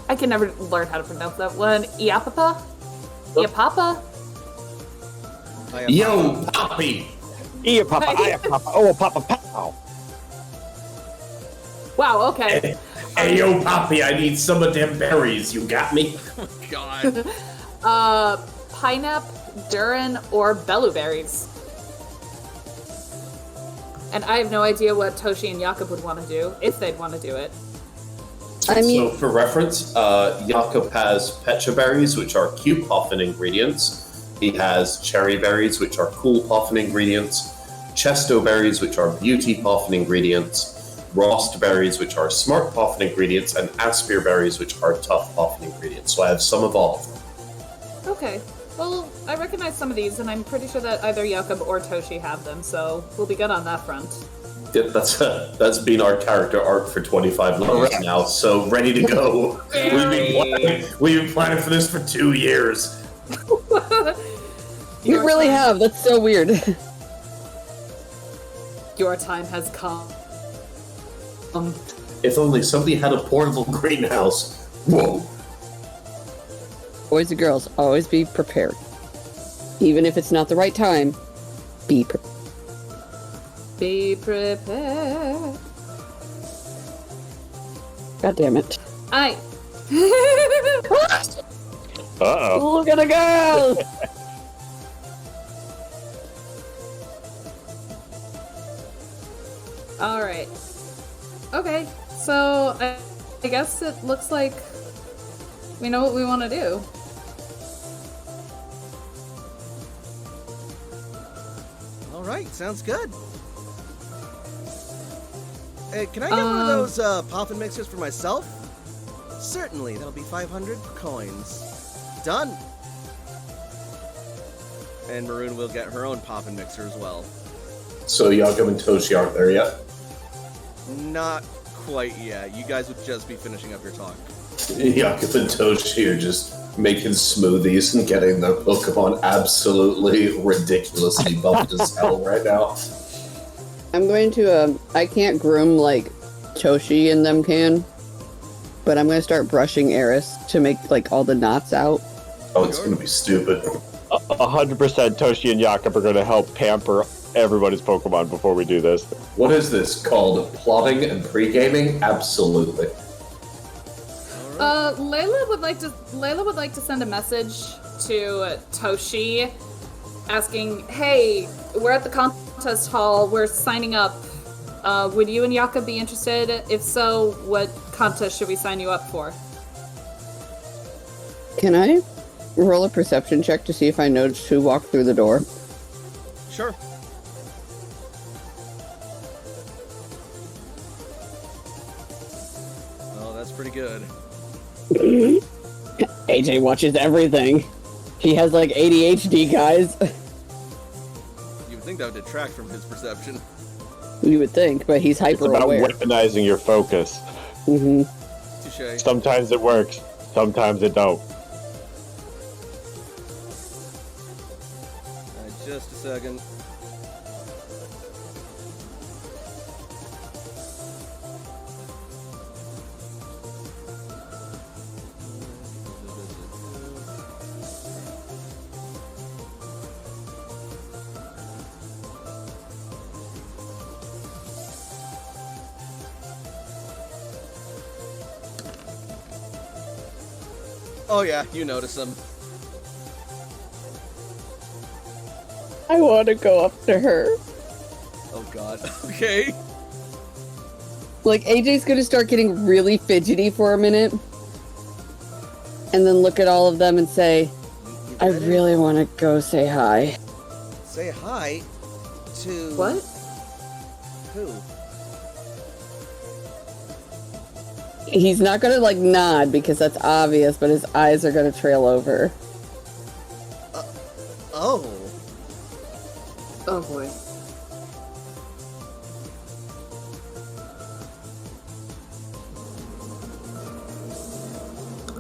I can never learn how to pronounce that one. Iapapa? Iapapa? Yo, Poppy! Iya papa, iya papa, oh papa pow. Wow, okay. Hey, yo, Poppy, I need some of them berries. You got me? God. Pineapple, Durin, or bellu berries. And I have no idea what Toshi and Jakob would want to do, if they'd want to do it. I mean, So, for reference, Jakob has Pecha berries, which are cute puffin ingredients. He has cherry berries, which are cool puffin ingredients. Chesto berries, which are beauty puffin ingredients. Rost berries, which are smart puffin ingredients. And Aspir berries, which are tough puffin ingredients. So I have some of all of them. Okay. Well, I recognize some of these, and I'm pretty sure that either Jakob or Toshi have them, so we'll be good on that front. Yeah, that's been our character arc for 25 levels now, so ready to go. We've been planning for this for 2 years. we really have. That's so weird. Your time has come. If only somebody had a portable greenhouse. Whoa. Boys and girls, always be prepared. Even if it's not the right time, be prepared. Be prepared. God damn it. Aye. Uh-oh. Look at a girl! Alright. Okay, so I guess it looks like we know what we want to do. All right, sounds good. Hey, can I get one of those poppin' mixers for myself? Certainly, that'll be 500 coins. Done. And Maroon will get her own poppin' mixer as well. So Jakob and Toshi aren't there yet? Not quite yet. You guys would just be finishing up your talk. Jakob and Toshi are just making smoothies and getting their Pokemon absolutely ridiculously buffed as hell right now. I'm going to, I can't groom like Toshi and them can, but I'm going to start brushing Eris to make like all the knots out. Oh, it's gonna be stupid. Uh 100% Toshi and Jakob are going to help pamper everybody's Pokemon before we do this. What is this called? Plotting and pre-gaming? Absolutely. Layla would like to send a message to Toshi asking, hey, we're at the contest hall, we're signing up. Would you and Yaka be interested? If so, what contest should we sign you up for? Can I roll a perception check to see if I noticed who walked through the door? Sure. Oh, that's pretty good. AJ watches everything. He has like ADHD, guys. You would think that would detract from his perception. You would think, but he's It's hyper about aware. weaponizing your focus. Mm-hmm. Touche. Sometimes it works, sometimes it don't. Just a second. Oh yeah, you notice him. I want to go up to her. Oh god. Okay. Like, AJ's gonna start getting really fidgety for a minute. And then look at all of them and say, You I ready? really want to go say hi. Say hi to... What? Who? He's not gonna, like, nod because that's obvious, but his eyes are gonna trail over. Oh. Oh boy.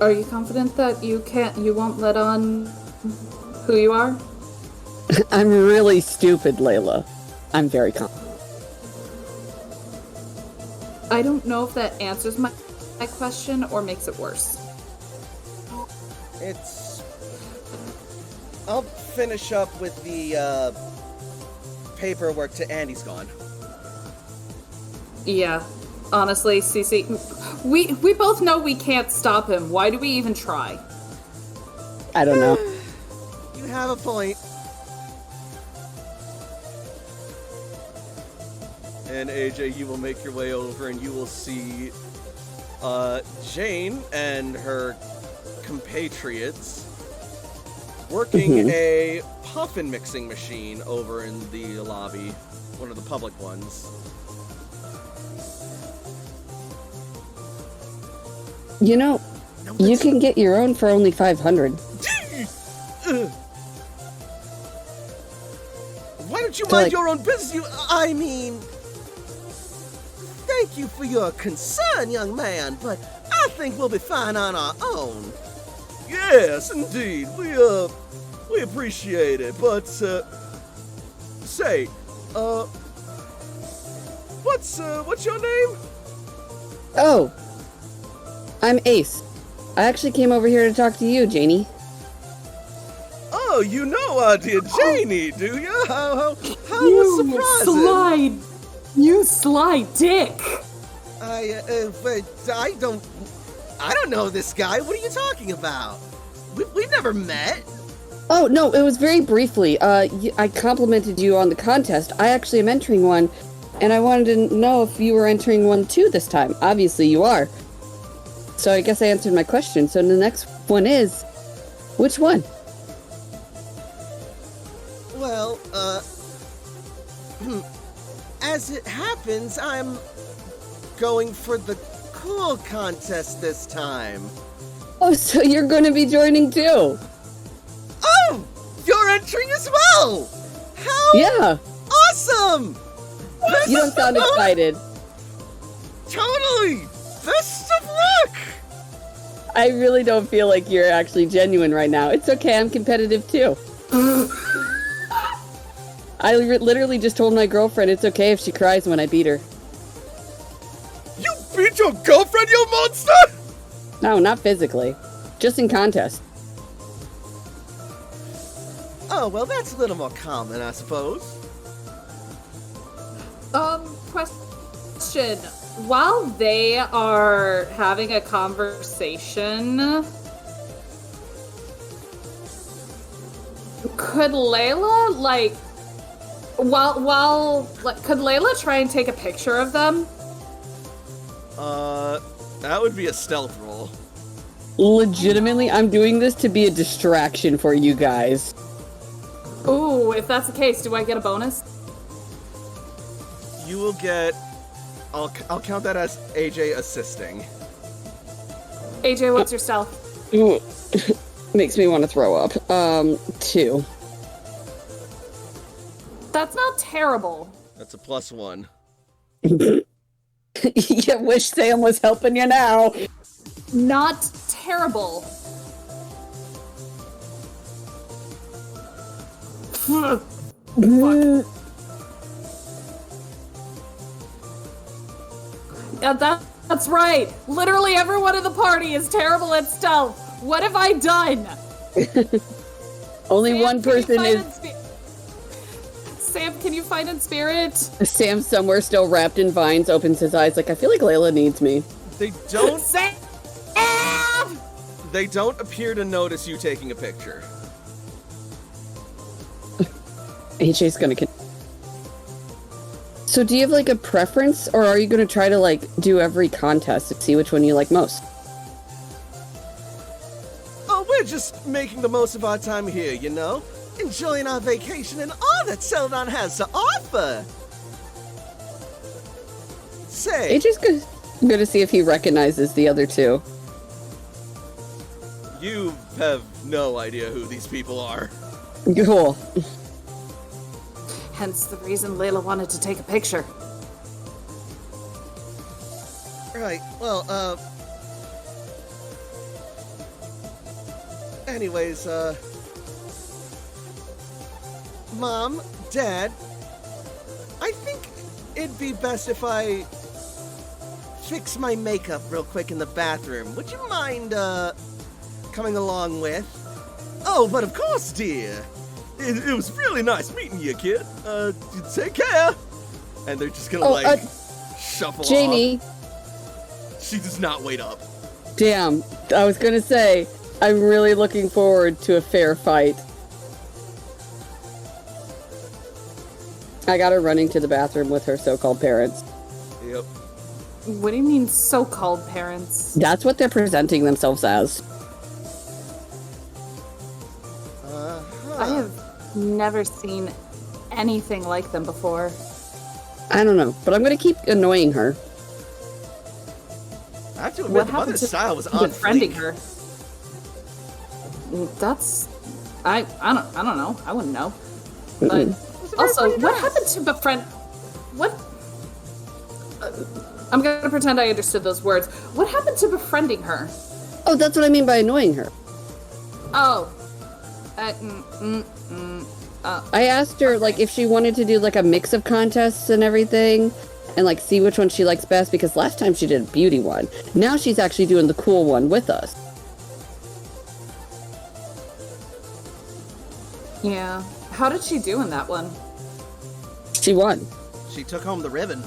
Are you confident that you won't let on who you are? I'm really stupid, Layla. I'm very confident. I don't know if that answers my question or makes it worse. It's... I'll finish up with the, paperwork to Andy's gone. Yeah. Honestly, Cece, we both know we can't stop him. Why do we even try? I don't know. You have a point. And AJ, you will make your way over and you will see Jane and her compatriots working a puffin mixing machine over in the lobby, one of the public ones. You know, you can get your own for only 500. Why don't you So, mind like- your own business? I mean, thank you for your concern, young man, but I think we'll be fine on our own. Yes, indeed. We appreciate it, but, say, what's your name? Oh, I'm Ace. I actually came over here to talk to you, Janie. Oh, you know our dear Janie, do you? How surprising. You sly dick! But I don't know this guy. What are you talking about? We've never met. Oh, no, it was very briefly. I complimented you on the contest. I actually am entering one, and I wanted to know if you were entering one too this time. Obviously you are. So I guess I answered my question. So the next one is, which one? Well, as it happens, I'm going for the cool contest this time. Oh, so you're going to be joining too? Oh, you're entering as well. How Yeah. awesome! You don't sound excited. Totally. Best of luck. I really don't feel like you're actually genuine right now. It's okay, I'm competitive too. I literally just told my girlfriend it's okay if she cries when I beat her. You beat your girlfriend, you monster! No, not physically. Just in contest. Oh, well, that's a little more common, I suppose. Question. While they are having a conversation, could Layla, could Layla try and take a picture of them? That would be a stealth roll. Legitimately, I'm doing this to be a distraction for you guys. Ooh, if that's the case, do I get a bonus? You will get... I'll count that as AJ assisting. AJ, what's your stealth? Ooh, makes me want to throw up. 2. That's not terrible. That's a +1. You wish Sam was helping you now. Not terrible. Fuck. Yeah, that's right. Literally everyone in the party is terrible at stealth. What have I done? Only Sam, one person is... Sam, can you find in spirit? Sam, somewhere still wrapped in vines, opens his eyes like, I feel like Layla needs me. They don't... Sam! They don't appear to notice you taking a picture. AJ's gonna... So do you have, like, a preference, or are you gonna try to, like, do every contest to see which one you like most? Oh, we're just making the most of our time here, you know? Enjoying our vacation and all that Celadon has to offer! Say... AJ's good to see if he recognizes the other two. You have no idea who these people are. Cool. Hence the reason Layla wanted to take a picture. Right, well, anyways, Mom, Dad, I think it'd be best if I fix my makeup real quick in the bathroom. Would you mind, coming along with? Oh, but of course, dear. It was really nice meeting you, kid. Take care. And they're just gonna, shuffle Jamie. off. She does not wait up. Damn, I was gonna say, I'm really looking forward to a fair fight. I got her running to the bathroom with her so-called parents. Yep. What do you mean so-called parents? That's what they're presenting themselves as. I have never seen anything like them before. I don't know, but I'm gonna keep annoying her. I have to admit, What the happened mother's to style was on befriending fleek. her? That's... I don't know. I wouldn't know. But also, what happened to befriend... What... I'm gonna pretend I understood those words. What happened to befriending her? Oh, that's what I mean by annoying her. Oh. I asked her, like, if she wanted to do, like, a mix of contests and everything, and, like, see which one she likes best, because last time she did a beauty one. Now she's actually doing the cool one with us. Yeah. How did she do in that one? She won. She took home the ribbon.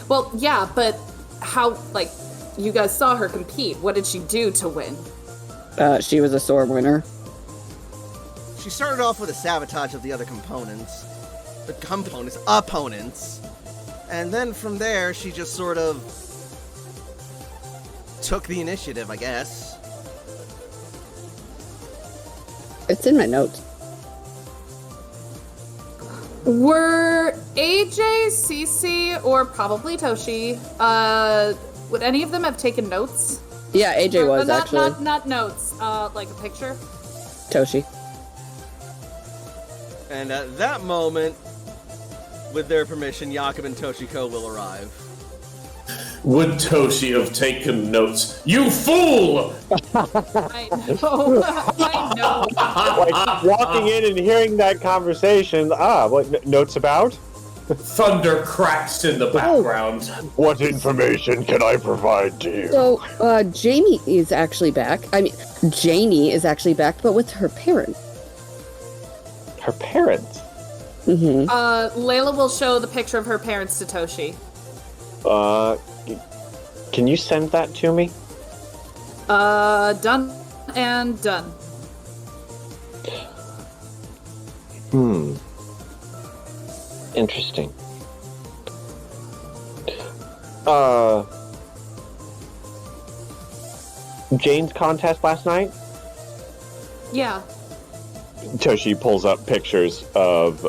Well, yeah, but how, like, you guys saw her compete. What did she do to win? She was a sore winner. She started off with a sabotage of the other opponents. And then from there, she just sort of took the initiative, I guess. It's in my notes. Were AJ, Cece, or probably Toshi, would any of them have taken notes? Yeah, AJ was, not, actually. Not notes, like a picture? Toshi. And at that moment, with their permission, Jakob and Toshiko will arrive. Would Toshi have taken notes? You fool! I know. I know. Like, walking in and hearing that conversation, what notes about? Thunder cracks in the background. What information can I provide to you? So, Jamie is actually back. I mean, Janie is actually back, but with her parents. Her parents? Mm-hmm. Layla will show the picture of her parents to Toshi. Can you send that to me? Done and done. Interesting. Jane's contest last night? Yeah. Toshi pulls up pictures of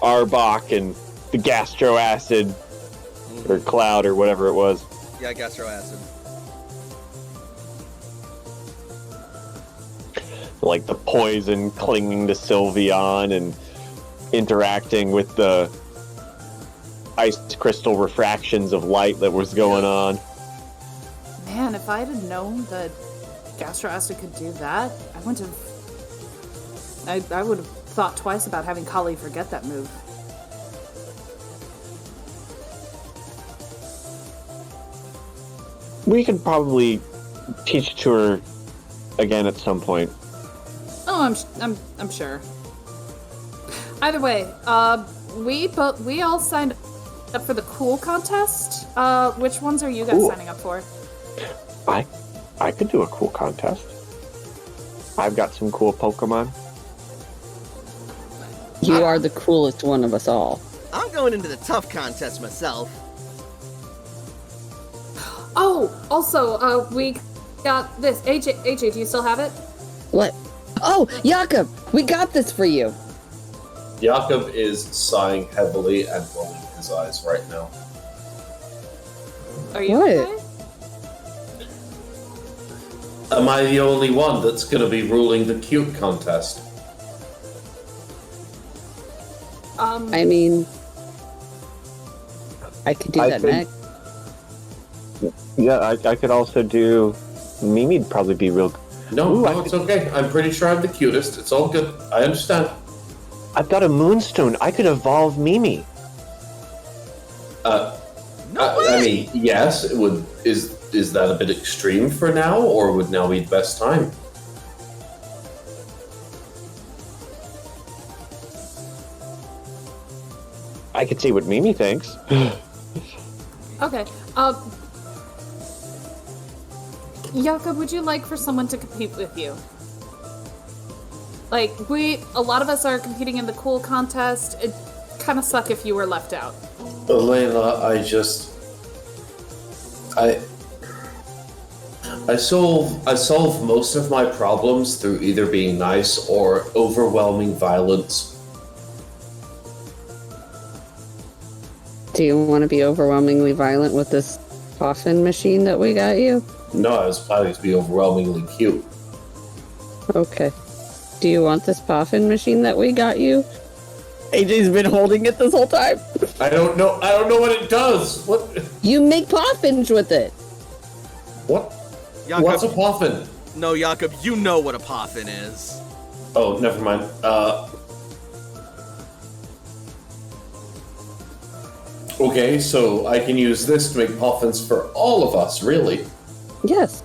Arbok and the gastro acid or cloud or whatever it was. Yeah, gastro acid. Like the poison clinging to Sylveon and interacting with the ice crystal refractions of light that was going on. Man, if I had known that gastro acid could do that, I wouldn't have. I would have thought twice about having Kali forget that move. We could probably teach it to her again at some point. Oh, I'm sure. Either way, we all signed up for the cool contest. Which ones are you guys signing up for? I could do a cool contest. I've got some cool Pokemon. You are the coolest one of us all. I'm going into the tough contest myself. Oh, also, we got this. AJ, do you still have it? What? Oh, Jakob, we got this for you. Jakob is sighing heavily and rolling his eyes right now. Are you What? okay? Am I the only one that's going to be ruling the cute contest? I mean, I could do I that could- next. Yeah, I could also do... Mimi'd probably be real... No, Ooh, no, it's okay. I'm pretty sure I'm the cutest. It's all good. I understand. I've got a Moonstone. I could evolve Mimi. No way! I mean, yes, it would. Is that a bit extreme for now, or would now be the best time? I could see what Mimi thinks. Okay. Jakob, would you like for someone to compete with you? Like, a lot of us are competing in the cool contest. It'd kind of suck if you were left out. Elena, I solve most of my problems through either being nice or overwhelming violence. Do you want to be overwhelmingly violent with this coffin machine that we got you? No, I was planning to be overwhelmingly cute. Okay. Do you want this coffin machine that we got you? AJ's been holding it this whole time. I don't know what it does. What? You make poffins with it. What? Jakob, What's a poffin? No, Jakob, you know what a poffin is. Oh, never mind. Okay, so I can use this to make poffins for all of us, really. Yes.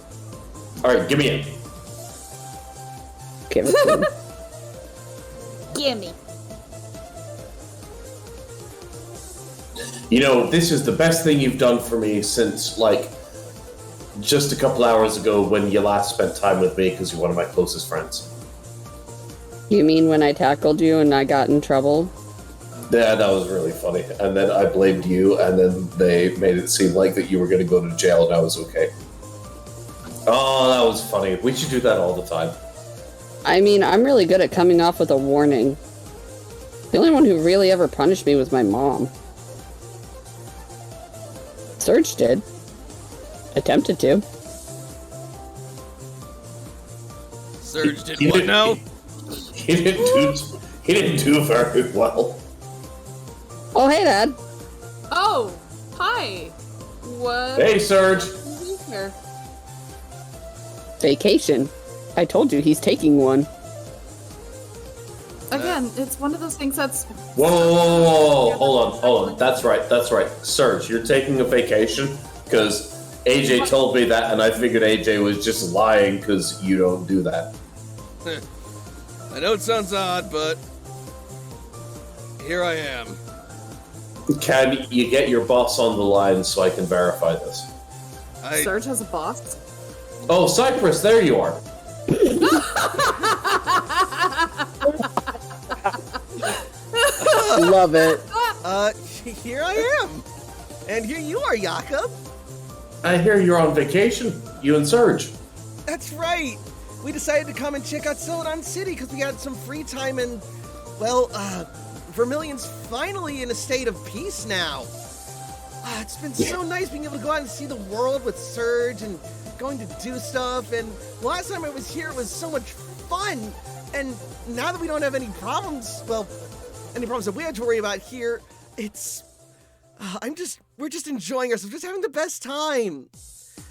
Alright, give me it. Give it to me. Gimme. You know, this is the best thing you've done for me since, like, just a couple hours ago when you last spent time with me because you're one of my closest friends. You mean when I tackled you and I got in trouble? Yeah, that was really funny. And then I blamed you, and then they made it seem like that you were going to go to jail and I was okay. Oh, that was funny. We should do that all the time. I mean, I'm really good at coming off with a warning. The only one who really ever punished me was my mom. Surge did. Attempted to. Surge did He what didn't- now? He didn't do very well. Oh, hey, Dad. Oh, hi. What? Hey, Serge. Here. Vacation. I told you he's taking one. Again, it's one of those things that's. Whoa. Hold on. That's right. Serge, you're taking a vacation? Because AJ told me that, and I figured AJ was just lying because you don't do that. I know it sounds odd, but here I am. Can you get your boss on the line so I can verify this? Surge has a boss? Oh, Cypress, there you are. Love it. Here I am. And here you are, Jakob. I hear you're on vacation. You and Surge. That's right. We decided to come and check out Celadon City because we had some free time and, well, Vermilion's finally in a state of peace now. It's been so nice being able to go out and see the world with Surge and going to do stuff. And the last time I was here, it was so much fun. And now that we don't have any problems, well, any problems that we had to worry about here, it's, we're just enjoying ourselves, just having the best time.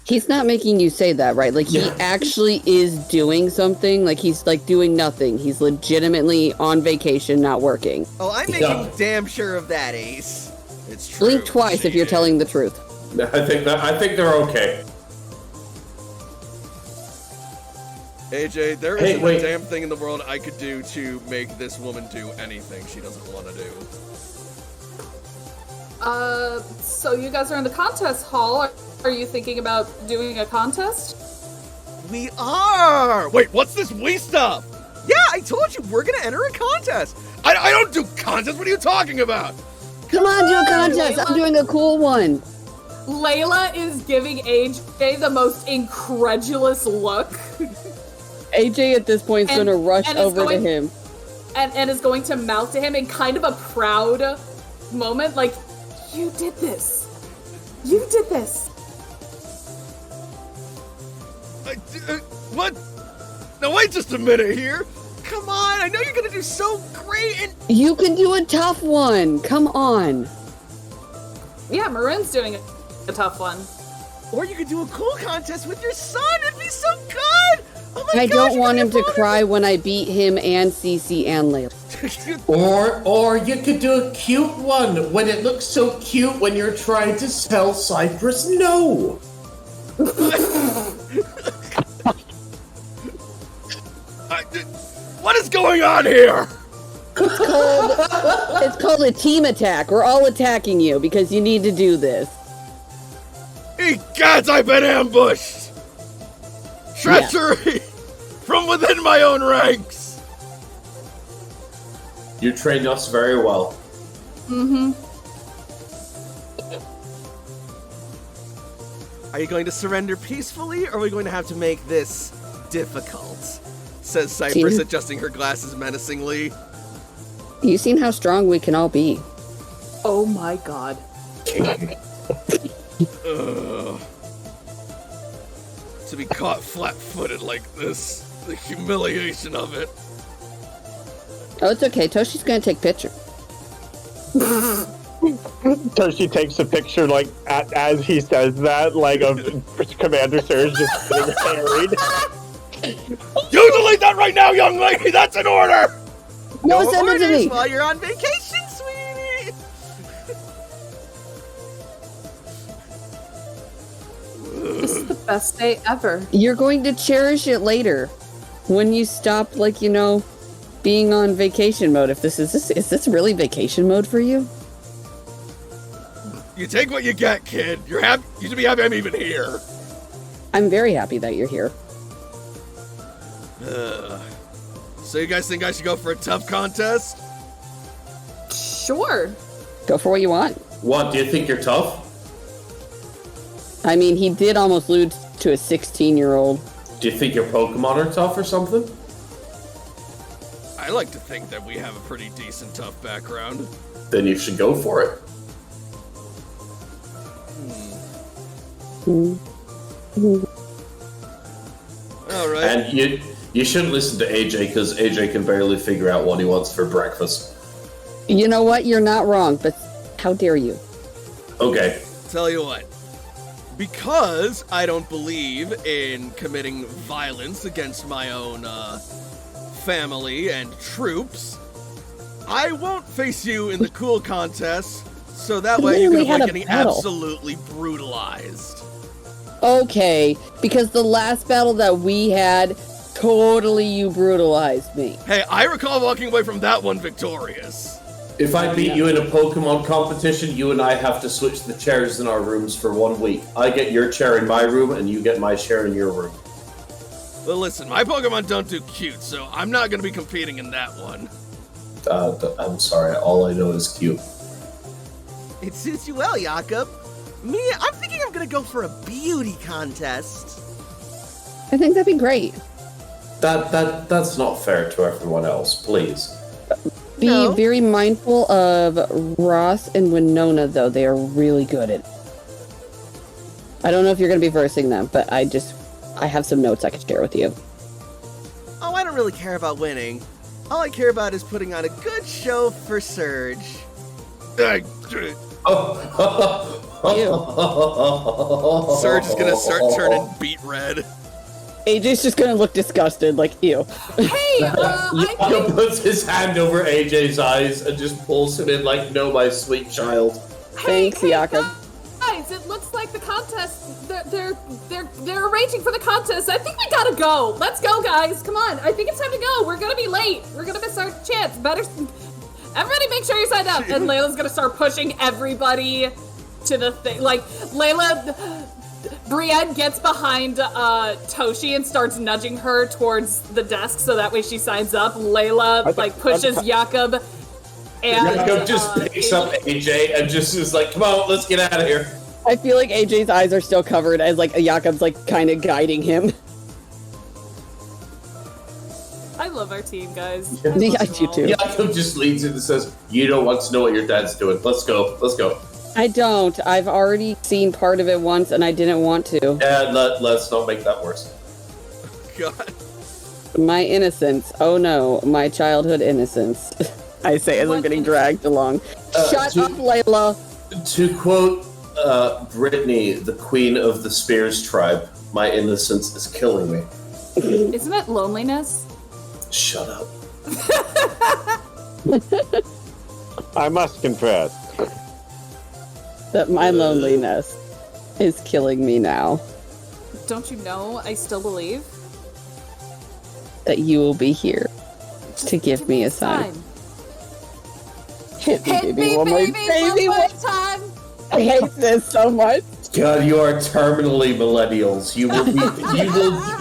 He's not making you say that, right? Like, he actually is doing something. Like, he's, like, doing nothing. He's legitimately on vacation, not working. Oh, I'm making damn sure of that, Ace. It's true. Blink twice if you're telling the truth. I think they're okay. AJ, there isn't a damn thing in the world I could do to make this woman do anything she doesn't want to do. So you guys are in the contest hall. Are you thinking about doing a contest? We are! Wait, what's this we stuff? Yeah, I told you, we're gonna enter a contest. I don't do contests, what are you talking about? Come on, do a contest. I'm doing a cool one. Layla is giving AJ the most incredulous look. AJ at this point is going to rush over to him. And is going to mouth to him in kind of a proud moment, like, you did this. You did this. What? Now wait just a minute here. Come on, I know you're gonna do so great and... You can do a tough one. Come on. Yeah, Maroon's doing a tough one. Or you could do a cool contest with your son. It'd be so good. Oh my I gosh, don't want him to cry when I beat him and Cece and Layla. Or you could do a cute one when it looks so cute when you're trying to tell Cypress no. What is going on here? It's called a team attack. We're all attacking you because you need to do this. Egads, I've been ambushed! Treachery! From within my own ranks! You trained us very well. Mm-hmm. Are you going to surrender peacefully, or are we going to have to make this difficult? Says Cypress, adjusting her glasses menacingly. You've seen how strong we can all be. Oh my god. To be caught flat-footed like this, the humiliation of it. Oh, it's okay. Toshi's gonna take picture. Toshi takes a picture, like, as he says that, like, of Commander Surge just getting carried. You delete that right now, young lady! That's an order! No, send it to me! While you're on vacation, sweetie! This is the best day ever. You're going to cherish it later. When you stop, like, you know, being on vacation mode. If is this really vacation mode for you? You take what you get, kid. You should be happy I'm even here. I'm very happy that you're here. So you guys think I should go for a tough contest? Sure. Go for what you want. What, do you think you're tough? I mean, he did almost lose to a 16-year-old. Do you think your Pokemon are tough or something? I like to think that we have a pretty decent tough background. Then you should go for it. All right. And you shouldn't listen to AJ because AJ can barely figure out what he wants for breakfast. You know what? You're not wrong, but how dare you? Okay. Tell you what. Because I don't believe in committing violence against my own family and troops, I won't face you in the cool contest, so that way you can avoid getting absolutely brutalized. Okay, because the last battle that we had, Totally, you brutalized me. Hey, I recall walking away from that one victorious. If I beat you in a Pokemon competition, you and I have to switch the chairs in our rooms for 1 week. I get your chair in my room, and you get my chair in your room. Well, listen, my Pokemon don't do cute, so I'm not going to be competing in that one. I'm sorry, all I know is cute. It suits you well, Jakob. Me, I'm thinking I'm going to go for a beauty contest. I think that'd be great. That's not fair to everyone else, please. Be No. very mindful of Ross and Winona, though. They are really good at it. I don't know if you're going to be versing them, but I have some notes I could share with you. Oh, I don't really care about winning. All I care about is putting on a good show for Surge. Surge is going to start turning beet red. AJ's just going to look disgusted, like, ew. Hey, I Jakob puts his hand over AJ's eyes and just pulls him in like, no, my sweet child. Thanks, Jakob. Guys, it looks like the contest. They're arranging for the contest. I think we gotta go. Let's go, guys. Come on. I think it's time to go. We're gonna be late. We're gonna miss our chance. Everybody, make sure you sign up. And Layla's gonna start pushing everybody to the thing. Like Brienne gets behind Toshi and starts nudging her towards the desk so that way she signs up. Layla pushes Jakob. And Jakob just picks up AJ and just is like, come on, let's get out of here. I feel like AJ's eyes are still covered as, like, Jakob's, like, kind of guiding him. I love our team, guys. Yeah, I do too. Jakob just leads in and says, you don't want to know what your dad's doing. Let's go. Let's go. I don't. I've already seen part of it once, and I didn't want to. And let's not make that worse. God. My innocence. Oh no, my childhood innocence. I say as I'm getting dragged along. Shut up, Layla. To quote Brittany, the queen of the Spears tribe, my innocence is killing me. Isn't it loneliness? Shut up. I must confess. That my loneliness is killing me now. Don't you know I still believe? That you will be here to give me a sign. Hit me, baby, one more time. I hate this so much. God, you are terminally millennials. You will be,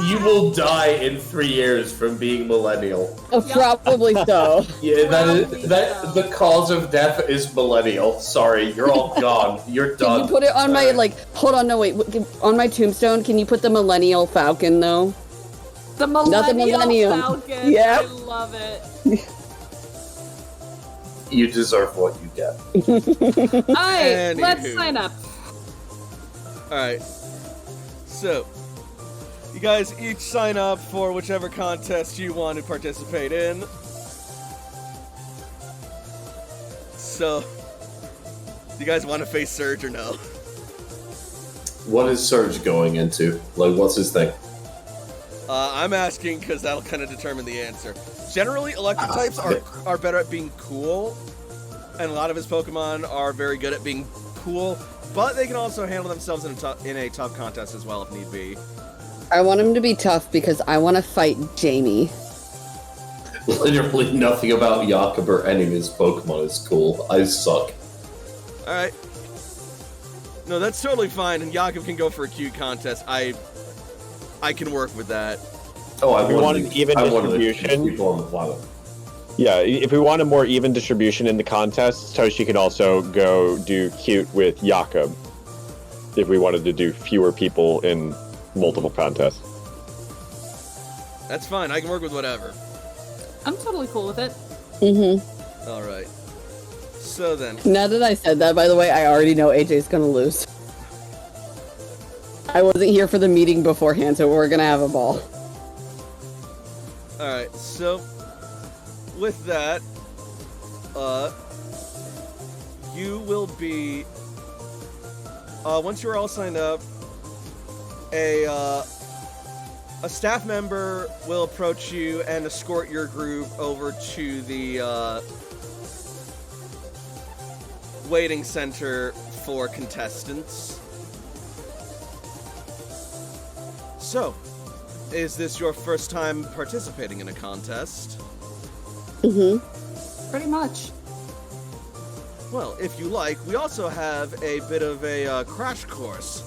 you will die in 3 years from being millennial. Probably so. Yeah, the cause of death is millennial. Sorry, you're all gone. You're Can done. you put it on my, hold on, no, wait. On my tombstone, can you put the Millennial Falcon, though? The Not the Millennium Millennium. Falcon. Yeah. I love it. You deserve what you get. Alright, let's Anywho. sign up. Alright. So, you guys each sign up for whichever contest you want to participate in. So, do you guys want to face Surge or no? What is Surge going into? Like, what's his thing? I'm asking because that'll kind of determine the answer. Generally, electric types are better at being cool, and a lot of his Pokemon are very good at being cool, but they can also handle themselves in a tough contest as well if need be. I want him to be tough because I want to fight Jamie. Literally nothing about Jakob or any of his Pokemon is cool. I suck. Alright. No, that's totally fine, and Jakob can go for a cute contest. I can work with that. Oh, I We want wanted an even I wanted the distribution. people on the planet. Yeah, if we want a more even distribution in the contests, Toshi can also go do cute with Jakob. If we wanted to do fewer people in multiple contests. That's fine, I can work with whatever. I'm totally cool with it. Mm-hmm. Alright. So then, Now that I said that, by the way, I already know AJ's gonna lose. I wasn't here for the meeting beforehand, so we're gonna have a ball. alright, so with that, you will be, once you're all signed up, a staff member will approach you and escort your group over to the, waiting center for contestants. So, Is this your first time participating in a contest? Mm-hmm. Pretty much. Well, if you like, we also have a bit of a crash course,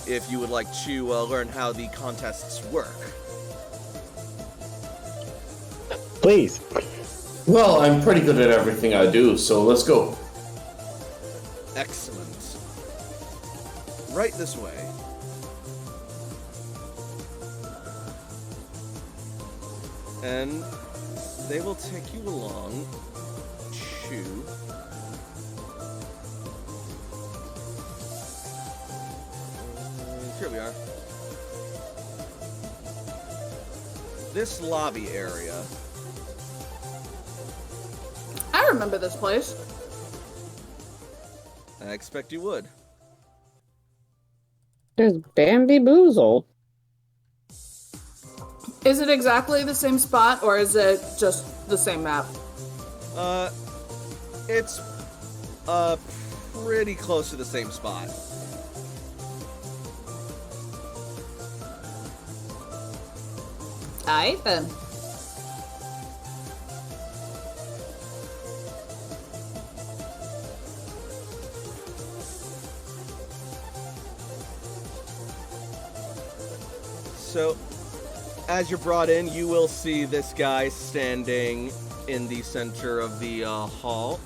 if you would like to learn how the contests work. Please. Well, I'm pretty good at everything I do, so let's go. Excellent. Right this way. And they will take you along to... Here we are. This lobby area. I remember this place. I expect you would. There's Bambi Boozle. Is it exactly the same spot, or is it just the same map? It's pretty close to the same spot. Aight then. So, as you're brought in, you will see this guy standing in the center of the hall.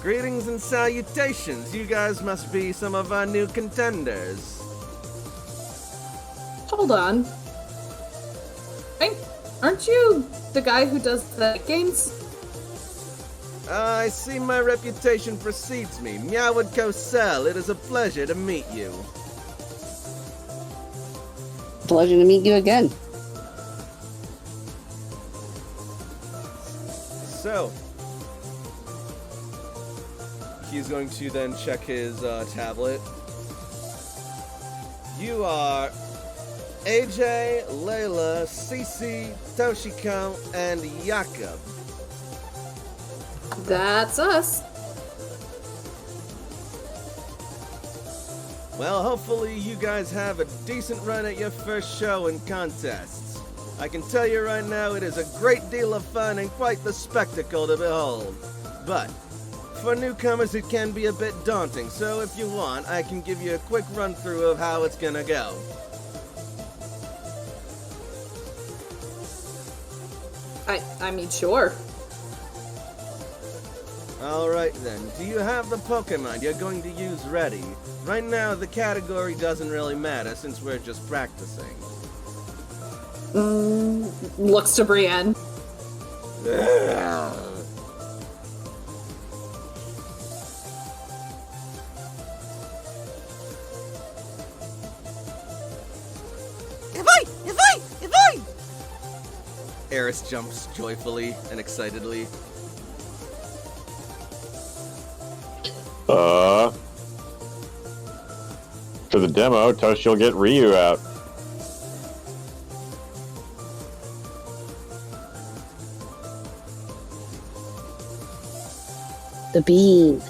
Greetings and salutations. You guys must be some of our new contenders. Hold on. Hey, aren't you the guy who does the games? I see my reputation precedes me. Meowwood Cosell, it is a pleasure to meet you. Pleasure to meet you again. So, he's going to then check his tablet. You are AJ, Layla, Cece, Toshiko, and Jakob. That's us. Well, hopefully you guys have a decent run at your first show and contests. I can tell you right now it is a great deal of fun and quite the spectacle to behold. But, for newcomers it can be a bit daunting, so if you want, I can give you a quick run-through of how it's gonna go. I mean, sure. Alright then, do you have the Pokemon you're going to use ready? Right now, the category doesn't really matter since we're just practicing. Looks to Brienne. Eris jumps joyfully and excitedly. For the demo, Tosh, you'll get Ryu out. The bean.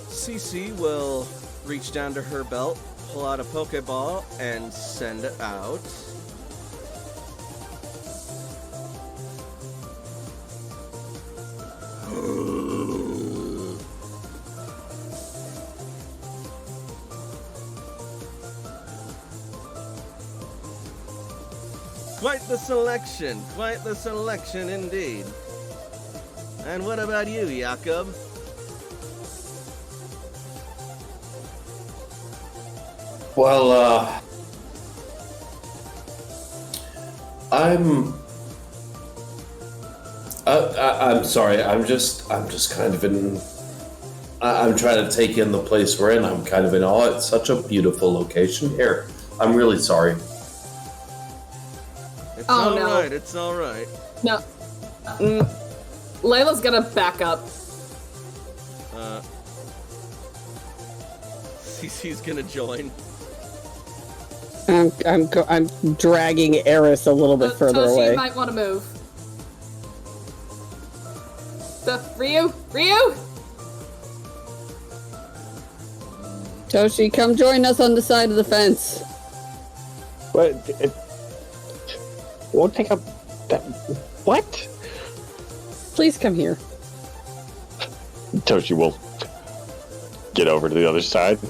Cece will reach down to her belt, pull out a Pokeball, and send it out. Quite the selection indeed. And what about you, Jakob? Well, I'm sorry. I'm just kind of in. I'm trying to take in the place we're in. I'm kind of in awe. It's such a beautiful location here. I'm really sorry. It's Oh, no. alright, it's alright. No. Layla's gonna back up. Cece's gonna join. I'm dragging Eris a little bit further Toshi away. might want to move. Ryu! Toshi, come join us on the side of the fence. What? It won't take up that. What? Please come here. Toshi will get over to the other side.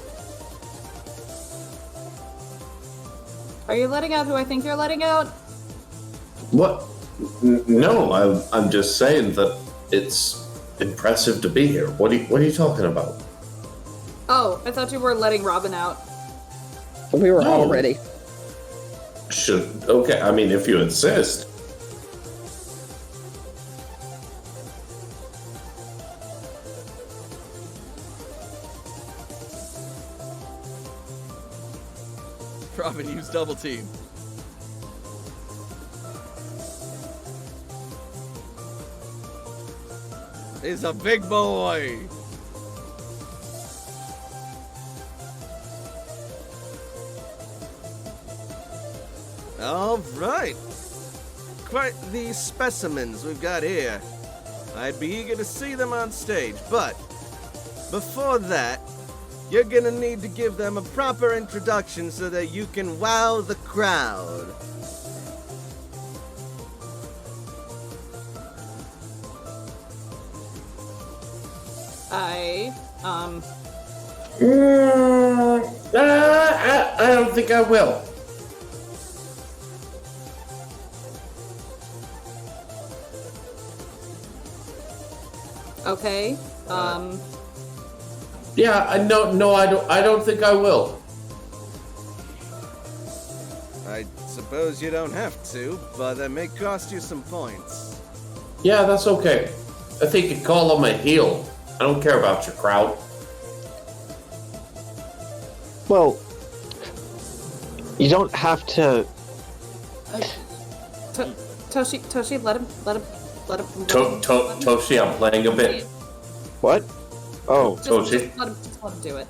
Are you letting out who I think you're letting out? What? No, I'm just saying that it's impressive to be here. What are you talking about? Oh, I thought you were letting Robin out. We were No. all ready. Okay, I mean, if you insist. Robin, use double team. He's a big boy. All right. Quite the specimens we've got here. I'd be eager to see them on stage, but before that, you're gonna need to give them a proper introduction so that you can wow the crowd. I don't think I will. Okay. Yeah, I don't think I will. I suppose you don't have to, but that may cost you some points. Yeah, that's okay. I think you call them a heel. I don't care about your crowd. Well, you don't have to. Toshi, let him. Toshi, I'm playing a bit. What? Oh, Toshi. Just let him do it.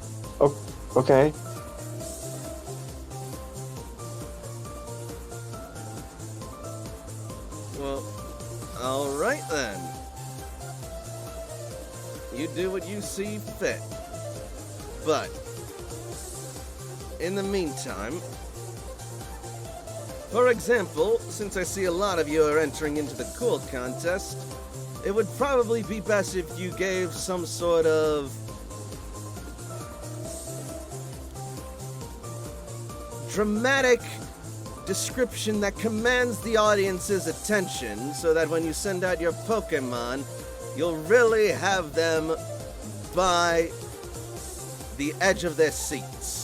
okay. Well, alright then. You do what you see fit. But, in the meantime, for example, since I see a lot of you are entering into the cool contest, it would probably be best if you gave some sort of dramatic description that commands the audience's attention so that when you send out your Pokemon, you'll really have them by the edge of their seats.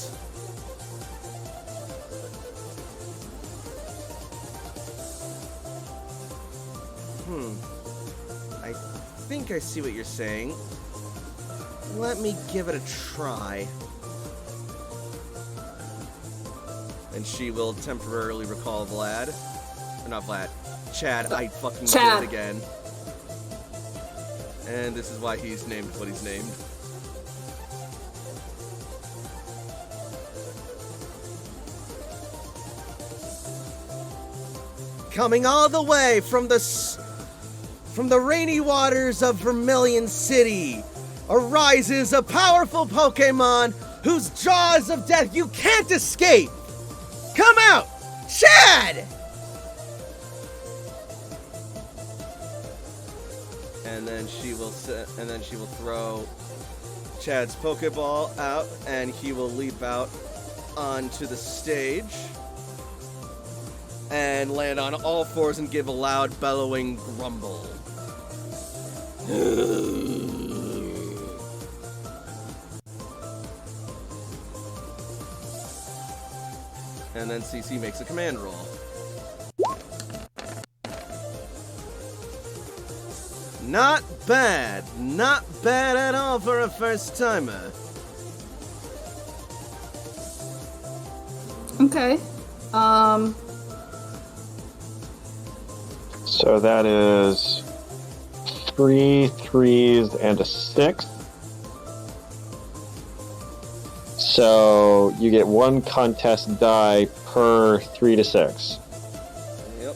I think I see what you're saying. Let me give it a try. And she will temporarily recall Vlad. Or not Vlad. Chad. I fucking Chad. did it again. And this is why he's named what he's named. Coming all the way from the rainy waters of Vermilion City arises a powerful Pokemon whose jaws of death you can't escape. Come out, Chad! And then she will throw Chad's Pokeball out, and he will leap out onto the stage and land on all fours and give a loud bellowing grumble. And then CC makes a command roll. Not bad. Not bad at all for a first timer. Okay. So that is 3 3s and a 6. So you get 1 contest die per 3 to 6. Yep.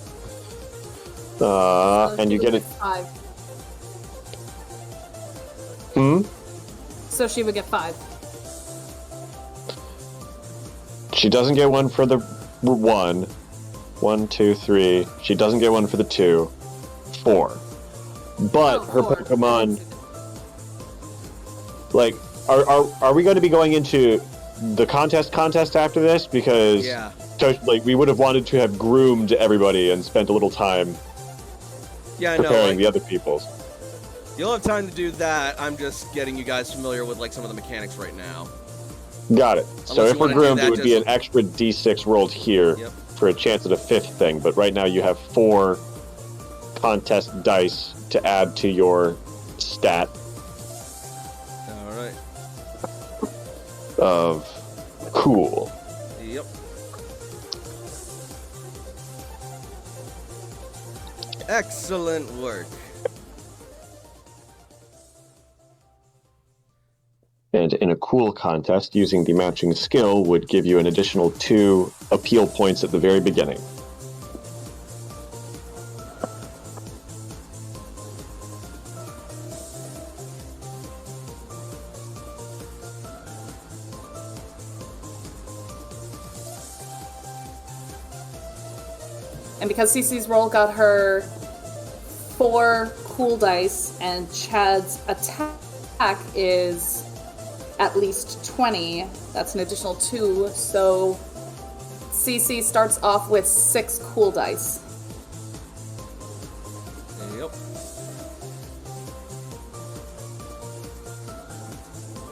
And you get it. 5. Hmm? So she would get 5. She doesn't get one for the 1. 1, 2, 3. She doesn't get one for the 2. 4. But her 4. Pokemon, like, are we going to be going into the contest after this? Because Yeah. like we would have wanted to have groomed everybody and spent a little time Yeah, I know. preparing Like, the other people's. you'll have time to do that. I'm just getting you guys familiar with like some of the mechanics right now. Got it. Unless So you if we're wanna do groomed, that it would be just- an extra D6 rolled here Yep. for a chance at a 5th thing. But right now you have 4 contest dice to add to your stat All right. of cool. Yep. Excellent work. And in a cool contest, using the matching skill would give you an additional 2 appeal points at the very beginning. And because Cece's roll got her 4 cool dice, and Chad's attack is at least 20, that's an additional 2, so Cece starts off with 6 cool dice. Yep.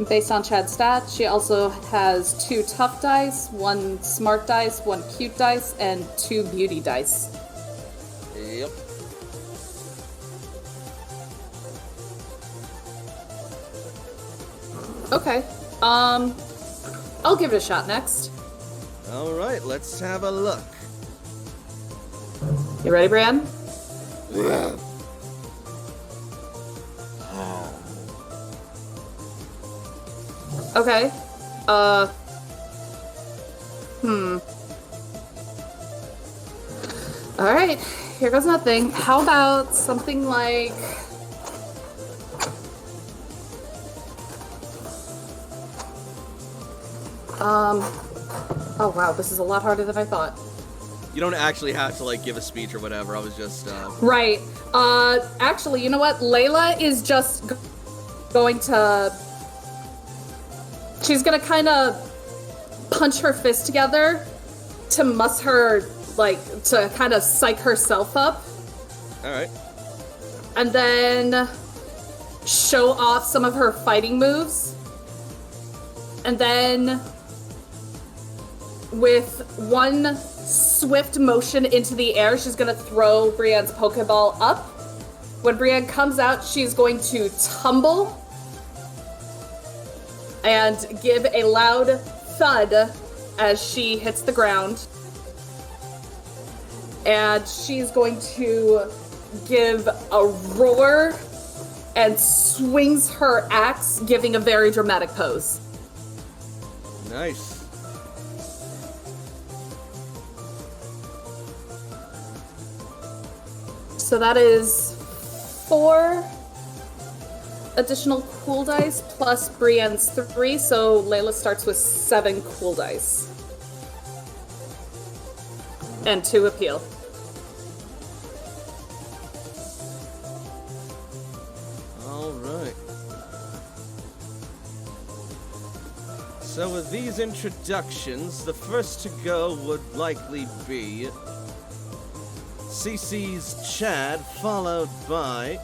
Based on Chad's stats, she also has 2 tough dice, 1 smart dice, 1 cute dice, and 2 beauty dice. Yep. Okay. I'll give it a shot next. All right, let's have a look. You ready, Brian? Okay. Alright, here goes nothing. How about something like... Oh wow, this is a lot harder than I thought. You don't actually have to like give a speech or whatever. I was just Right. Actually, you know what? Layla is just going to... She's gonna kind of punch her fist together to muss her, like, to kind of psych herself up. all right. And then show off some of her fighting moves. And then with one swift motion into the air, she's gonna throw Brienne's Pokeball up. When Brienne comes out, she's going to tumble and give a loud thud as she hits the ground. And she's going to give a roar and swings her axe, giving a very dramatic pose. Nice. So that is 4 additional cool dice plus Brienne's 3, so Layla starts with 7 cool dice. And 2 appeal. All right. So with these introductions, the first to go would likely be CC's Chad, followed by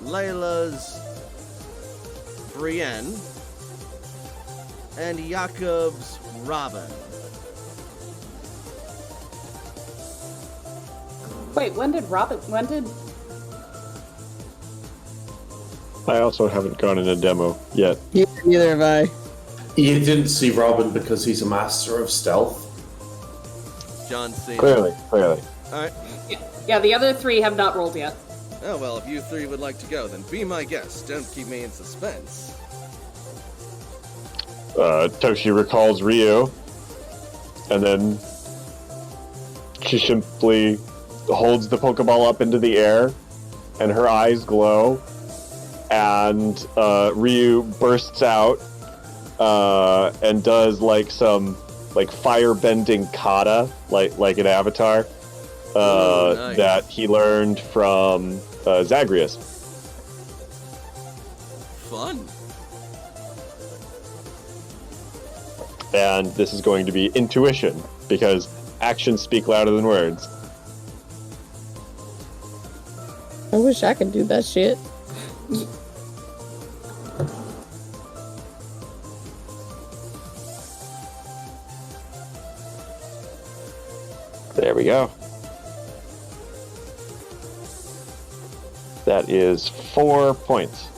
Layla's Brienne, and Jakob's Robin. Wait, when did I also haven't gone in a demo yet. Neither have I. You didn't see Robin because he's a master of stealth. John Cena. Clearly. All right. Yeah, the other 3 have not rolled yet. Oh, well, if you 3 would like to go, then be my guest. Don't keep me in suspense. Toshi recalls Ryu, and then she simply holds the Pokeball up into the air, and her eyes glow, and Ryu bursts out and does like some like fire-bending kata, like an avatar, Nice. that he learned from Zagreus. Fun. And this is going to be intuition, because actions speak louder than words. I wish I could do that shit. There we go. That is 4 points.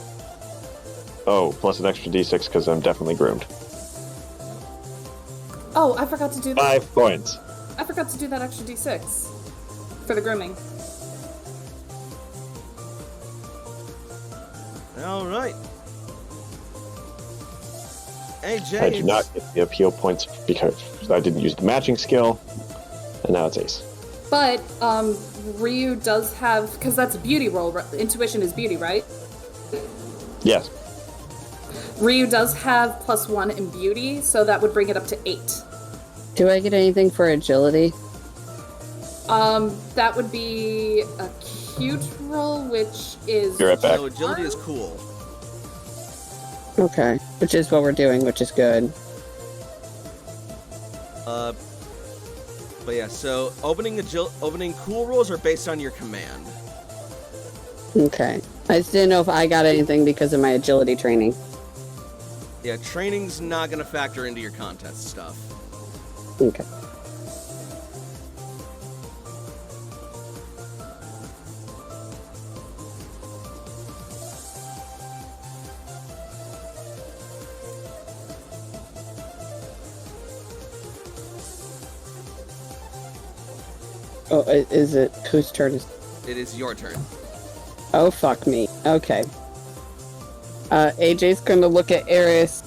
Oh, plus an extra d6 because I'm definitely groomed. Oh, I forgot to do that. 5 points. I forgot to do that extra d6 for the grooming. All right. AJ, I do not get the appeal points because I didn't use the matching skill, and now it's ace. But Ryu does have, because that's a beauty roll. Intuition is beauty, right? Yes. Ryu does have +1 in beauty, so that would bring it up to 8. Do I get anything for agility? That would be a cute roll, which is. Be right back. so agility is cool. Okay. Which is what we're doing, which is good. But yeah, so opening cool rolls are based on your command. Okay. I just didn't know if I got anything because of my agility training. Yeah, training's not gonna factor into your contest stuff. Okay. Oh, is it whose turn is? It is your turn. Oh, fuck me. Okay. AJ's gonna look at Eris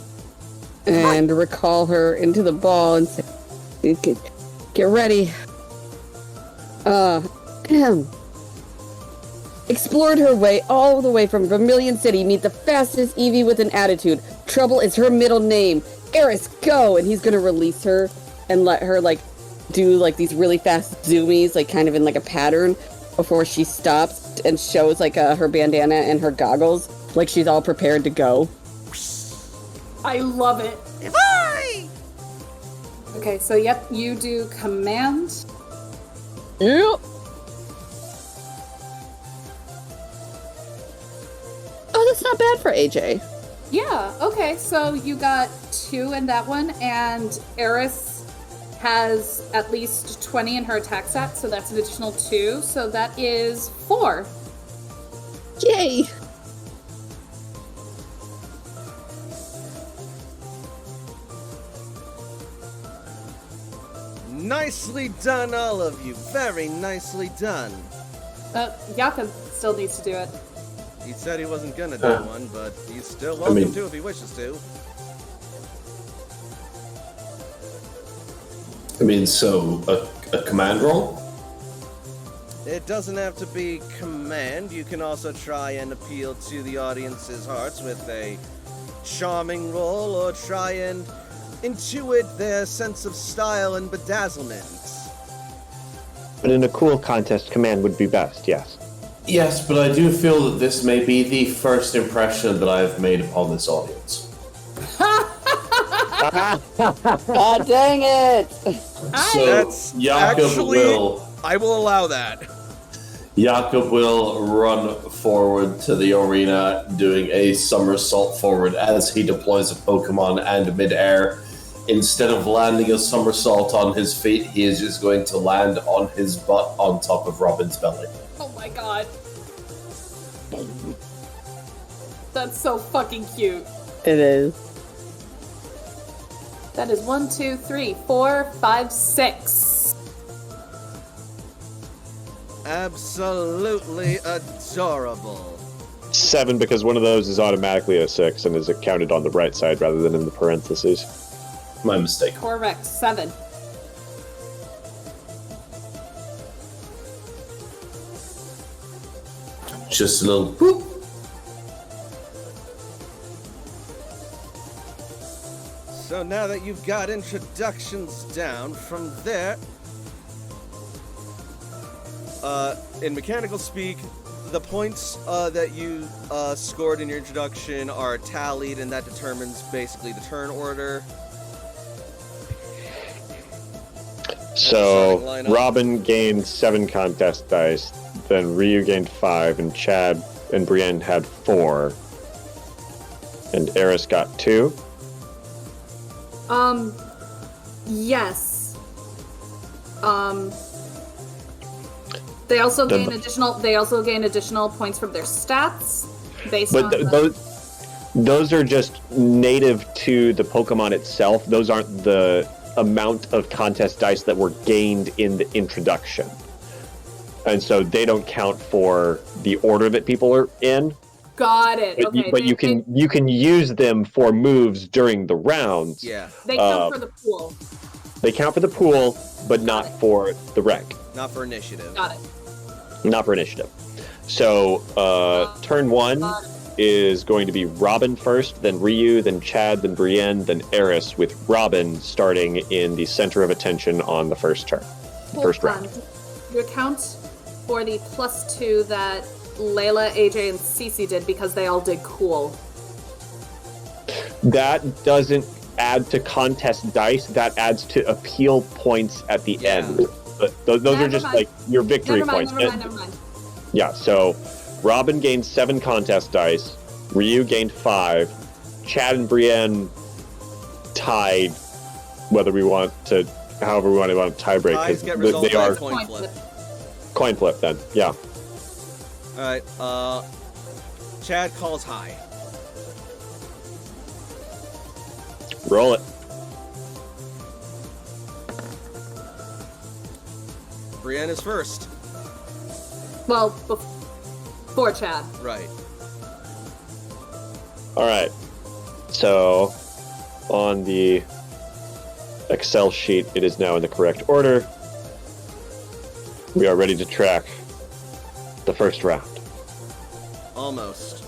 and recall her into the ball and say, get ready. Explored her way all the way from Vermilion City, meet the fastest Eevee with an attitude. Trouble is her middle name. Eris, go! And he's gonna release her and let her, like, do, like, these really fast zoomies, like, kind of in, like, a pattern before she stops and shows, like, her bandana and her goggles, like she's all prepared to go. I love it. Bye! Okay, so yep, you do command. Yep. Oh, that's not bad for AJ. Yeah, okay, so you got 2 in that one, and Eris has at least 20 in her attack stat, so that's an additional 2, so that is 4. Yay! Nicely done, all of you. Very nicely done. Jakob still needs to do it. He said he wasn't gonna do one, but he's still welcome to if he wishes to. I mean, so a command roll? It doesn't have to be command. You can also try and appeal to the audience's hearts with a charming roll, or try and intuit their sense of style and bedazzlement. But in a cool contest, command would be best, yes. Yes, but I do feel that this may be the first impression that I've made upon this audience. God dang it! So That's Jakob actually- I will allow that. will run forward to the arena, doing a somersault forward as he deploys a Pokemon, and midair, instead of landing a somersault on his feet, he is just going to land on his butt on top of Robin's belly. Oh my god. That's so fucking cute. It is. That is 1, 2, 3, 4, 5, 6. Absolutely adorable. 7, because one of those is automatically a 6 and is counted on the right side rather than in the parentheses. My mistake. Correct. 7. Just a little boop. So now that you've got introductions down, from there, in mechanical speak, the points that you scored in your introduction are tallied, and that determines basically the turn order. So starting lineup. Robin gained 7 contest dice, then Ryu gained 5, and Chad and Brienne had 4, and Eris got 2. Yes. They also The- gain additional. They also gain additional points from their stats based But on. those are just native to the Pokemon itself. Those aren't the amount of contest dice that were gained in the introduction. And so they don't count for the order that people are in. Got it. But, Okay. you can use them for moves during the rounds. Yeah, They count for the pool. They count for the pool, but not for the rank. not for initiative. Got it. Not for initiative. So turn 1 is going to be Robin first, then Ryu, then Chad, then Brienne, then Eris, with Robin starting in the center of attention on the first turn. First round. You account for the +2 that Layla, AJ, and Cece did because they all did cool. That doesn't add to contest dice, that adds to appeal points at the Yeah. end. But those are Never just mind. like your victory Never mind. points. Never mind. Yeah, so Robin gained 7 contest dice, Ryu gained 5, Chad and Brienne tied, however we want to tie break, Ties because get resolved they by are a coin flip. coin flip then, yeah. Alright, Chad calls high. Roll it. Brienne is first. Well, before Chad. Right. Alright, so on the Excel sheet, it is now in the correct order. We are ready to track the first round. Almost.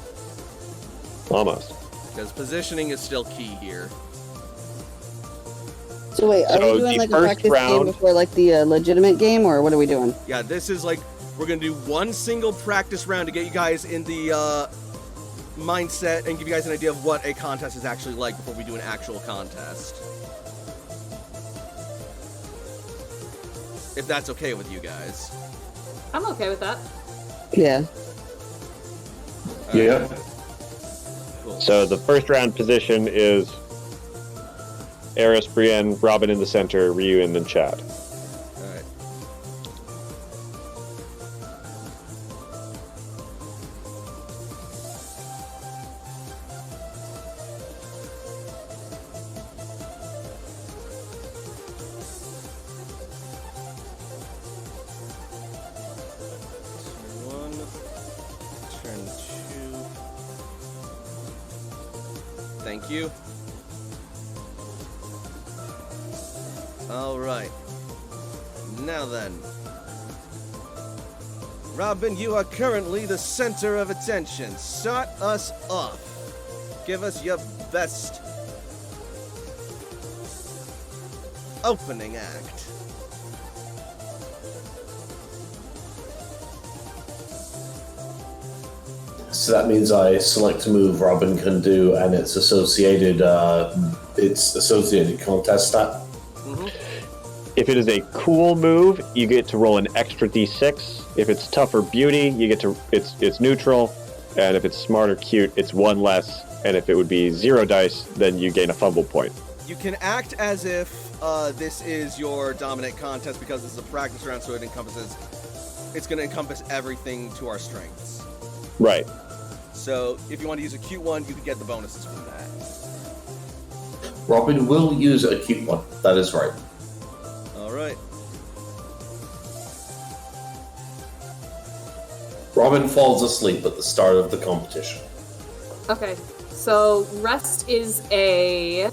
Almost. Because positioning is still key here. So wait, are So we doing the like a first practice game round- before like the legitimate game, or what are we doing? Yeah, this is like, we're gonna do one single practice round to get you guys in the mindset and give you guys an idea of what a contest is actually like before we do an actual contest. If that's okay with you guys. I'm okay with that. Yeah. Yeah. Cool. So the first round position is Eris, Brienne, Robin in the center, Ryu, and then Chad. Alright. Turn 1, turn 2. Thank you. Alright. Now then. Robin, you are currently the center of attention. Start us off. Give us your best opening act. So that means I select a move Robin can do, and its associated contest stat. If it is a cool move, you get to roll an extra d6. If it's tough or beauty, you get to it's neutral, and if it's smart or cute, it's 1 less. And if it would be 0 dice, then you gain a fumble point. You can act as if this is your dominant contest because this is a practice round, so it's going to encompass everything to our strengths. Right. So if you want to use a cute one, you can get the bonuses from that. Robin will use a cute one. That is right. All right. Robin falls asleep at the start of the competition. Okay. So rest is a.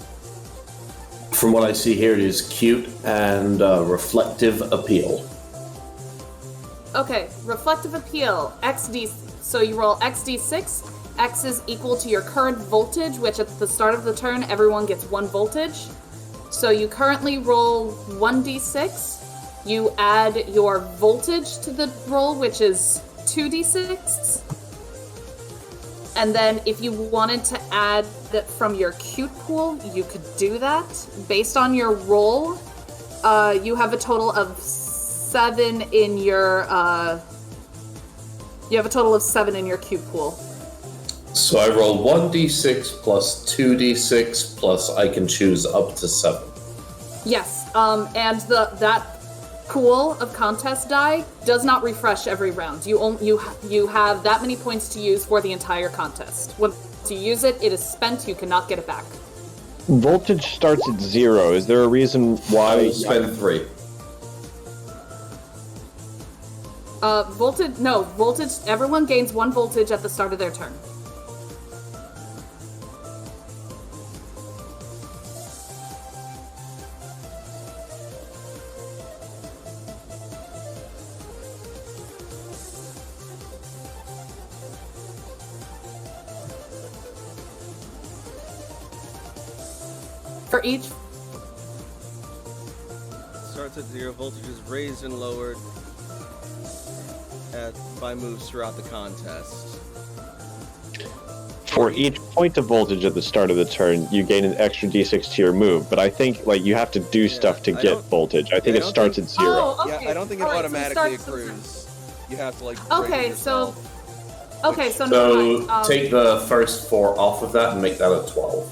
From what I see here, it is cute and reflective appeal. Okay, reflective appeal, XD. So you roll XD6, X is equal to your current voltage, which at the start of the turn, everyone gets 1 voltage. So you currently roll 1d6. You add your voltage to the roll, which is 2d6. And then if you wanted to add that from your cute pool, you could do that. Based on your roll, you have a total of 7 in your cute pool. So I roll 1d6 plus 2d6 plus I can choose up to 7. Yes, and that pool of contest die does not refresh every round. You have that many points to use for the entire contest. Once you use it, it is spent. You cannot get it back. Voltage starts at 0. Is there a reason I why? will spend 3. Voltage. Everyone gains 1 voltage at the start of their turn. For each. Starts at 0. Voltage is raised and lowered by moves throughout the contest. For each point of voltage at the start of the turn, you gain an extra d6 to your move. But I think you have to do stuff to get voltage. I think it starts at 0. Oh, okay. Yeah, I don't think it All right, automatically so it accrues. You have to raise it Okay, yourself. so never So mind. take the first 4 off of that and make that a 12.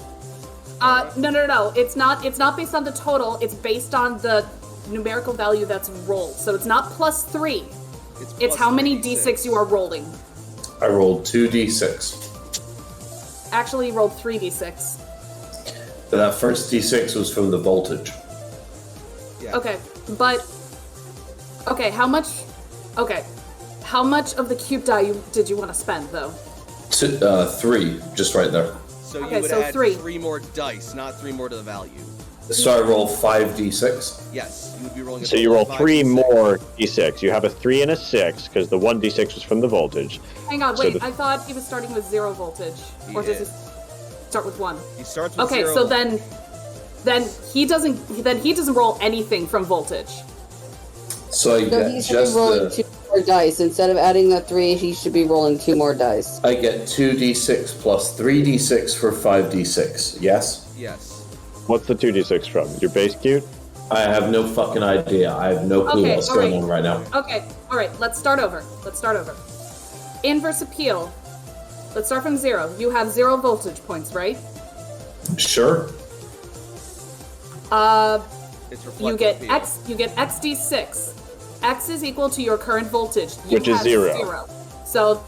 No. It's not based on the total. It's based on the numerical value that's rolled. So it's not plus 3. It's plus how many 3d6. d6 you are rolling. I rolled 2d6. Actually, you rolled 3d6. That first d6 was from the voltage. Yeah. Okay, but how much of the cube die did you want to spend though? 3, just right there. So you Okay, would so add 3. 3 more dice, not 3 more to the value. So I roll 5d6. Yes, you would be rolling. So you roll 3 more d6. You have a 3 and a 6 because the 1 d6 was from the voltage. Hang on, So wait. the- I thought he was starting with 0 voltage, or does he start with 1? He starts with Okay, 0. so then he doesn't roll anything from voltage. So I So get he should just be rolling the... 2 more dice. Instead of adding the 3, he should be rolling 2 more dice. I get 2d6 plus 3d6 for 5d6. Yes? Yes. What's the 2d6 from? Your base cute? I have no fucking idea. I have no clue Okay, what's going alright. on right now. Okay, all right. Let's start over. Inverse appeal. Let's start from 0. You have 0 voltage points, right? Sure. It's You reflective get appeal. X. You get XD6. X is equal to your current voltage, you Which is have 0. So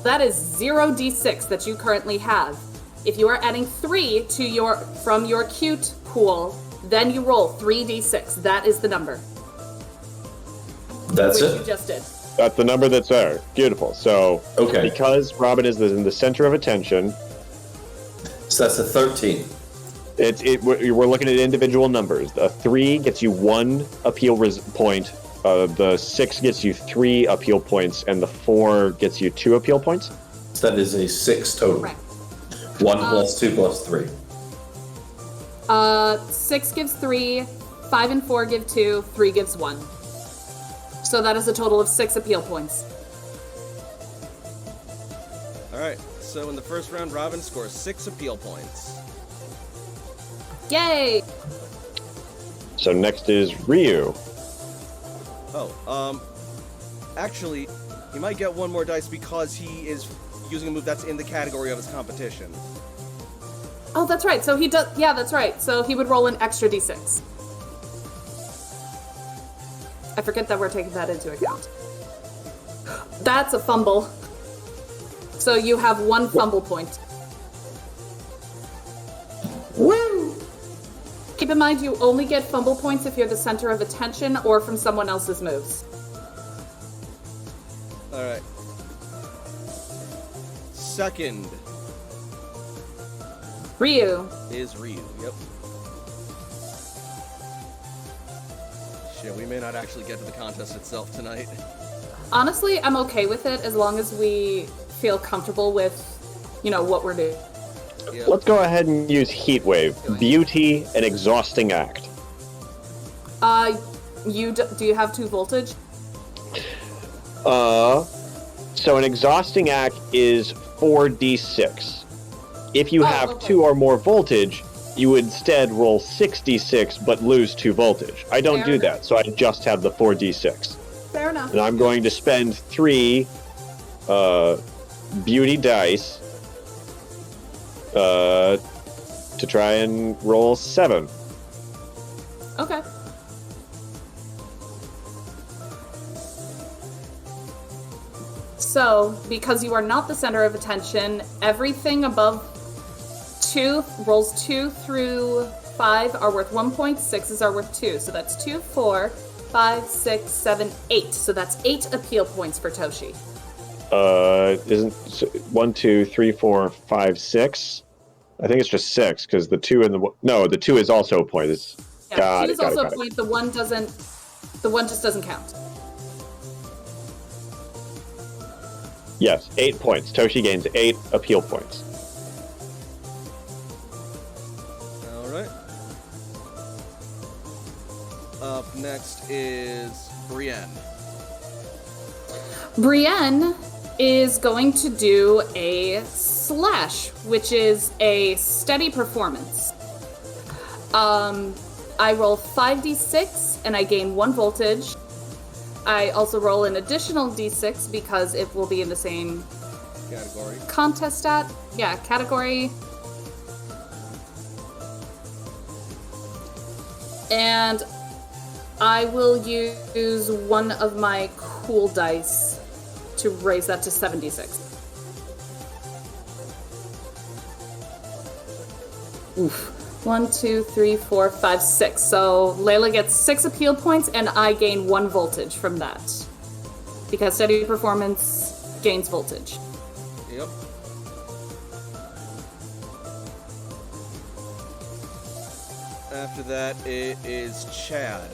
that is 0d6 that you currently have. If you are adding 3 to from your cute pool, then you roll 3d6. That is the number. That's which you it? just did. That's the number that's there. Beautiful. So Okay. because Robin is in the center of attention, So that's a 13. we're looking at individual numbers. A 3 gets you 1 appeal point. The 6 gets you 3 appeal points, and the 4 gets you 2 appeal points. So that is a 6 total. Correct. 1 plus 2 plus 3. 6 gives 3, 5 and 4 give 2, 3 gives 1. So that is a total of 6 appeal points. All right. So in the first round, Robin scores 6 appeal points. Yay! So next is Ryu. Oh, actually, he might get 1 more dice because he is using a move that's in the category of his competition. Oh, that's right. So he does. Yeah, that's right. So he would roll an extra d6. I forget that we're taking that into account. That's a fumble. So you have 1 fumble point. Woo! Keep in mind, you only get fumble points if you're the center of attention or from someone else's moves. All right. Second Ryu. is Ryu. Yep. Shit, we may not actually get to the contest itself tonight. Honestly, I'm okay with it as long as we feel comfortable with what we're doing. Yep. Let's go ahead and use Heat Wave. Beauty and Exhausting Act. Do you have 2 voltage? So an Exhausting Act is 4d6. If you have okay. 2 or more voltage, you would instead roll 6d6 but lose 2 voltage. I don't Fair do that, so I just have the 4d6. Fair enough. And I'm going to spend 3 beauty dice to try and roll 7. Okay. So, because you are not the center of attention, everything above 2 rolls 2 through 5 are worth 1 point, 6s are worth 2. So that's 2, 4, 5, 6, 7, 8. So that's 8 appeal points for Toshi. Isn't 1, 2, 3, 4, 5, 6? I think it's just 6 because the 2 and the 2 is also a point. Yeah, 2 is also a point. The 1 just doesn't count. Yes, 8 points. Toshi gains 8 appeal points. All right. Up next is Brienne. Brienne is going to do a slash, which is a steady performance. I roll 5d6 and I gain 1 voltage. I also roll an additional d6 because it will be in the same Category. contest stat. Yeah, category. And I will use one of my cool dice to raise that to 76. Oof. 1, 2, 3, 4, 5, 6. So Layla gets 6 appeal points, and I gain 1 voltage from that. Because steady performance gains voltage. Yep. After that, it is Chad.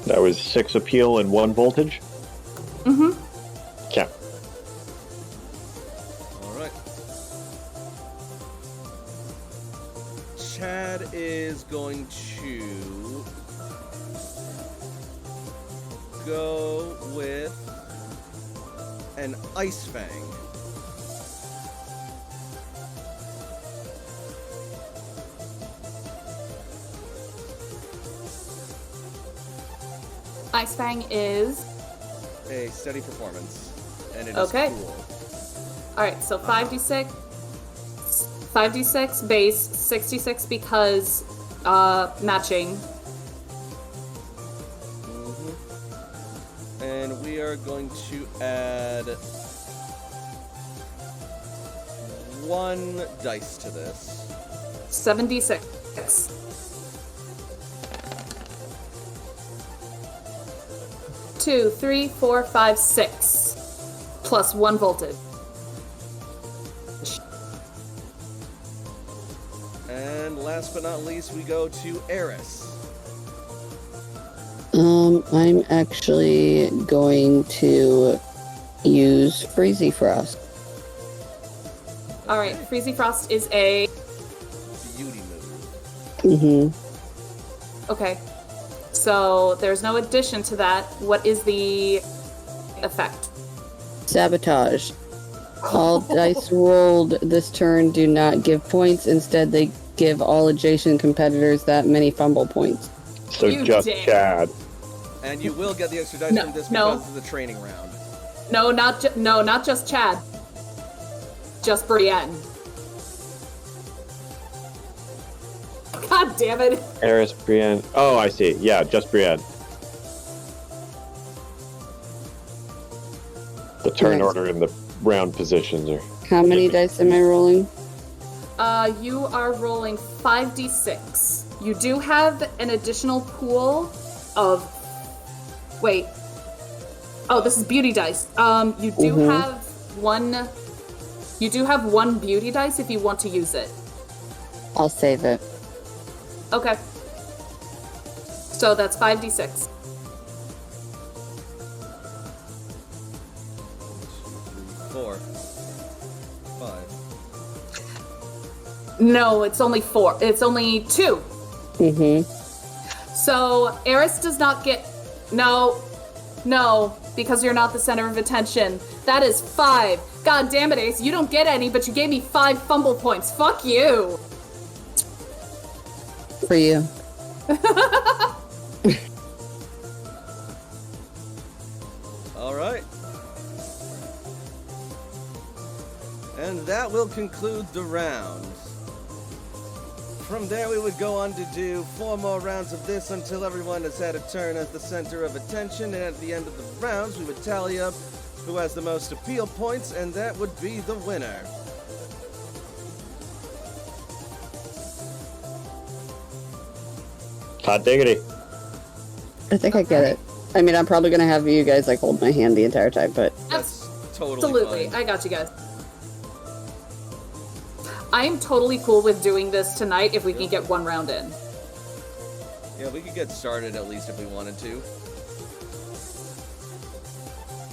That was 6 appeal and 1 voltage? Mm-hmm. Okay. Alright. Chad is going to go with an Ice Fang. Ice Fang is... A steady performance. And it Okay. is cool. Alright, so 5d6. 5d6 base, 66 because matching. And we are going to add 1 dice to this. 76. 2, 3, 4, 5, 6. Plus 1 voltage. And last but not least, we go to Eris. I'm actually going to use Freezy Frost. Alright, Freezy Frost is a... Beauty move. Mm-hmm. Okay. So there's no addition to that. What is the effect? Sabotage. All dice rolled this turn do not give points. Instead, they give all adjacent competitors that many fumble points. So You just did. Chad. And you will get the extra dice No, from this no. because of the training round. No, not just Chad. Just Brienne. God damn it. Eris, Brienne. Oh, I see. Yeah, just Brienne. The turn Nice. order and the round positions are. How many dice am I rolling? You are rolling 5d6. You do have an additional pool of... Wait. Oh, this is beauty dice. You do Mhm. have one... You do have 1 beauty dice if you want to use it. I'll save it. Okay. So that's 5d6. 4. 5. No, it's only 4. It's only 2. Mm-hmm. So Eris does not get... No, because you're not the center of attention. That is 5. God damn it, Ace, you don't get any, but you gave me 5 fumble points. Fuck you. For you. All right. And that will conclude the round. From there, we would go on to do 4 more rounds of this until everyone has had a turn as the center of attention, and at the end of the rounds, we would tally up who has the most appeal points, and that would be the winner. Hot diggity. I think I get it. I mean, I'm probably gonna have you guys like hold my hand the entire time, but That's totally Absolutely, fine. I got you guys. I am totally cool with doing this tonight if we can get 1 round in. Yeah, we could get started at least if we wanted to.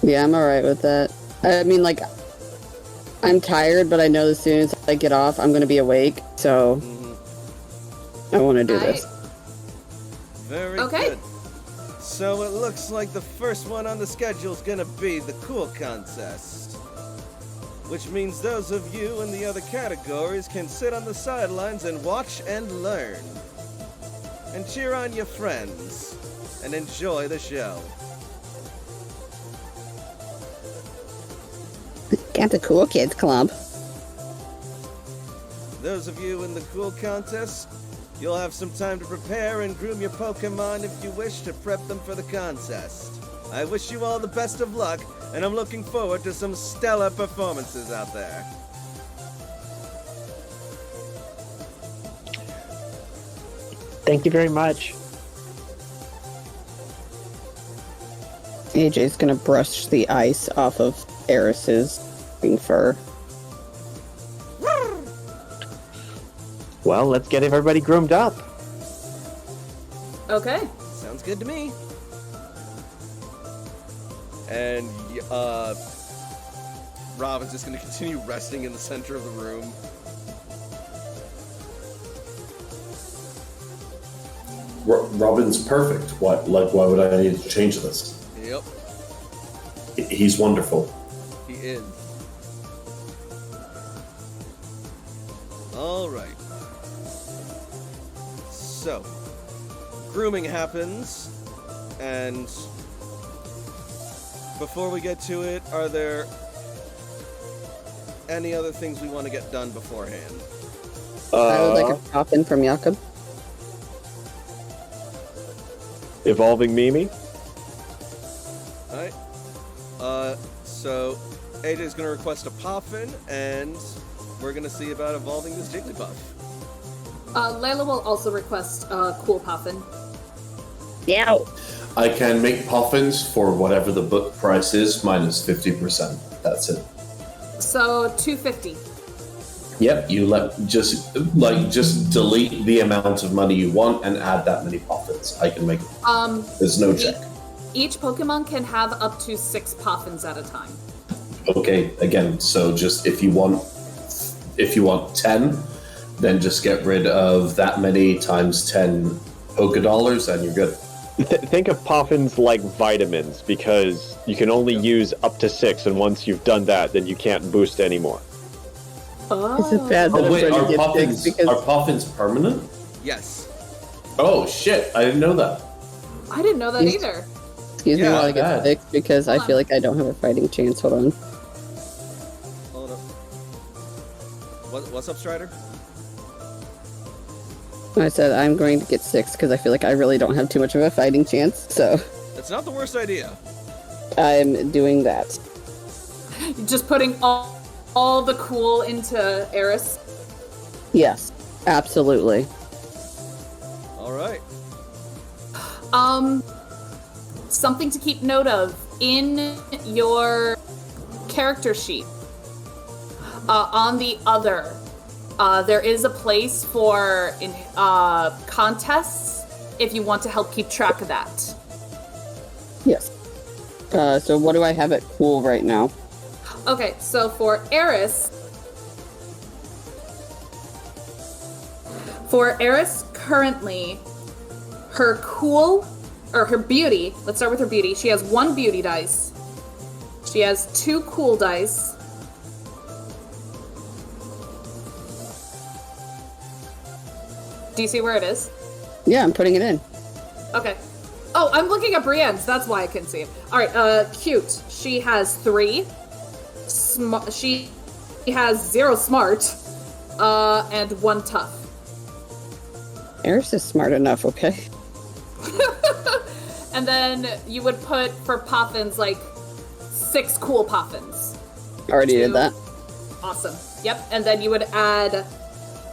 yeah, I'm alright with that. I mean, like, I'm tired, but I know as soon as I get off, I'm gonna be awake, so Mm-hmm. I want to do this. Very Okay. good. So it looks like the first one on the schedule is gonna be the Cool Contest. Which means those of you in the other categories can sit on the sidelines and watch and learn. And cheer on your friends. And enjoy the show. Got the Cool Kids Club. Those of you in the Cool Contest, you'll have some time to prepare and groom your Pokemon if you wish to prep them for the contest. I wish you all the best of luck, and I'm looking forward to some stellar performances out there. Thank you very much. AJ's gonna brush the ice off of Eris's fur. Well, let's get everybody groomed up. Okay. Sounds good to me. And, Robin's just gonna continue resting in the center of the room. Robin's perfect. Why would I need to change this? Yep, He's wonderful. he is. Alright. So, grooming happens, and before we get to it, are there any other things we want to get done beforehand? I would like a pop-in from Jakob. Evolving Mimi. Alright. So AJ's gonna request a Poffin, and we're gonna see about evolving this Jigglypuff. Layla will also request Cool Puffin. Yeah. I can make puffins for whatever the book price is, minus 50%. That's it. So 250. Yep, you just delete the amount of money you want and add that many puffins. I can make it. There's no check. Each Pokemon can have up to 6 Puffins at a time. Okay, again, so just if you want 10, then just get rid of that many times 10 Pokedollars and you're good. Think of Poffins like vitamins, because you can only use up to 6, and once you've done that, then you can't boost anymore. Oh. Is it bad that Oh wait, I'm are trying to get puffins, six because are puffins permanent? Yes. Oh shit, I didn't know that. I didn't know that either. excuse me Yeah, while I get bad. six because I Hold feel on. like I don't have a fighting chance. Hold on. Hold up. What's up, Strider? I said I'm going to get 6 because I feel like I really don't have too much of a fighting chance, so It's not the worst idea. I'm doing that. Just putting all the cool into Eris. Yes, absolutely. Alright. Something to keep note of in your character sheet. On the other, there is a place for contests if you want to help keep track of that. Yes. So what do I have at cool right now? Okay, so for Eris, currently, her cool, or her beauty, let's start with her beauty. She has 1 beauty dice. She has 2 cool dice. Do you see where it is? Yeah, I'm putting it in. Okay. Oh, I'm looking at Brienne's. That's why I can see it. All right. Cute. She has 3. She has 0 smart. And 1 tough. Eris is smart enough, okay? And then you would put for Poffins like 6 cool Poffins. Already did that. Awesome. Yep. And then you would add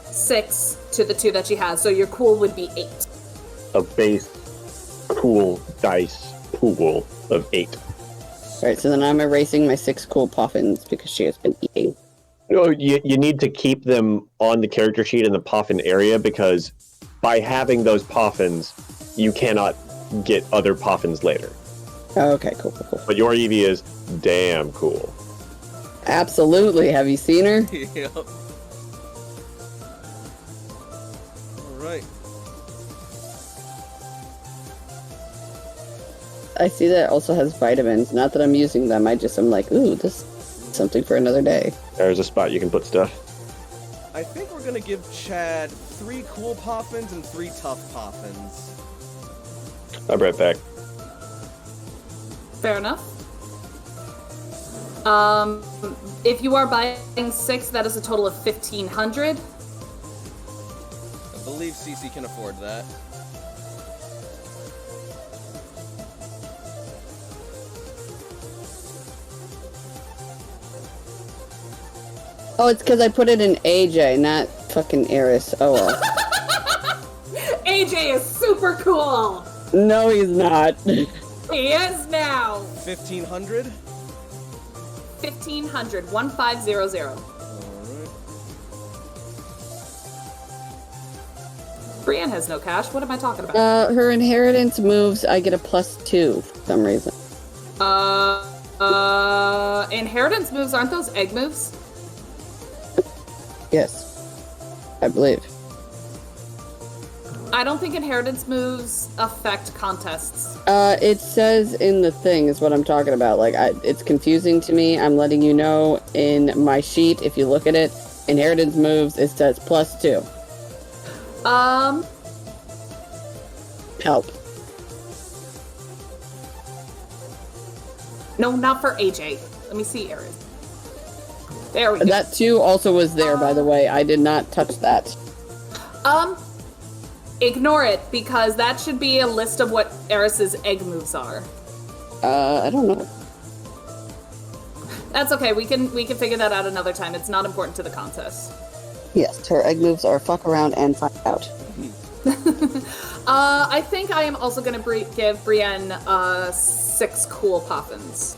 6 to the 2 that she has. So your cool would be 8. A base cool dice pool of 8. Alright, so then I'm erasing my 6 cool Poffins because she has been eating. No, you need to keep them on the character sheet in the Poffin area because by having those Poffins, you cannot get other Poffins later. Oh, okay, cool. But your Eevee is damn cool. Absolutely. Have you seen her? Yep. Alright. I see that it also has vitamins. Not that I'm using them, I'm like, ooh, this is something for another day. There's a spot you can put stuff. I think we're gonna give Chad 3 cool Poffins and 3 tough Poffins. I'll be right back. Fair enough. If you are buying 6, that is a total of 1,500. I believe CC can afford that. Oh, it's because I put it in AJ, not fucking Eris. Oh well. AJ is super cool. No, he's not. He is now. 1,500? 1,500. 1500. Alright. Brienne has no cash. What am I talking about? Her inheritance moves, I get a +2 for some reason. Inheritance moves, aren't those egg moves? Yes. I believe. I don't think inheritance moves affect contests. It says in the thing is what I'm talking about. Like, it's confusing to me. I'm letting you know in my sheet, if you look at it, inheritance moves, it says +2. Help. No, not for AJ. Let me see, Erin. There we go. That 2 also was there, by the way. I did not touch that. Ignore it, because that should be a list of what Eris's egg moves are. I don't know. That's okay, we can figure that out another time. It's not important to the contest. Yes, her egg moves are fuck around and find out. I think I am also gonna give Brienne 6 cool Poffins.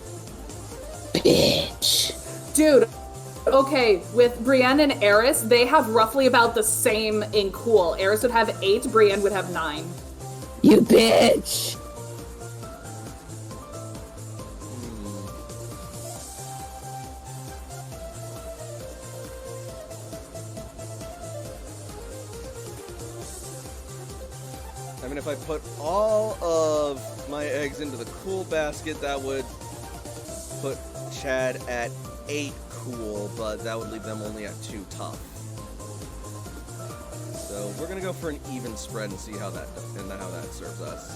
Bitch. Dude, okay, with Brienne and Eris, they have roughly about the same in cool. Eris would have 8, Brienne would have 9. You bitch. I mean, if I put all of my eggs into the cool basket, that would put Chad at 8 cool, but that would leave them only at 2 tough. So we're gonna go for an even spread and see how that serves us.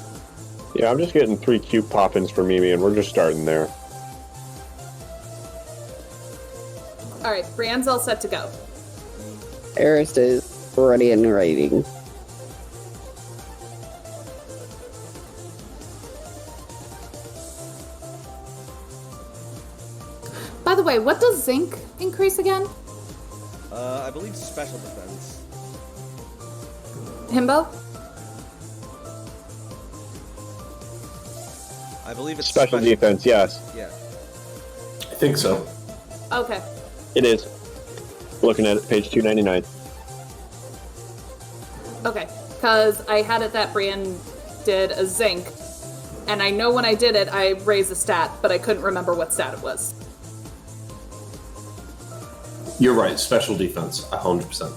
Yeah, I'm just getting 3 cute Poffins for Mimi, and we're just starting there. All right, Brienne's all set to go. Eris is ready and writing. By the way, what does Zinc increase again? I believe special defense. Himbo? I believe it's Special defense, yes. Yeah. I think so. Okay. It is. Looking at it, page 299. Okay, because I had it that Brienne did a Zinc, and I know when I did it, I raised a stat, but I couldn't remember what stat it was. You're right. Special defense, 100%.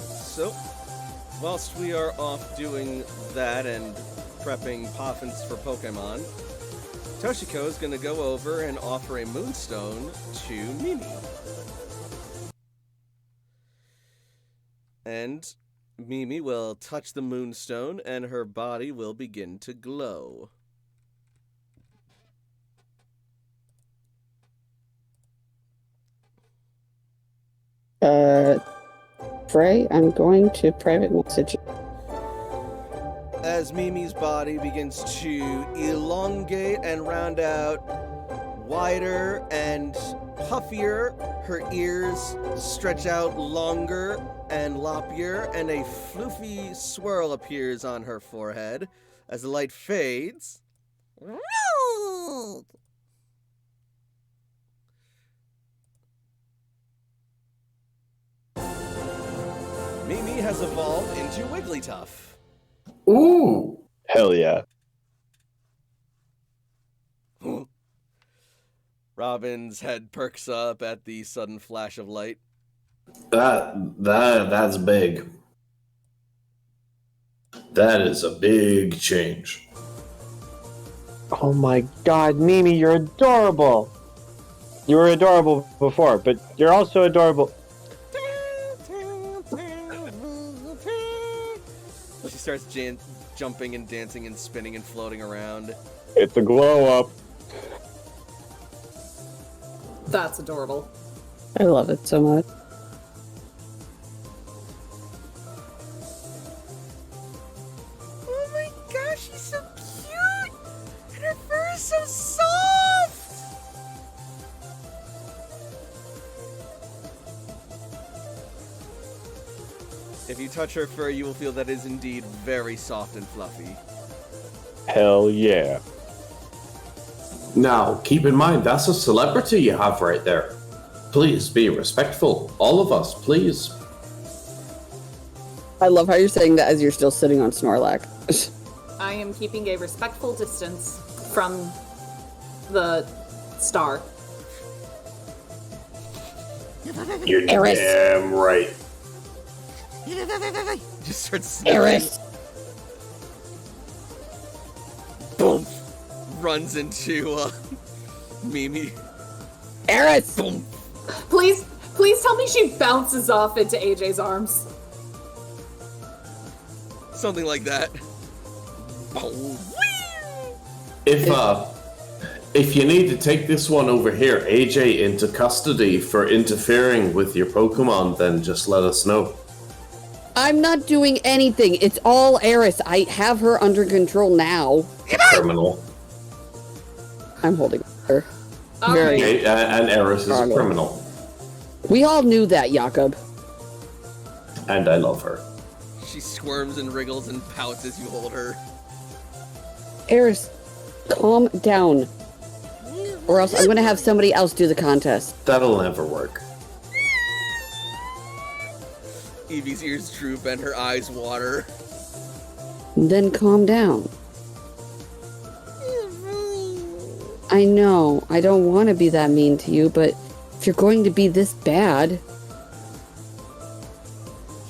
So, whilst we are off doing that and prepping Poffins for Pokemon, Toshiko is going to go over and offer a Moonstone to Mimi. And Mimi will touch the Moonstone and her body will begin to glow. Frey, I'm going to private message. As Mimi's body begins to elongate and round out wider and puffier, her ears stretch out longer and loppier, and a floofy swirl appears on her forehead. As the light fades, Mimi has evolved into Wigglytuff. Ooh! Hell yeah. Robin's head perks up at the sudden flash of light. That's big. That is a big change. Oh my god, Mimi, you're adorable. You were adorable before, but you're also adorable. She starts jumping and dancing and spinning and floating around. It's a glow up. That's adorable. I love it so much. Oh my gosh, she's so cute! And her fur is so soft! If you touch her fur, you will feel that it is indeed very soft and fluffy. Hell yeah. Now, keep in mind, that's a celebrity you have right there. Please be respectful. All of us, please. I love how you're saying that as you're still sitting on Snorlax. I am keeping a respectful distance from the star. You're Eris. damn right. Just starts sniffing. Eris. Boom! Runs into Mimi. Eris! Boom! Please tell me she bounces off into AJ's arms. Something like that. Boom. If you need to take this one over here, AJ, into custody for interfering with your Pokemon, then just let us know. I'm not doing anything. It's all Eris. I have her under control now. Criminal. I'm holding her. All Very- right. Okay, and Eris is a Criminal. criminal. We all knew that, Jakob. And I love her. She squirms and wriggles and pouts as you hold her. Eris, calm down. Or else I'm going to have somebody else do the contest. That'll never work. Evie's ears droop and her eyes water. Then calm down. I know, I don't want to be that mean to you, but if you're going to be this bad...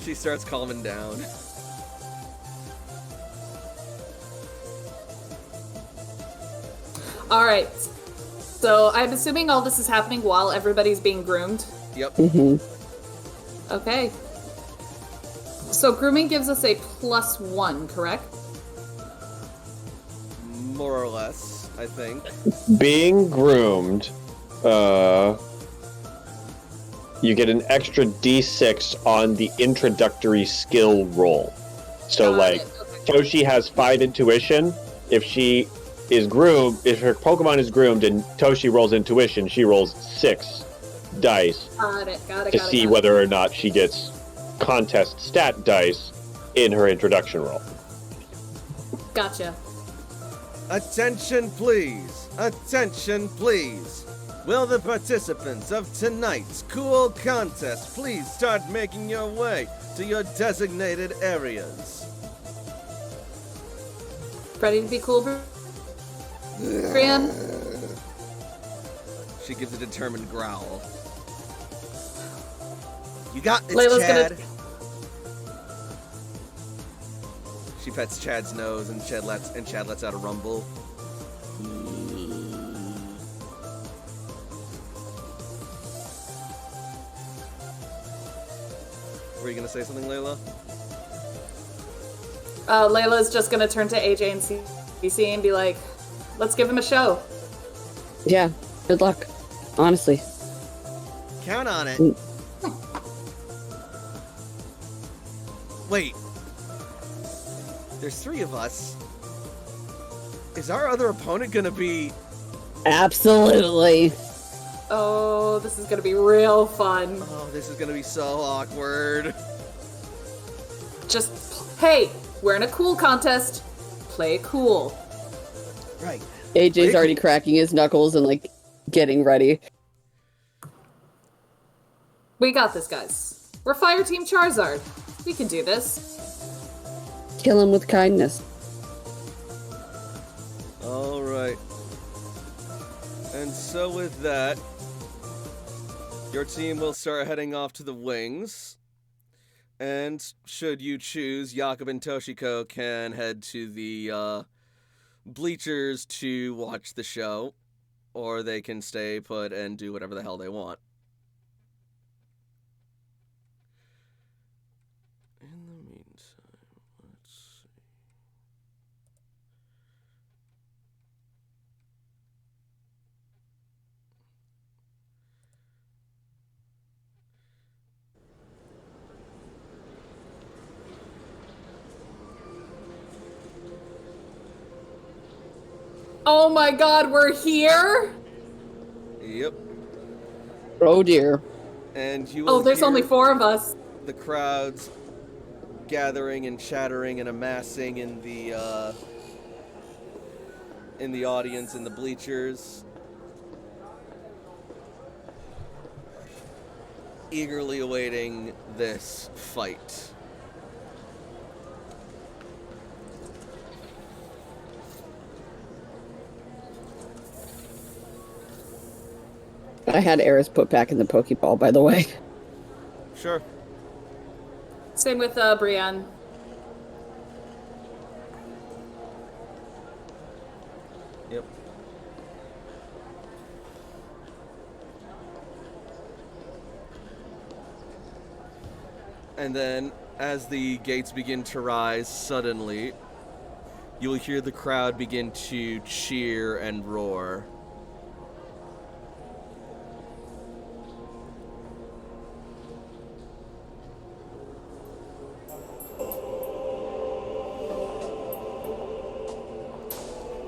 She starts calming down. All right. So I'm assuming all this is happening while everybody's being groomed. Yep. Okay. So grooming gives us a +1, correct? More or less, I think. Being groomed, you get an extra D6 on the introductory skill roll. So, Got like, it, okay. Toshi has 5 intuition. If she is groomed, if her Pokemon is groomed and Toshi rolls intuition, she rolls 6 dice Got it. to see whether or not she gets contest stat dice in her introduction roll. Gotcha. Attention, please. Attention, please. Will the participants of tonight's cool contest please start making your way to your designated areas? Ready to be cool, Brian? She gives a determined growl. You got this, Layla's Chad. She pets Chad's nose, and Chad lets out a rumble. Were you gonna say something, Layla? Layla's just gonna turn to AJ and CC and be like, let's give him a show. Yeah, good luck. Honestly. Count on it. Wait. There's 3 of us. Is our other opponent gonna be... Absolutely. Oh, this is gonna be real fun. Oh, this is gonna be so awkward. Just, hey, we're in a cool contest. Play it cool. Right. AJ's already cracking his knuckles and, like, getting ready. We got this, guys. We're Fire Team Charizard. We can do this. Kill him with kindness. Alright. And so with that, your team will start heading off to the wings. And should you choose, Jakob and Toshiko can head to the bleachers to watch the show, or they can stay put and do whatever the hell they want. In the meantime, let's see. Oh my god, we're here? Yep. Oh dear. And you will Oh, there's hear only 4 of us. the crowds gathering and chattering and amassing in the audience, in the bleachers, eagerly awaiting this fight. I had Eris put back in the Pokeball, by the way. Sure. Same with Brienne. Yep. And then, as the gates begin to rise suddenly, you will hear the crowd begin to cheer and roar.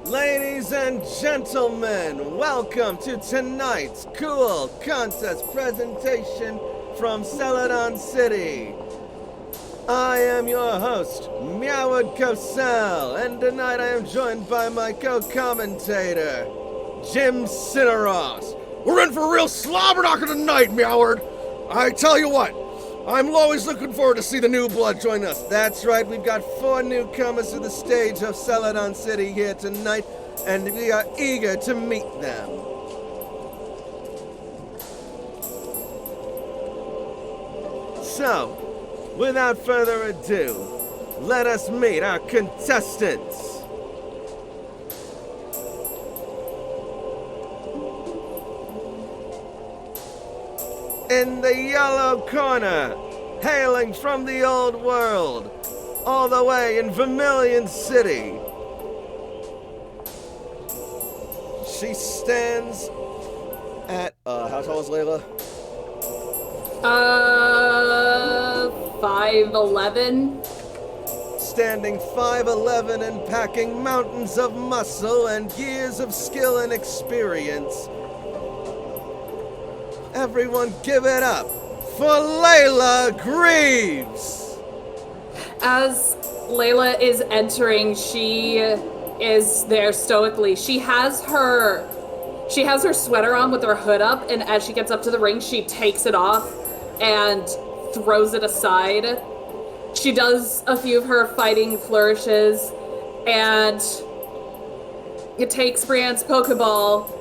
Ladies and gentlemen, welcome to tonight's cool contest presentation from Celadon City. I am your host, Meowwood Cosell, and tonight I am joined by my co-commentator, Jim Cineros. We're in for a real slobber knocker tonight, Meowwood. I tell you what, I'm always looking forward to see the new blood join us. That's right, we've got 4 newcomers to the stage of Celadon City here tonight, and we are eager to meet them. So, without further ado, let us meet our contestants. In the yellow corner, hailing from the old world, all the way in Vermilion City, she stands at, how tall is Layla? 5'11". Standing 5'11" and packing mountains of muscle and years of skill and experience. Everyone give it up for Layla Greaves! As Layla is entering, she is there stoically. She has her sweater on with her hood up, and as she gets up to the ring, she takes it off and throws it aside. She does a few of her fighting flourishes, and it takes Brienne's Pokeball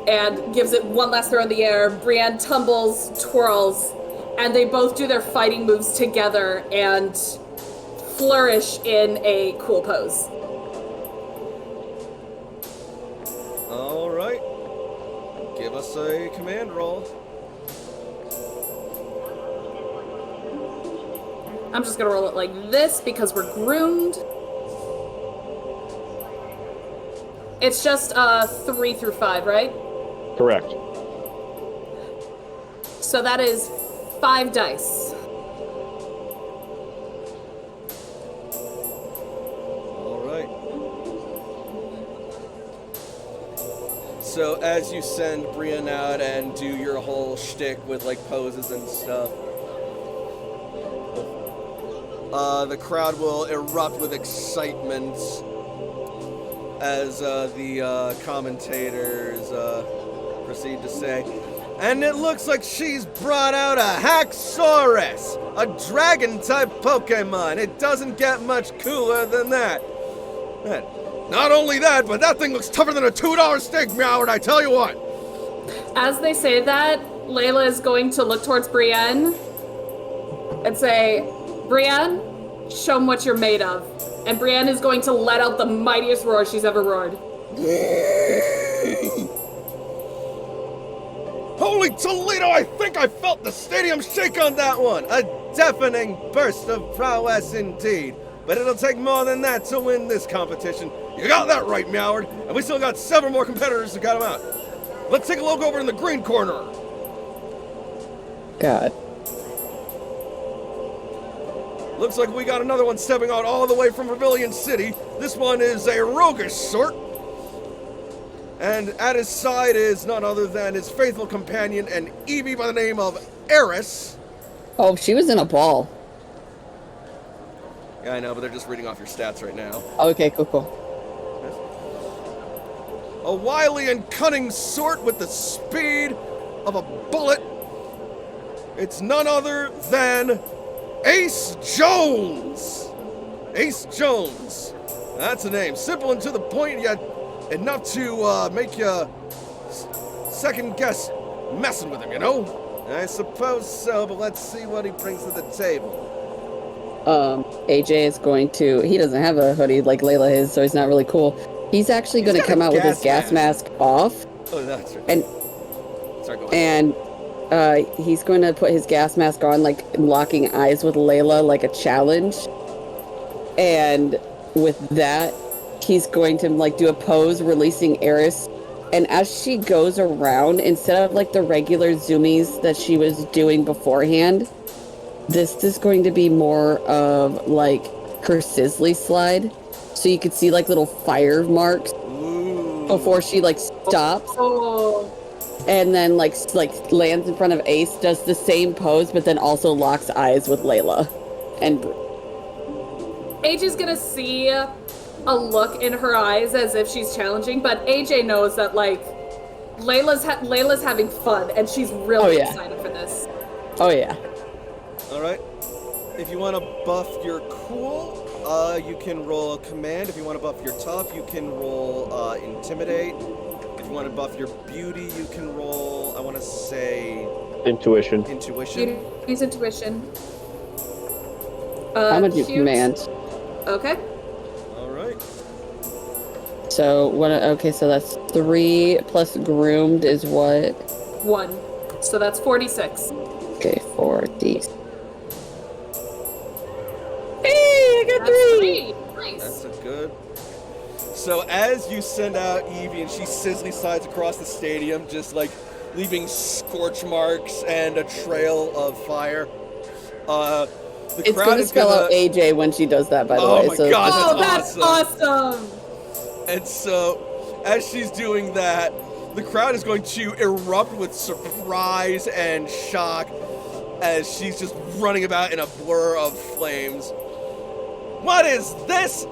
and gives it one last throw in the air. Brienne tumbles, twirls, and they both do their fighting moves together and flourish in a cool pose. All right. Give us a command roll. I'm just gonna roll it like this because we're groomed. It's just 3 through 5, right? Correct. So that is 5 dice. All right. So as you send Brienne out and do your whole shtick with like poses and stuff, the crowd will erupt with excitement as the commentators proceed to say, and it looks like she's brought out a Haxorus, a dragon-type Pokemon. It doesn't get much cooler than that. And not only that, but that thing looks tougher than a $2 steak, Meoward, I tell you what. As they say that, Layla is going to look towards Brienne and say, Brienne, show them what you're made of. And Brienne is going to let out the mightiest roar she's ever roared. Holy Toledo, I think I felt the stadium shake on that one. A deafening burst of prowess indeed. But it'll take more than that to win this competition. You got that right, Meoward. And we still got several more competitors to cut them out. Let's take a look over in the green corner. God. Looks like we got another one stepping out all the way from Vermilion City. This one is a roguish sort. And at his side is none other than his faithful companion, an Eevee by the name of Eris. Oh, she was in a ball. Yeah, I know, but they're just reading off your stats right now. Okay, cool. A wily and cunning sort with the speed of a bullet. It's none other than Ace Jones! Ace Jones. That's a name. Simple and to the point, yet enough to make you second guess messing with him, you know? I suppose so, but let's see what he brings to the table. AJ is going to, he doesn't have a hoodie like Layla is, so he's not really cool. He's actually going to got come a out with his gas gas mask off, Oh, that's right. and Sorry, go on. and he's going to put his gas mask on, like locking eyes with Layla like a challenge. And with that, he's going to like do a pose releasing Eris. And as she goes around, instead of like the regular zoomies that she was doing beforehand, this is going to be more of like her Sizzly slide. So you could see like little fire marks Ooh. before she like stops. Oh. And then like lands in front of Ace, does the same pose, but then also locks eyes with Layla. And AJ's gonna see a look in her eyes as if she's challenging, but AJ knows that like Layla's having fun and she's really excited for this. oh yeah. All right. If you want to buff your cool, you can roll command. If you want to buff your tough, you can roll intimidate. If you want to buff your beauty, you can roll, I want to say, Intuition. intuition. Use intuition. I'm gonna do cute. command. Okay. All right. So what? Okay, so that's 3 plus groomed is what? 1. So that's 46. Okay, 40. Hey, I got That's 3. 3. Nice. That's a good. So as you send out Eevee and she sizzly slides across the stadium, just like leaving scorch marks and a trail of fire. The It's crowd gonna is spell gonna. out AJ when she does that, by the Oh way. my So God. Oh, That's that's awesome. And so, as she's doing that, the crowd is going to erupt with surprise and shock as she's just running about in a blur of flames. What is this?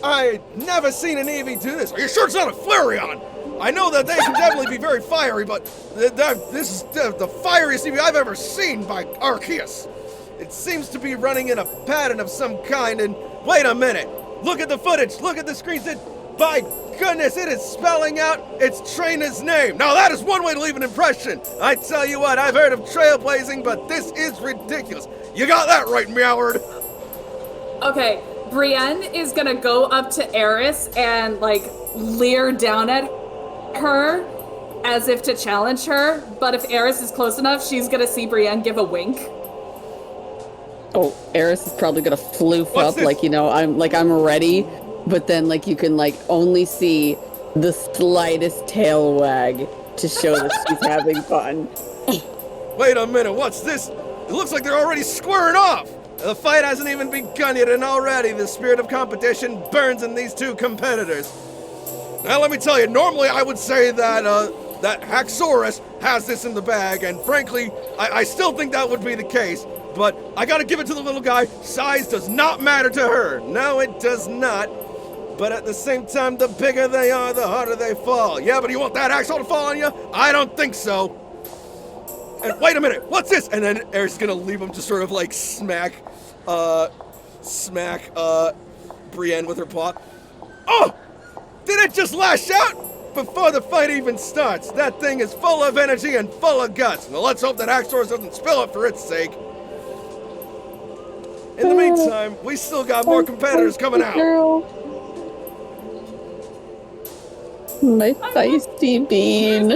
I never seen an Eevee do this. Are you sure it's not a Flareon? I know that they can definitely be very fiery, but this is the fieriest Eevee I've ever seen by Arceus. It seems to be running in a pattern of some kind, and wait a minute. Look at the footage. Look at the screens. By goodness, it is spelling out its trainer's name. Now that is one way to leave an impression. I tell you what, I've heard of trailblazing, but this is ridiculous. You got that right, Meoward. Okay, Brienne is gonna go up to Eris and, like, leer down at her as if to challenge her, but if Eris is close enough, she's gonna see Brienne give a wink. Oh, Eris is probably gonna floof What's up, this? like, you know, I'm ready, but then, like, you can, like, only see the slightest tail wag to show that she's having fun. Wait a minute, what's this? It looks like they're already squaring off. The fight hasn't even begun yet, and already the spirit of competition burns in these two competitors. Now, let me tell you, normally I would say that that Haxorus has this in the bag, and frankly, I still think that would be the case, but I gotta give it to the little guy. Size does not matter to her. No, it does not. But at the same time, the bigger they are, the harder they fall. Yeah, but you want that Haxor to fall on you? I don't think so. And wait a minute, what's this? And then Eris is gonna leave him to sort of like smack Brienne with her paw. Oh! Did it just lash out? Before the fight even starts. That thing is full of energy and full of guts. Well, let's hope that Haxorus doesn't spill it for its sake. In the meantime, we still got more competitors coming out. My feisty bean.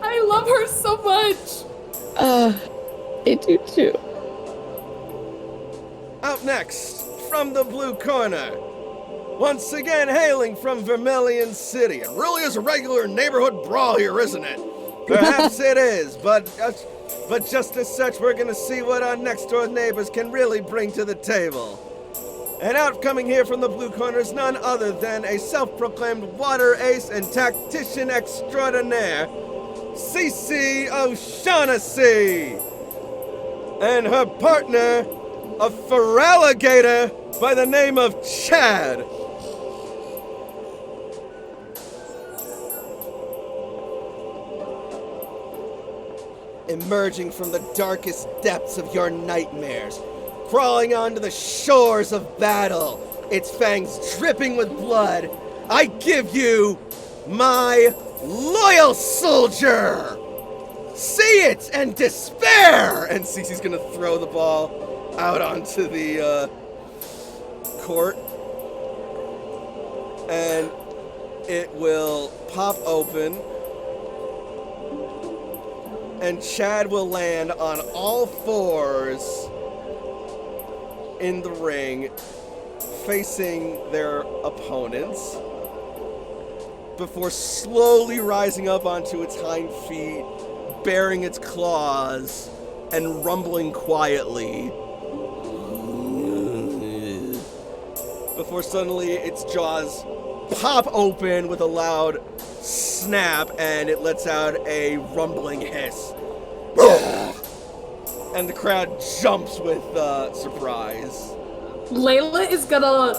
I love her so much. I do too. Up next, from the blue corner, once again hailing from Vermilion City. It really is a regular neighborhood brawl here, isn't it? Perhaps it is, but just as such, we're gonna see what our next door neighbors can really bring to the table. And out coming here from the blue corner is none other than a self-proclaimed water ace and tactician extraordinaire, Cece O'Shaughnessy, and her partner, a feraligator by the name of Chad. Emerging from the darkest depths of your nightmares, crawling onto the shores of battle, its fangs dripping with blood, I give you my loyal soldier! See it and despair! And Cece's gonna throw the ball out onto the court. And it will pop open. And Chad will land on all fours in the ring, facing their opponents, before slowly rising up onto its hind feet, baring its claws, and rumbling quietly. Before suddenly its jaws pop open with a loud snap, and it lets out a rumbling hiss. And the crowd jumps with surprise. Layla is gonna,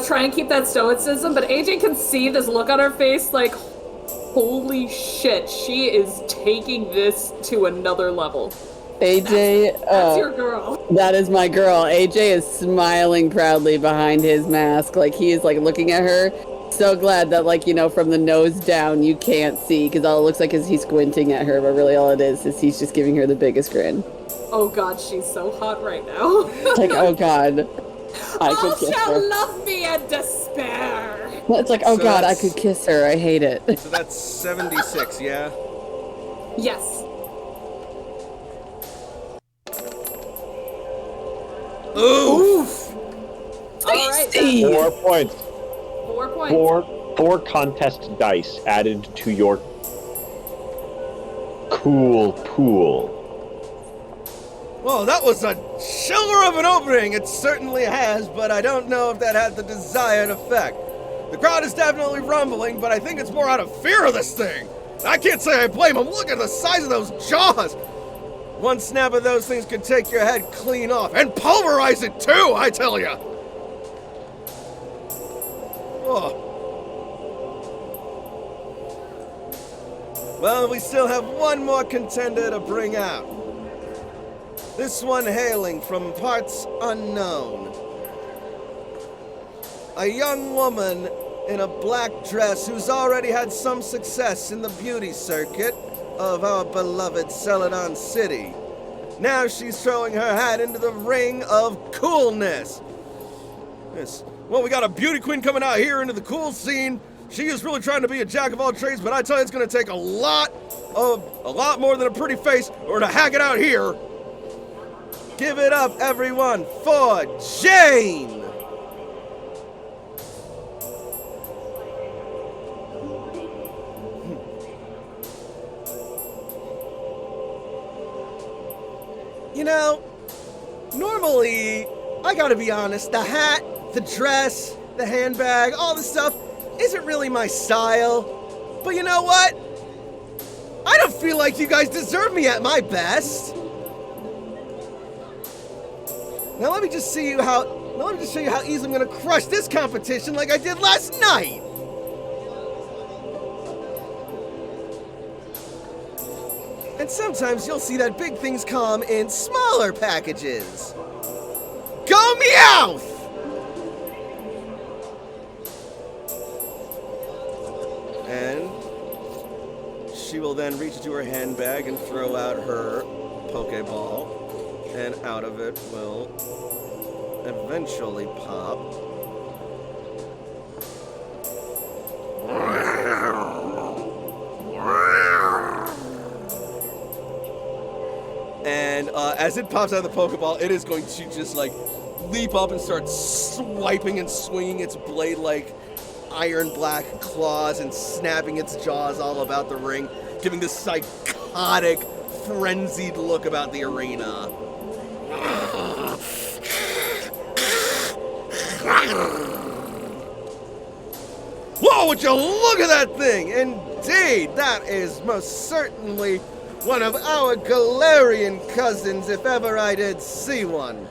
try and keep that stoicism, but AJ can see this look on her face like, holy shit, she is taking this to another level. AJ, That's your girl. that is my girl. AJ is smiling proudly behind his mask, like he is like looking at her. So glad that, like, from the nose down you can't see, because all it looks like is he's squinting at her, but really all it is he's just giving her the biggest grin. Oh god, she's so hot right now. It's like, oh god, I could All kiss shall her. love me and despair. It's like, oh So god, I that's- could kiss her. I hate it. So that's 76, yeah? Yes. Oof! All right. Tasty. 4 points. 4 points. Four contest dice added to your cool pool. Well, that was a chiller of an opening. It certainly has, but I don't know if that had the desired effect. The crowd is definitely rumbling, but I think it's more out of fear of this thing. I can't say I blame them. Look at the size of those jaws. One snap of those things could take your head clean off and pulverize it too, I tell ya. Oh. Well, we still have one more contender to bring out. This one hailing from parts unknown. A young woman in a black dress who's already had some success in the beauty circuit of our beloved Celadon City. Now she's throwing her hat into the ring of coolness. Yes. Well, we got a beauty queen coming out here into the cool scene. She is really trying to be a jack of all trades, but I tell you, it's going to take a lot more than a pretty face or to hack it out here. Give it up, everyone, for Jane! You know, normally, I gotta be honest, the hat, the dress, the handbag, all this stuff isn't really my style. But you know what? I don't feel like you guys deserve me at my best. Now let me just show you how easily I'm gonna crush this competition like I did last night. And sometimes you'll see that big things come in smaller packages. Go Meowth! And she will then reach into her handbag and throw out her Pokeball, and out of it will eventually pop and as it pops out of the Pokeball, it is going to just like leap up and start swiping and swinging its blade-like iron black claws and snapping its jaws all about the ring, giving this psychotic, frenzied look about the arena. Whoa, would you look at that thing! Indeed, that is most certainly one of our Galarian cousins, if ever I did see one.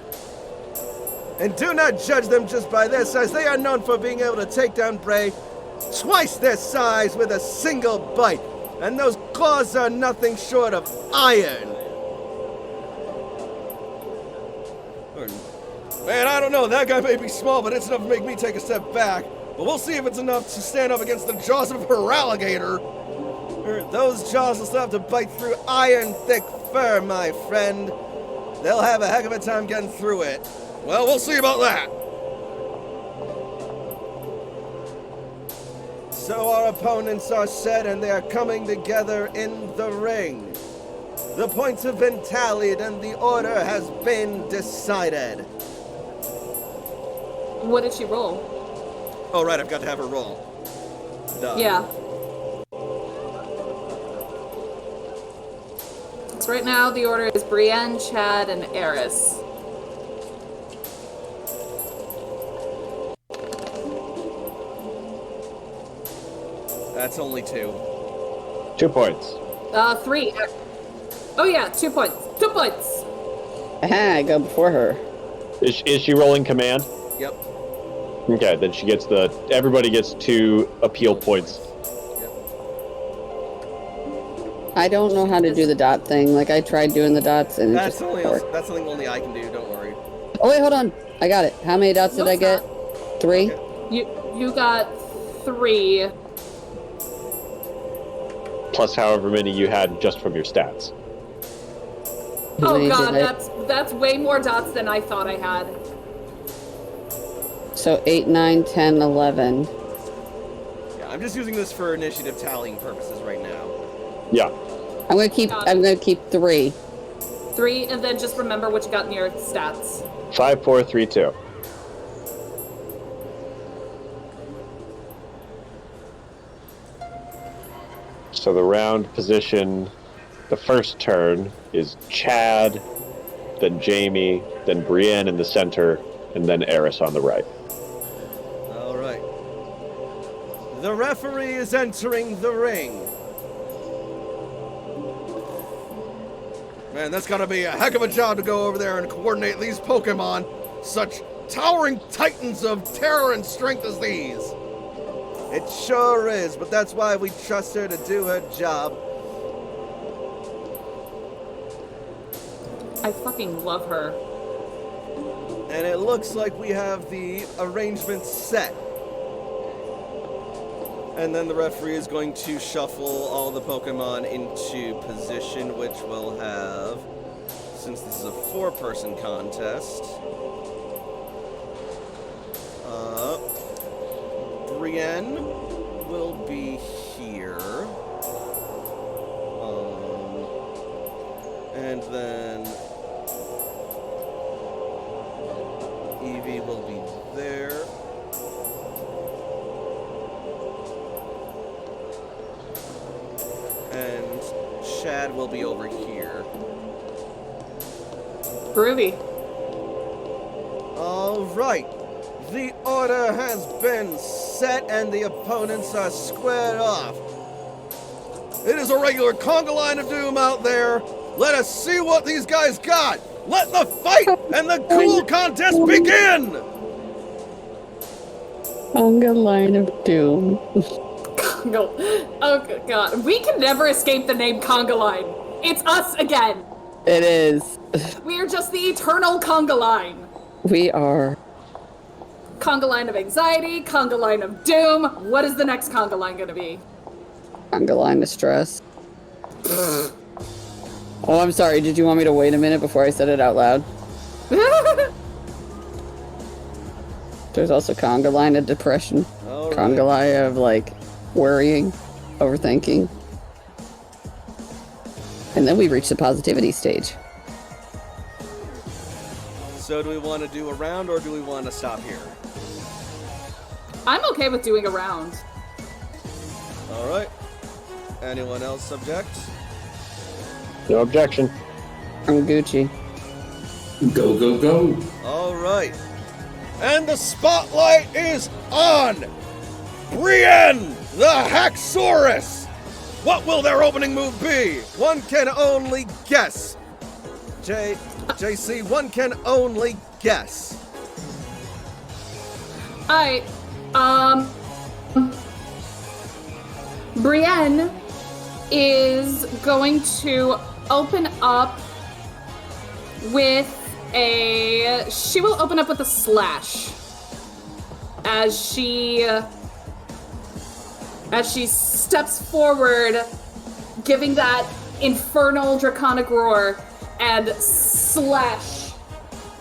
And do not judge them just by their size. They are known for being able to take down prey twice their size with a single bite. And those claws are nothing short of iron. Man, I don't know. That guy may be small, but it's enough to make me take a step back. But we'll see if it's enough to stand up against the jaws of her alligator. Those jaws will still have to bite through iron-thick fur, my friend. They'll have a heck of a time getting through it. Well, we'll see about that. So our opponents are set and they are coming together in the ring. The points have been tallied and the order has been decided. What did she roll? Oh, right, I've got to have her roll. Duh. Yeah. So right now the order is Brienne, Chad, and Eris. That's only 2. 2 points. 3. Oh yeah, 2 points. 2 points! Aha, I go before her. Is she rolling command? Yep. Okay, then she gets everybody gets 2 appeal points. I don't know how to do the dot thing. Like, I tried doing the dots and That's it just didn't work. something only I can do, don't worry. Oh, wait, hold on. I got it. How many dots did I get? 3? Okay. You got 3. Plus however many you had just from your stats. How Oh many god, did I- that's way more dots than I thought I had. So 8, 9, 10, 11. Yeah, I'm just using this for initiative tallying purposes right now. Yeah. I'm gonna keep 3. 3, and then just remember what you got in your stats. 5, 4, 3, 2. So the round position, the first turn is Chad, then Jamie, then Brienne in the center, and then Eris on the right. All right. The referee is entering the ring. Man, that's gotta be a heck of a job to go over there and coordinate these Pokemon. Such towering titans of terror and strength as these. It sure is, but that's why we trust her to do her job. I fucking love her. And it looks like we have the arrangements set. And then the referee is going to shuffle all the Pokemon into position, which will have, since this is a 4-person contest, Brienne will be here. And then Eevee will be there. And Shad will be over here. Groovy. All right. The order has been set and the opponents are squared off. It is a regular conga line of doom out there. Let us see what these guys got. Let the fight and the cool contest begin. Conga line of doom. No. Oh god. We can never escape the name Conga Line. It's us again. It is. We are just the eternal Conga Line. We are. Conga Line of anxiety, Conga Line of doom. What is the next Conga Line gonna be? Conga line of stress. Oh, I'm sorry. Did you want me to wait a minute before I said it out loud? There's also conga line of depression. All right. Conga line of, like, worrying, overthinking. And then we reach the positivity stage. So do we want to do a round or do we want to stop here? I'm okay with doing a round. All right. Anyone else object? No objection. I'm Gucci. Go, go, go. All right. And the spotlight is on Brienne, the Haxorus. What will their opening move be? One can only guess. JC, one can only guess. Brienne is going to open up with she will open up with a slash as she steps forward, giving that infernal draconic roar and slash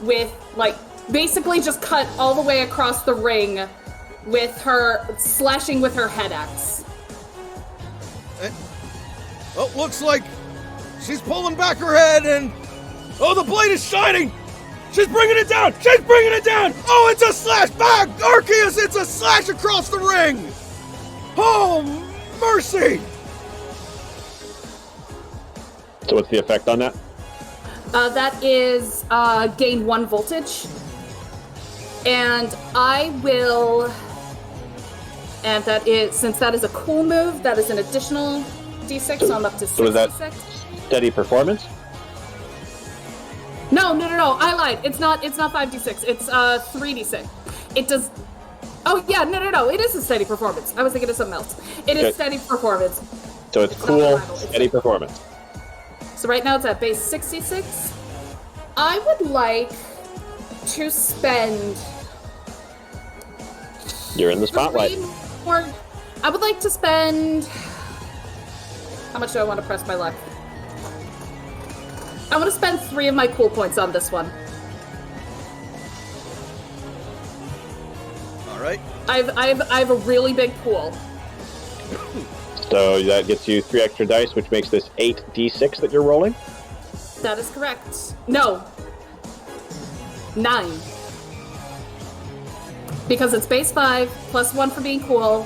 with, like, basically just cut all the way across the ring with her slashing with her head axe. Oh, looks like she's pulling back her head and... Oh, the blade is shining! She's bringing it down! She's bringing it down! Oh, it's a slash! Back! Arceus, it's a slash across the ring! Oh, mercy! So what's the effect on that? That is gain 1 voltage. And I will... And that is, since that is a cool move, that is an additional d6, so I'm up to 6 So is that d6. steady performance? No, I lied. It's not 5d6. It's 3d6. It does... Oh, yeah, no. It is a steady performance. I was thinking of something else. It is Okay. steady performance. So it's It's not cool, survival, it's steady performance. So right now it's at base 66. I would like to spend... You're in the spotlight. I would like to spend... How much do I want to press my luck? I want to spend 3 of my cool points on this one. All right. I have a really big pool. So that gets you 3 extra dice, which makes this 8d6 that you're rolling. That is correct. No. 9. Because it's base 5, plus 1 for being cool,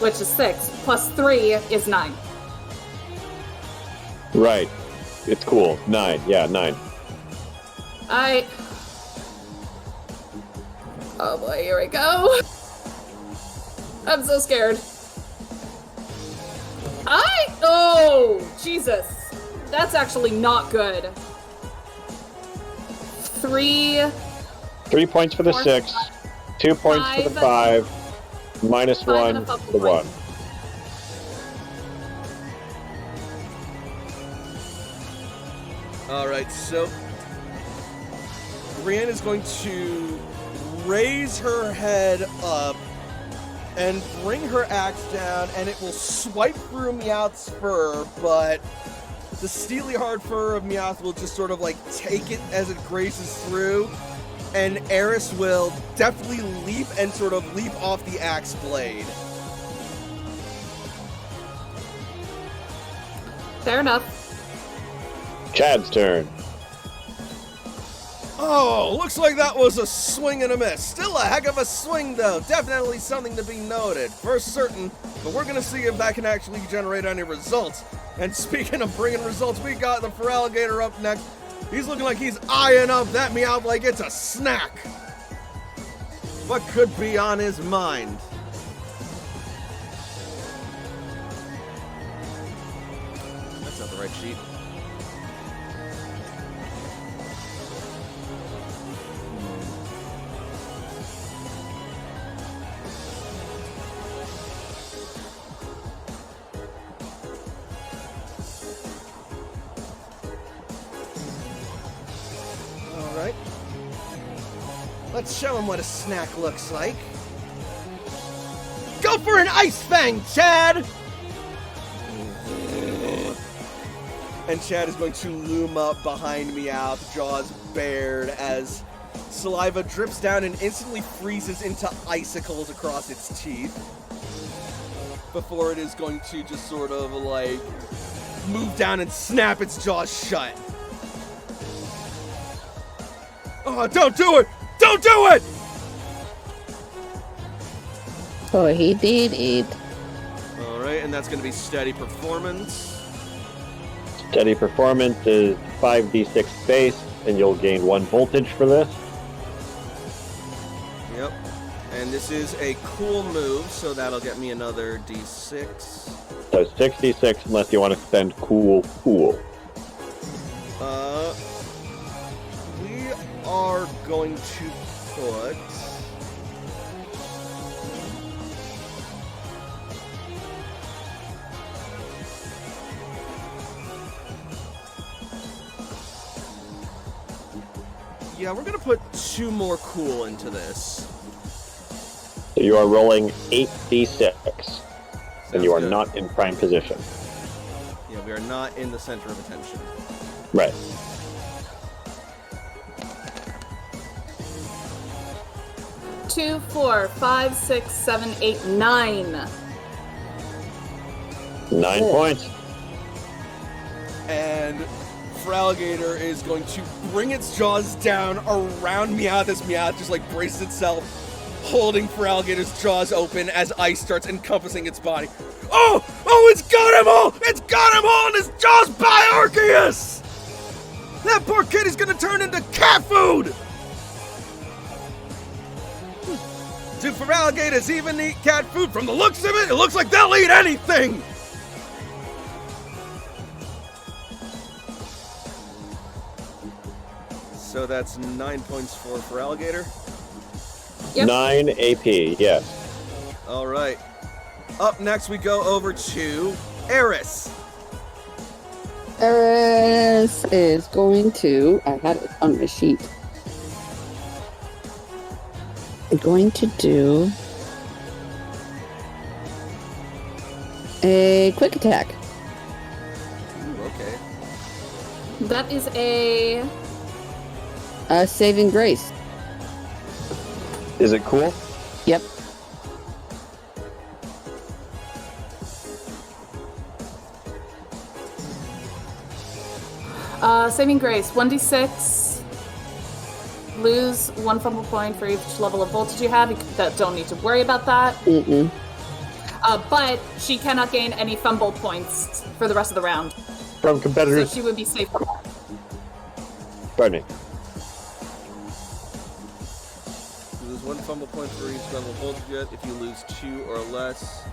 which is 6, plus 3 is 9. Right. It's cool. 9. Yeah, 9. Oh boy, here we go. I'm so scared. Oh, Jesus. That's actually not good. 3... 3 points for the 6, 2 points for the 5, minus 1 and a for the point. 1. All right, so Brienne is going to raise her head up and bring her axe down, and it will swipe through Meowth's fur, but the steely hard fur of Meowth will just sort of like take it as it graces through, and Eris will definitely leap and sort of leap off the axe blade. Fair enough. Chad's turn. Oh, looks like that was a swing and a miss. Still a heck of a swing, though. Definitely something to be noted, for certain. But we're going to see if that can actually generate any results. And speaking of bringing results, we got the Feraligatr up next. He's looking like he's eyeing up that Meowth like it's a snack. What could be on his mind? That's not the right sheet. Alright. Let's show him what a snack looks like. Go for an Ice Fang, Chad! And Chad is going to loom up behind Meowth, jaws bared, as saliva drips down and instantly freezes into icicles across its teeth. Before it is going to just sort of like move down and snap its jaws shut. Oh, don't do it! Don't do it! Oh, he did it. Alright, and that's going to be steady performance. Steady performance is 5d6 base, and you'll gain 1 voltage for this. Yep. And this is a cool move, so that'll get me another d6. So 66 unless you want to spend cool. We are going to put... Yeah, we're going to put 2 more cool into this. So you are rolling 8d6, and you are good. not in prime position. Yeah, we are not in the center of attention. Right. Two, 4, 5, 6, 7, 8, 9. 9 points. And Feraligatr is going to bring its jaws down around Meowth as Meowth just like braces itself, holding Feraligatr's jaws open as ice starts encompassing its body. Oh! Oh, it's got him all! It's got him all in his jaws by Arceus! That poor kid is gonna turn into cat food! Do Feraligatrs even eat cat food? From the looks of it, it looks like they'll eat anything! So that's 9 points for Feraligatr. Yep. 9 AP, yes. All right. Up next, we go over to Eris. Eris is going to... I had it on my sheet. I'm going to do... a quick attack. Ooh, okay. That is a... Saving grace. Is it cool? Yep. Saving grace, 1d6. Lose 1 fumble point for each level of voltage you have. You don't need to worry about that. Mm-mm. But she cannot gain any fumble points for the rest of the round. From So competitors? she would be safe. Pardon me. You lose 1 fumble point for each level of voltage you get. If you lose 2 or less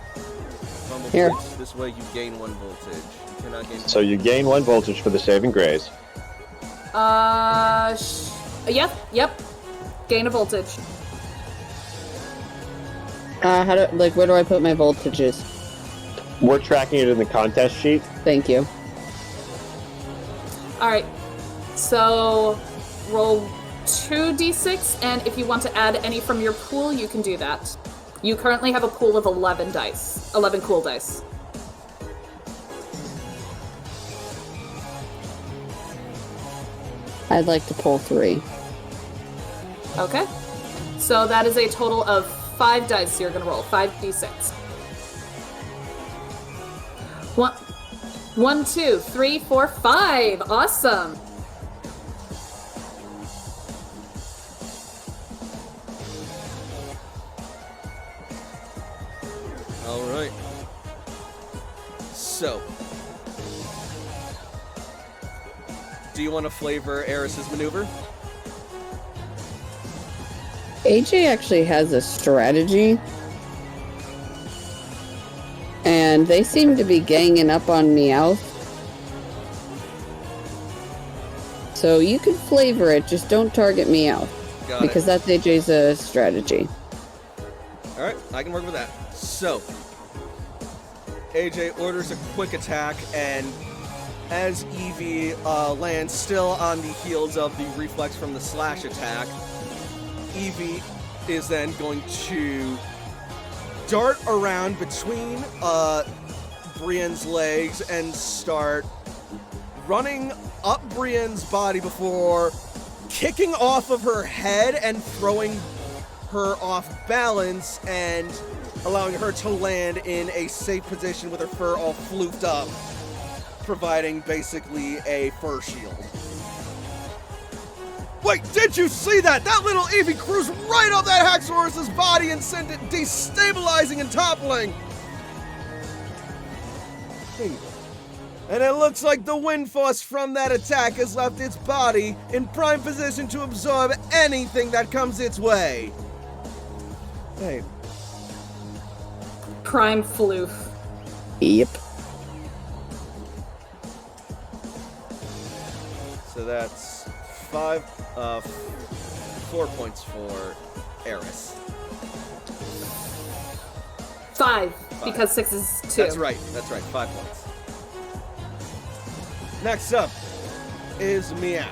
fumble Here. points, this way you gain 1 voltage. You cannot gain... So you gain 1 voltage for the saving grace. Yep. Gain a voltage. Where do I put my voltages? We're tracking it in the contest sheet. Thank you. Alright. So, roll 2d6, and if you want to add any from your pool, you can do that. You currently have a pool of 11 dice. 11 cool dice. I'd like to pull 3. Okay. So that is a total of 5 dice you're gonna roll. 5d6. 1, 2, 3, 4, 5. Awesome. All right. So, do you want to flavor Eris's maneuver? AJ actually has a strategy. And they seem to be ganging up on Meowth. So you could flavor it, just don't target Meowth. Got Because that's AJ's strategy. All right, I can work with that. So, AJ orders a quick attack, and as Eevee lands still on the heels of the reflex from the slash attack, Eevee is then going to dart around between Brienne's legs and start running up Brienne's body before kicking off of her head and throwing her off balance and allowing her to land in a safe position with her fur all floofed up, providing basically a fur shield. Wait, did you see that? That little Eevee cruised right up that Haxorus's body and sent it destabilizing and toppling. And it looks like the wind force from that attack has left its body in prime position to absorb anything that comes its way. Hey. Prime floof. Yep. So that's 4 points for Eris. 5, because 6 is 2. That's right, 5 points. Next up is Meow.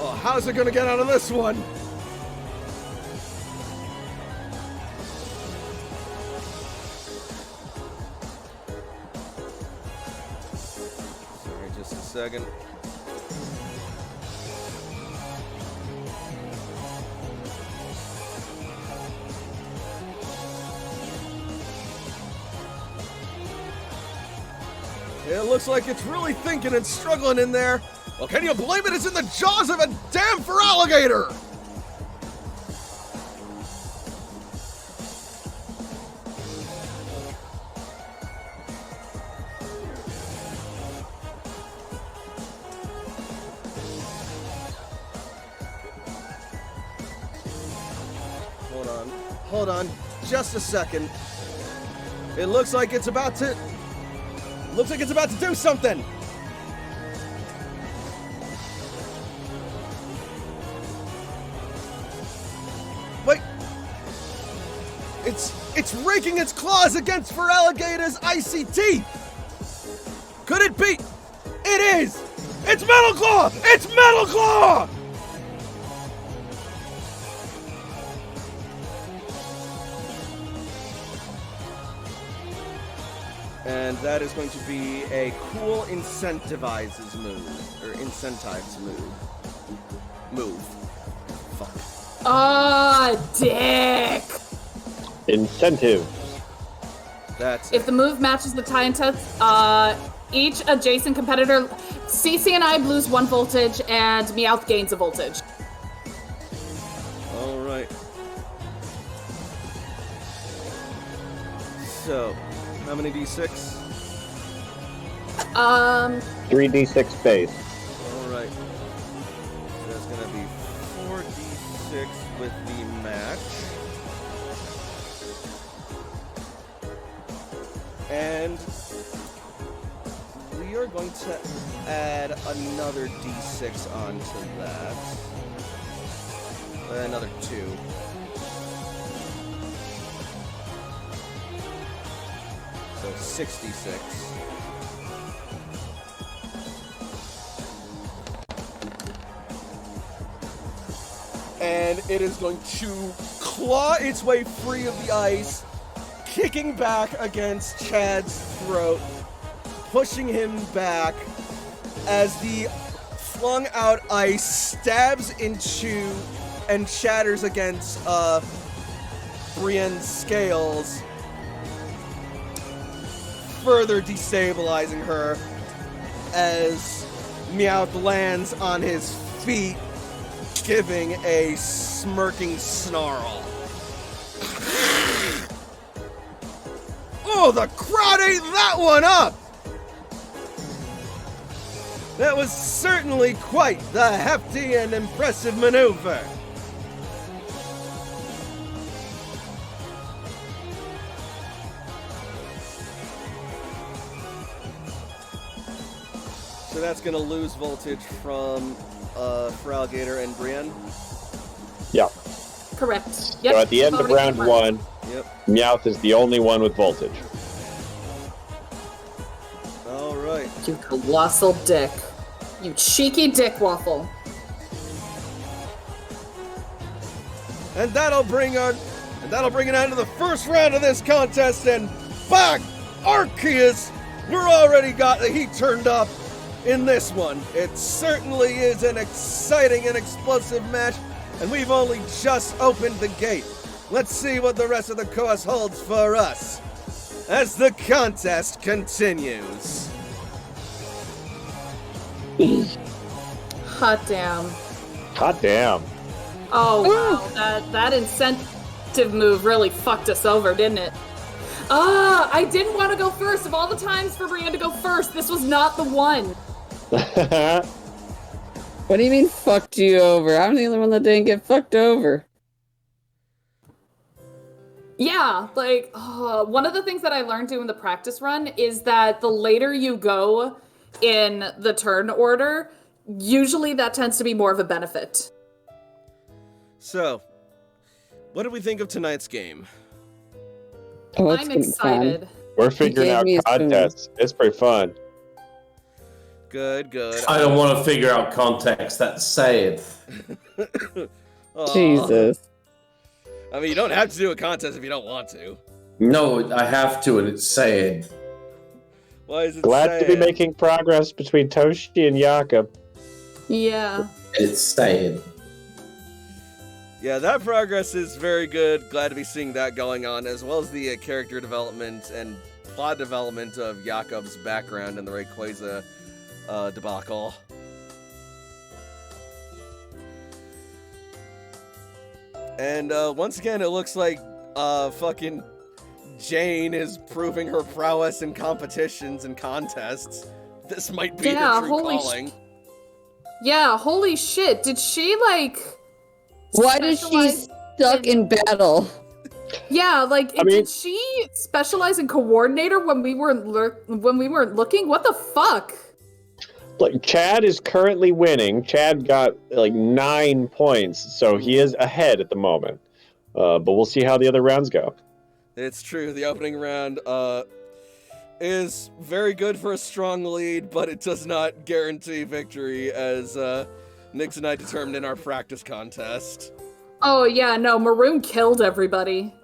Oh, how's it gonna get out of this one? Sorry, just a second. It looks like it's really thinking and struggling in there. Well, can you blame it? It's in the jaws of a damn fur alligator! Hold on, just a second. It looks like it's about to do something! Wait! It's raking its claws against Feraligator's icy teeth! Could it be? It is! It's Metal Claw! It's Metal Claw! And that is going to be a cool incentivizes move. Or incentives move. Fuck. Ah, dick! Incentive. That's If the move matches the tie and test, each adjacent competitor, CC and I lose 1 voltage, and Meowth gains a voltage. Alright. So, how many d6? 3d6 base. Alright. That's gonna be 4d6 with the match. And we are going to add another d6 onto that. Another 2. So 66. and it is going to claw its way free of the ice, kicking back against Chad's throat, pushing him back as the flung out ice stabs into and shatters against Brienne's scales, further destabilizing her as Meowth lands on his feet, giving a smirking snarl. Oh, the crowd ate that one up! That was certainly quite the hefty and impressive maneuver. So that's going to lose voltage from Feraligatr and Brienne. Yeah. Correct. Yep. So at the end of round one, Yep. Meowth is the only one with voltage. All right. You colossal dick. You cheeky dick waffle. And that'll bring it on to the first round of this contest. And fuck, Arceus, we're already got the heat turned up in this one. It certainly is an exciting and explosive match, and we've only just opened the gate. Let's see what the rest of the course holds for us as the contest continues. Hot damn. Hot damn. Oh wow, that incentive move really fucked us over, didn't it? I didn't want to go first. Of all the times for Brienne to go first, this was not the one. What do you mean fucked you over? I'm the only one that didn't get fucked over. Yeah, like, one of the things that I learned doing the practice run is that the later you go in the turn order, usually that tends to be more of a benefit. So, what do we think of tonight's game? Oh, it's I'm gonna be fun. excited. We're figuring gave out me a spoon. contests. It's pretty fun. Good, good. I don't want to figure out context. That's sad. Aw. Jesus. I mean, you don't have to do a contest if you don't want to. No, I have to, and it's sad. Why is it Glad to be sad? making progress between Toshi and Jakob. Yeah. It's sad. Yeah, that progress is very good. Glad to be seeing that going on, as well as the character development and plot development of Jakob's background in the Rayquaza debacle. And once again, it looks like fucking Jane is proving her prowess in competitions and contests. This might be Yeah, her true holy calling. Yeah, holy shit. Did she, like... Why does she specialize suck in battle? Yeah, like, I mean- did she specialize in coordinator when we weren't looking? What the fuck? Like, Chad is currently winning. Chad got like 9 points, so he is ahead at the moment. But we'll see how the other rounds go. It's true, the opening round is very good for a strong lead, but it does not guarantee victory, as Nix and I determined in our practice contest. Oh, yeah, no, Maroon killed everybody.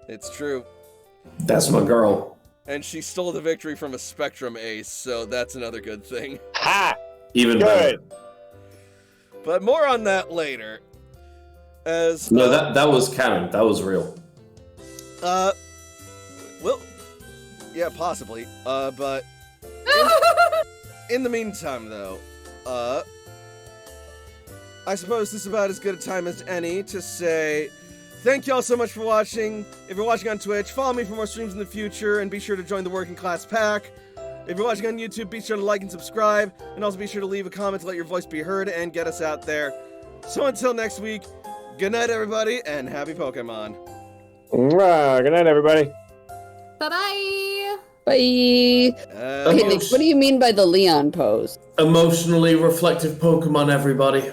It's true. That's my girl. And she stole the victory from a Spectrum ace, so that's another good thing. Ha! Even better. Good. But more on that later. As No, that was canon. That was real. well, yeah, possibly. But in the meantime, though, I suppose this is about as good a time as any to say thank you all so much for watching. If you're watching on Twitch, follow me for more streams in the future, and be sure to join the Working Class Pack. If you're watching on YouTube, be sure to like and subscribe, and also be sure to leave a comment to let your voice be heard and get us out there. So until next week, good night, everybody, and happy Pokemon. Mwah. Good night, everybody. Bye-bye! Bye. Okay, Nick, what do you mean by the Leon pose? Emotionally reflective Pokemon, everybody.